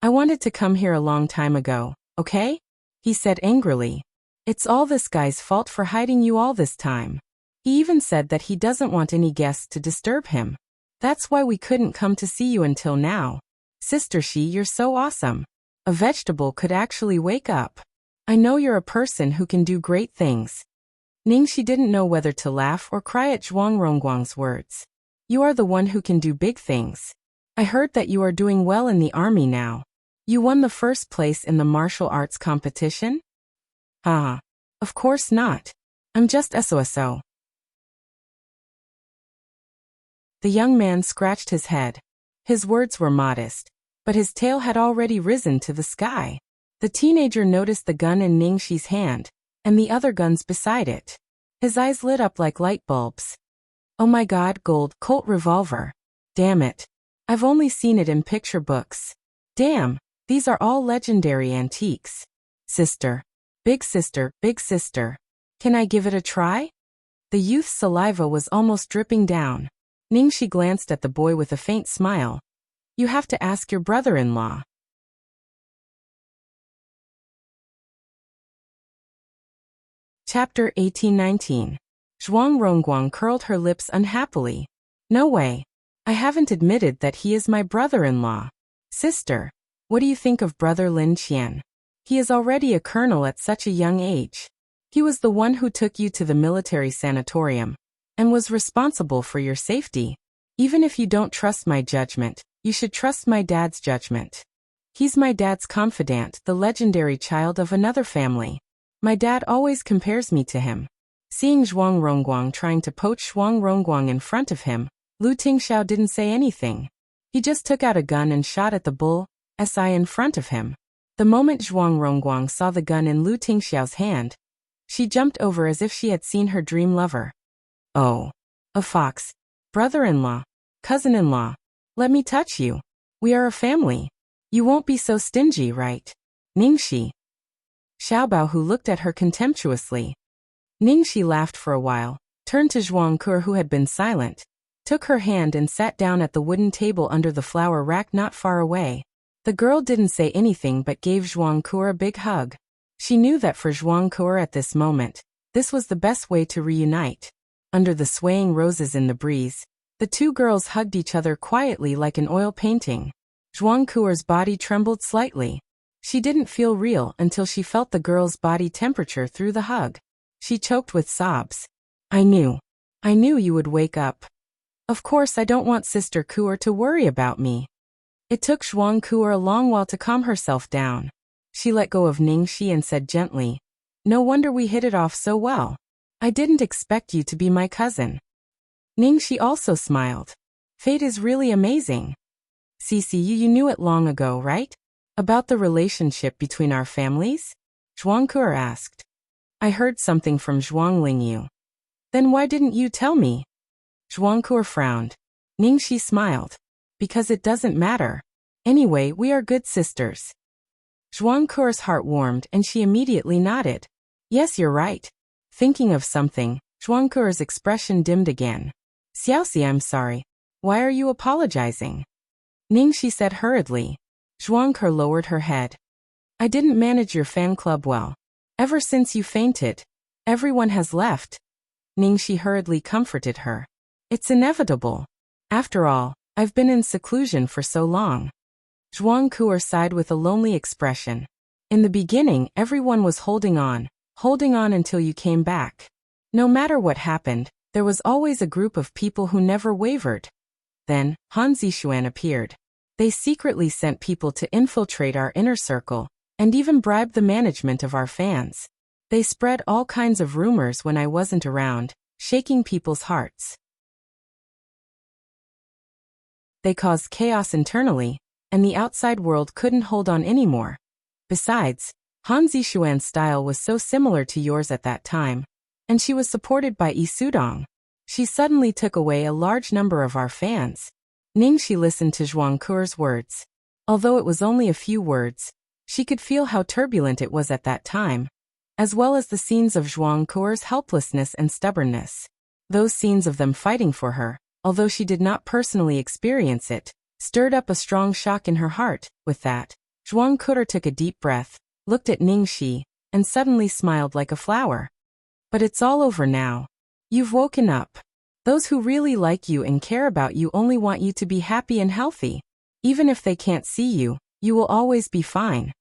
I wanted to come here a long time ago, okay? He said angrily. It's all this guy's fault for hiding you all this time. He even said that he doesn't want any guests to disturb him. That's why we couldn't come to see you until now. Sister Shi, you're so awesome. A vegetable could actually wake up. I know you're a person who can do great things. Ningxi didn't know whether to laugh or cry at Zhuang Rongguang's words. You are the one who can do big things. I heard that you are doing well in the army now. You won the first place in the martial arts competition? Haha. Of course not. I'm just SOSO. The young man scratched his head. His words were modest, but his tail had already risen to the sky. The teenager noticed the gun in Ningxi's hand, and the other guns beside it. His eyes lit up like light bulbs. Oh my god, gold Colt revolver. Damn it. I've only seen it in picture books. Damn, these are all legendary antiques. Sister. Big sister, big sister. Can I give it a try? The youth's saliva was almost dripping down. Ningxi glanced at the boy with a faint smile. You have to ask your brother-in-law. Chapter 18-19. Zhuang Rongguang curled her lips unhappily. No way. I haven't admitted that he is my brother-in-law. Sister, what do you think of brother Lin Qian? He is already a colonel at such a young age. He was the one who took you to the military sanatorium and was responsible for your safety. Even if you don't trust my judgment, you should trust my dad's judgment. He's my dad's confidant, the legendary child of another family. My dad always compares me to him. Seeing Zhuang Rongguang trying to poach Zhuang Rongguang in front of him, Lu Tingxiao didn't say anything. He just took out a gun and shot at the bull si in front of him. The moment Zhuang Rongguang saw the gun in Lu Tingxiao's hand, she jumped over as if she had seen her dream lover. Oh. A fox. Brother-in-law. Cousin-in-law. Let me touch you. We are a family. You won't be so stingy, right? Ningxi. Xiaobao, who looked at her contemptuously. Ningxi laughed for a while, turned to Zhuang Ke, who had been silent, took her hand and sat down at the wooden table under the flower rack not far away. The girl didn't say anything but gave Zhuang Ke a big hug. She knew that for Zhuang Ke at this moment, this was the best way to reunite. Under the swaying roses in the breeze, the two girls hugged each other quietly like an oil painting. Zhuang Ke's body trembled slightly. She didn't feel real until she felt the girl's body temperature through the hug. She choked with sobs. I knew you would wake up. Of course I don't want Sister Ke to worry about me. It took Zhuang Ke a long while to calm herself down. She let go of Ningxi and said gently, No wonder we hit it off so well. I didn't expect you to be my cousin. Ningxi also smiled. Fate is really amazing. Cici, you knew it long ago, right? About the relationship between our families? Zhuang Ke asked. I heard something from Zhuang Lingyu. Then why didn't you tell me? Zhuang Ke frowned. Ningxi smiled. Because it doesn't matter. Anyway, we are good sisters. Zhuang Ke's heart warmed and she immediately nodded. Yes, you're right. Thinking of something, Zhuang Ke's expression dimmed again. Xiaoxi, I'm sorry. Why are you apologizing? Ningxi said hurriedly. Zhuang Ke lowered her head. I didn't manage your fan club well. Ever since you fainted, everyone has left. Ningxi hurriedly comforted her. It's inevitable. After all, I've been in seclusion for so long. Zhuang Ke sighed with a lonely expression. In the beginning, everyone was holding on until you came back. No matter what happened, there was always a group of people who never wavered. Then, Han Zixuan appeared. They secretly sent people to infiltrate our inner circle, and even bribed the management of our fans. They spread all kinds of rumors when I wasn't around, shaking people's hearts. They caused chaos internally, and the outside world couldn't hold on anymore. Besides, Han Zixuan's style was so similar to yours at that time, and she was supported by Yi Sudong. She suddenly took away a large number of our fans. Ningxi listened to Zhuang Ke's words. Although it was only a few words, she could feel how turbulent it was at that time, as well as the scenes of Zhuang Ke's helplessness and stubbornness. Those scenes of them fighting for her, although she did not personally experience it, stirred up a strong shock in her heart. With that, Zhuang Ke took a deep breath, looked at Ningxi, and suddenly smiled like a flower. But it's all over now. You've woken up. Those who really like you and care about you only want you to be happy and healthy. Even if they can't see you, you will always be fine.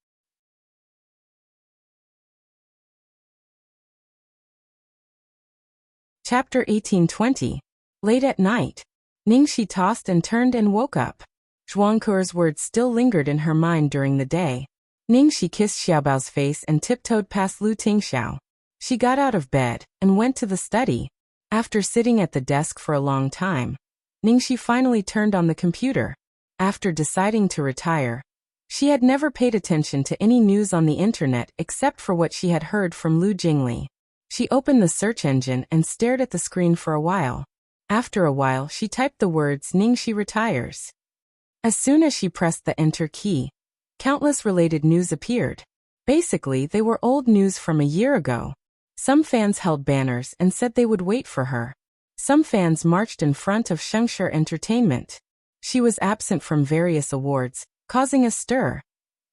Chapter 1820. Late at night. Ningxi tossed and turned and woke up. Zhuangke's words still lingered in her mind during the day. Ningxi kissed Xiaobao's face and tiptoed past Lu Tingxiao. She got out of bed and went to the study. After sitting at the desk for a long time, Ningxi finally turned on the computer. After deciding to retire, she had never paid attention to any news on the internet except for what she had heard from Lu Jingli. She opened the search engine and stared at the screen for a while. After a while, she typed the words Ningxi retires. As soon as she pressed the enter key, countless related news appeared. Basically, they were old news from a year ago. Some fans held banners and said they would wait for her. Some fans marched in front of Shengshi Entertainment. She was absent from various awards, causing a stir.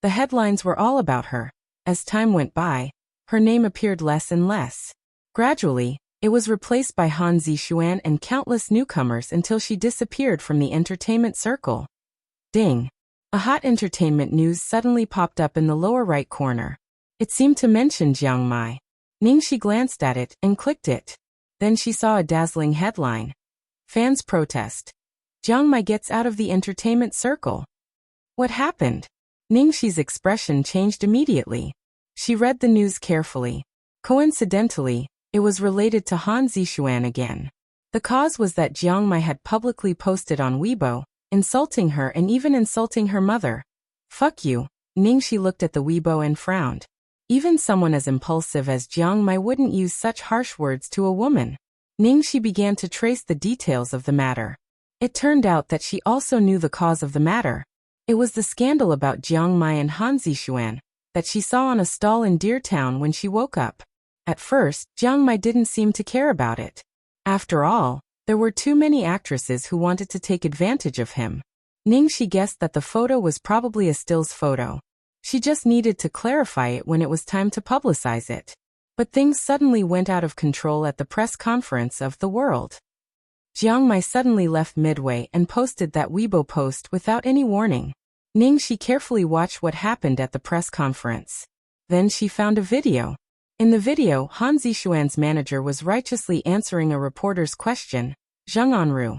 The headlines were all about her. As time went by, her name appeared less and less. Gradually, it was replaced by Han Zixuan and countless newcomers until she disappeared from the entertainment circle. Ding! A hot entertainment news suddenly popped up in the lower right corner. It seemed to mention Jiang Mai. Ningxi glanced at it and clicked it. Then she saw a dazzling headline. Fans protest. Jiang Mai gets out of the entertainment circle. What happened? Ningxi's expression changed immediately. She read the news carefully. Coincidentally, it was related to Han Zixuan again. The cause was that Jiang Mai had publicly posted on Weibo, insulting her and even insulting her mother. Fuck you. Ningxi looked at the Weibo and frowned. Even someone as impulsive as Jiang Mai wouldn't use such harsh words to a woman. Ningxi began to trace the details of the matter. It turned out that she also knew the cause of the matter. It was the scandal about Jiang Mai and Han Zixuan that she saw on a stall in Deer Town when she woke up. At first, Jiang Mai didn't seem to care about it. After all, there were too many actresses who wanted to take advantage of him. Ningxi guessed that the photo was probably a stills photo. She just needed to clarify it when it was time to publicize it. But things suddenly went out of control at the press conference of the world. Jiang Mai suddenly left midway and posted that Weibo post without any warning. Ningxi carefully watched what happened at the press conference. Then she found a video. In the video, Han Zixuan's manager was righteously answering a reporter's question, Zheng Anru.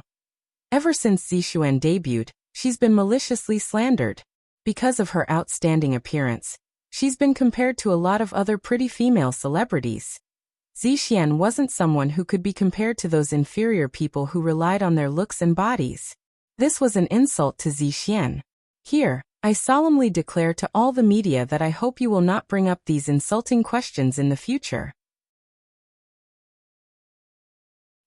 Ever since Zixuan debuted, she's been maliciously slandered. Because of her outstanding appearance, she's been compared to a lot of other pretty female celebrities. Zixuan wasn't someone who could be compared to those inferior people who relied on their looks and bodies. This was an insult to Zixuan. Here, I solemnly declare to all the media that I hope you will not bring up these insulting questions in the future.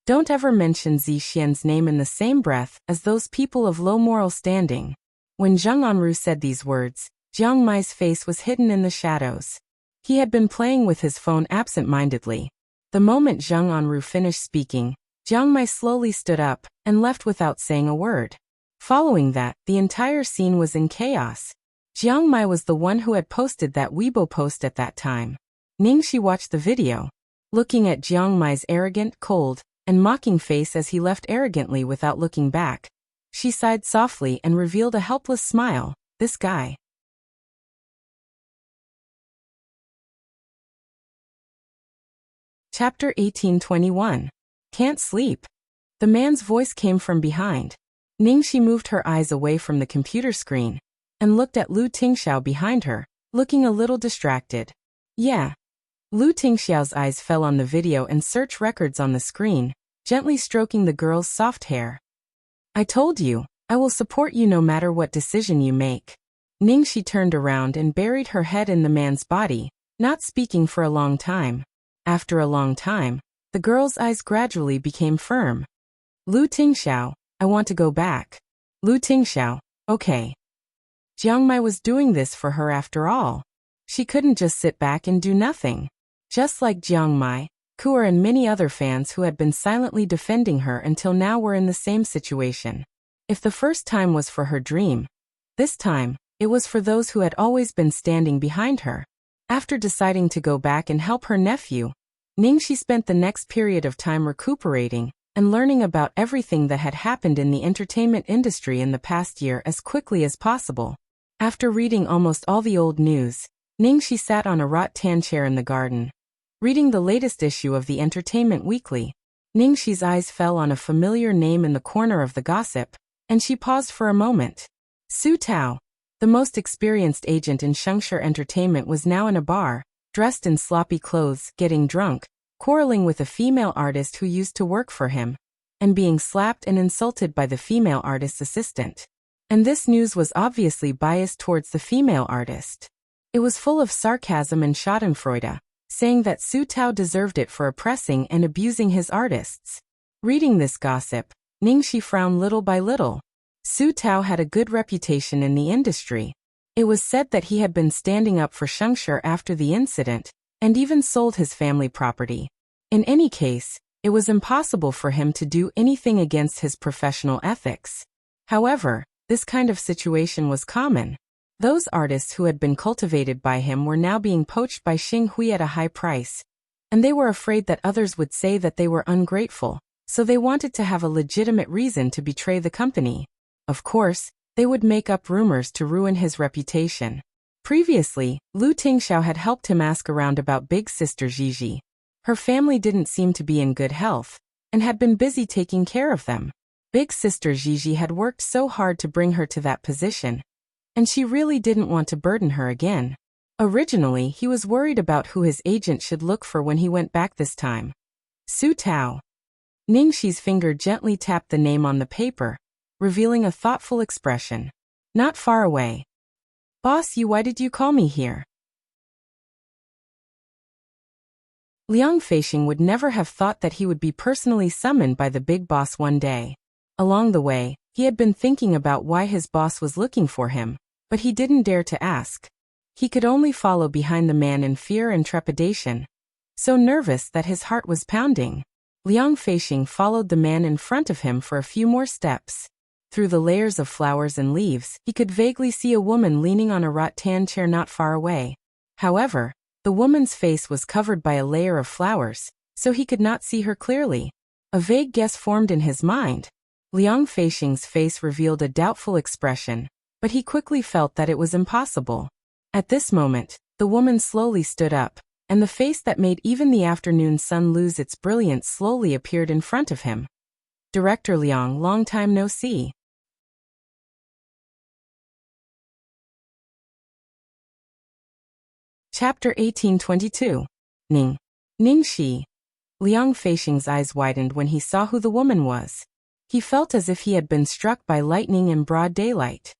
Don't ever mention Zixuan's name in the same breath as those people of low moral standing. When Zheng Anru said these words, Jiang Mai's face was hidden in the shadows. He had been playing with his phone absent-mindedly. The moment Zheng Anru finished speaking, Jiang Mai slowly stood up and left without saying a word. Following that, the entire scene was in chaos. Jiang Mai was the one who had posted that Weibo post at that time. Ningxi watched the video, looking at Jiang Mai's arrogant, cold, and mocking face as he left arrogantly without looking back. She sighed softly and revealed a helpless smile. This guy. Chapter 1821. Can't sleep. The man's voice came from behind. Ningxi moved her eyes away from the computer screen and looked at Lu Tingxiao behind her, looking a little distracted. Yeah. Lu Tingxiao's eyes fell on the video and search records on the screen, gently stroking the girl's soft hair. I told you, I will support you no matter what decision you make. Ningxi turned around and buried her head in the man's body, not speaking for a long time. After a long time, the girl's eyes gradually became firm. Lu Tingxiao, I want to go back. Lu Tingxiao, okay. Jiang Mai was doing this for her after all. She couldn't just sit back and do nothing. Just like Jiang Mai, Kuer and many other fans who had been silently defending her until now were in the same situation. If the first time was for her dream, this time, it was for those who had always been standing behind her. After deciding to go back and help her nephew, Ningxi spent the next period of time recuperating and learning about everything that had happened in the entertainment industry in the past year as quickly as possible. After reading almost all the old news, Ningxi sat on a rattan chair in the garden, reading the latest issue of the Entertainment Weekly. Ningxi's eyes fell on a familiar name in the corner of the gossip, and she paused for a moment. Su Tao, the most experienced agent in Shengshi Entertainment, was now in a bar, dressed in sloppy clothes, getting drunk, quarreling with a female artist who used to work for him, and being slapped and insulted by the female artist's assistant. And this news was obviously biased towards the female artist. It was full of sarcasm and schadenfreude, saying that Su Tao deserved it for oppressing and abusing his artists. Reading this gossip, Ningxi frowned little by little. Su Tao had a good reputation in the industry. It was said that he had been standing up for Shengshi after the incident, and even sold his family property. In any case, it was impossible for him to do anything against his professional ethics. However, this kind of situation was common. Those artists who had been cultivated by him were now being poached by Xing Hui at a high price, and they were afraid that others would say that they were ungrateful, so they wanted to have a legitimate reason to betray the company. Of course, they would make up rumors to ruin his reputation. Previously, Lu Tingxiao had helped him ask around about big sister Gigi. Her family didn't seem to be in good health, and had been busy taking care of them. Big sister Gigi had worked so hard to bring her to that position, and she really didn't want to burden her again. Originally, he was worried about who his agent should look for when he went back this time. Su Tao. Ningxi's finger gently tapped the name on the paper, revealing a thoughtful expression. Not far away. Boss, why did you call me here? Liang Feixing would never have thought that he would be personally summoned by the big boss one day. Along the way, he had been thinking about why his boss was looking for him, but he didn't dare to ask. He could only follow behind the man in fear and trepidation, so nervous that his heart was pounding. Liang Feixing followed the man in front of him for a few more steps. Through the layers of flowers and leaves, he could vaguely see a woman leaning on a rattan chair not far away. However, the woman's face was covered by a layer of flowers, so he could not see her clearly. A vague guess formed in his mind. Liang Feixing's face revealed a doubtful expression, but he quickly felt that it was impossible. At this moment, the woman slowly stood up, and the face that made even the afternoon sun lose its brilliance slowly appeared in front of him. Director Liang, long time no see. Chapter 1822. Ningxi. Liang Feixing's eyes widened when he saw who the woman was. He felt as if he had been struck by lightning in broad daylight.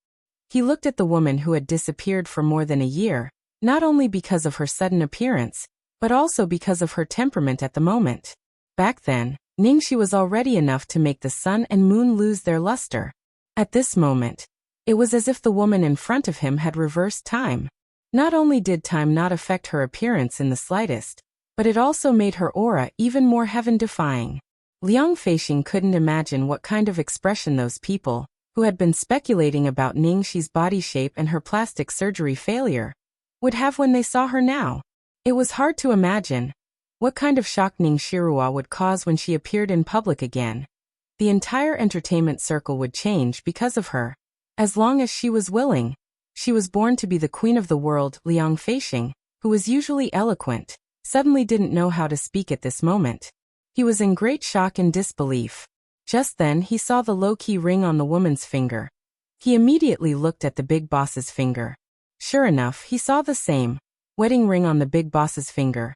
He looked at the woman who had disappeared for more than a year, not only because of her sudden appearance, but also because of her temperament at the moment. Back then, Ningxi was already enough to make the sun and moon lose their luster. At this moment, it was as if the woman in front of him had reversed time. Not only did time not affect her appearance in the slightest, but it also made her aura even more heaven-defying. Liang Feixing couldn't imagine what kind of expression those people, who had been speculating about Ningxi's body shape and her plastic surgery failure, would have when they saw her now. It was hard to imagine what kind of shock Ningxi would cause when she appeared in public again. The entire entertainment circle would change because of her. As long as she was willing. She was born to be the queen of the world. Liang Feixing, who was usually eloquent, suddenly didn't know how to speak at this moment. He was in great shock and disbelief. Just then he saw the low-key ring on the woman's finger. He immediately looked at the big boss's finger. Sure enough, he saw the same wedding ring on the big boss's finger.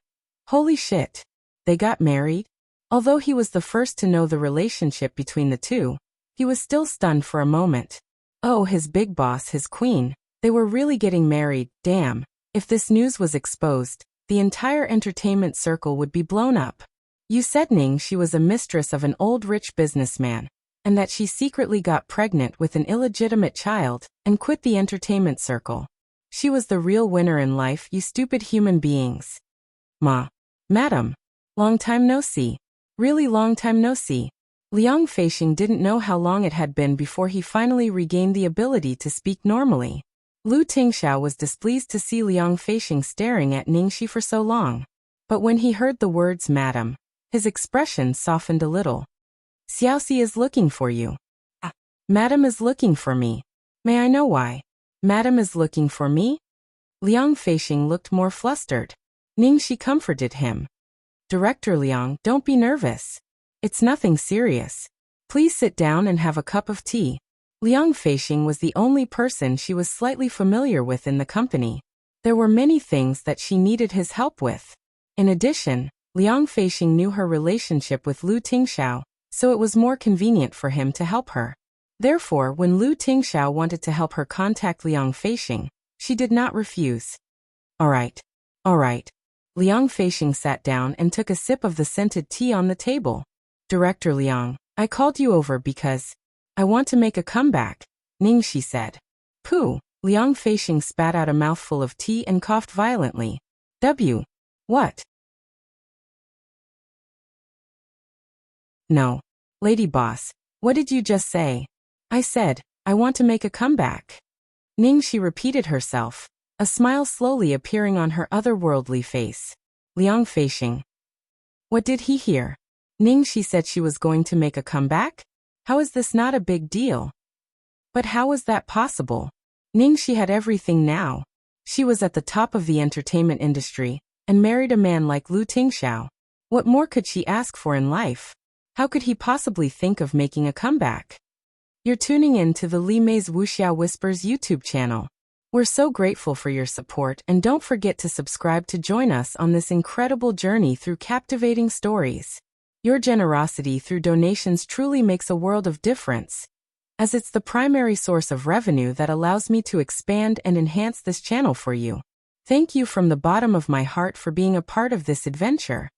Holy shit! They got married? Although he was the first to know the relationship between the two, he was still stunned for a moment. Oh, his big boss, his queen. They were really getting married. Damn. If this news was exposed, the entire entertainment circle would be blown up. You said Ningxi was a mistress of an old rich businessman, and that she secretly got pregnant with an illegitimate child, and quit the entertainment circle. She was the real winner in life, you stupid human beings. Madam. Long time no see. Really long time no see. Liang Feixing didn't know how long it had been before he finally regained the ability to speak normally. Lu Tingxiao was displeased to see Liang Feixing staring at Ningxi for so long. But when he heard the words madam, his expression softened a little. Xiaoxi is looking for you. Madam is looking for me. May I know why? Madam is looking for me? Liang Feixing looked more flustered. Ningxi comforted him. Director Liang, don't be nervous. It's nothing serious. Please sit down and have a cup of tea. Liang Feixing was the only person she was slightly familiar with in the company. There were many things that she needed his help with. In addition, Liang Feixing knew her relationship with Lu Tingxiao, so it was more convenient for him to help her. Therefore, when Lu Tingxiao wanted to help her contact Liang Feixing, she did not refuse. All right. Liang Feixing sat down and took a sip of the scented tea on the table. Director Liang, I called you over because I want to make a comeback, Ningxi said. Pooh, Liang Feixing spat out a mouthful of tea and coughed violently. What? No. Lady boss, what did you just say? I said, I want to make a comeback. Ningxi repeated herself, a smile slowly appearing on her otherworldly face. Liang Feixing. What did he hear? Ningxi said she was going to make a comeback? How is this not a big deal? But how was that possible? Ningxi had everything now. She was at the top of the entertainment industry, and married a man like Lu Tingxiao. What more could she ask for in life? How could he possibly think of making a comeback? You're tuning in to the Li Mei's Wuxia Whispers YouTube channel. We're so grateful for your support, and don't forget to subscribe to join us on this incredible journey through captivating stories. Your generosity through donations truly makes a world of difference, as it's the primary source of revenue that allows me to expand and enhance this channel for you. Thank you from the bottom of my heart for being a part of this adventure.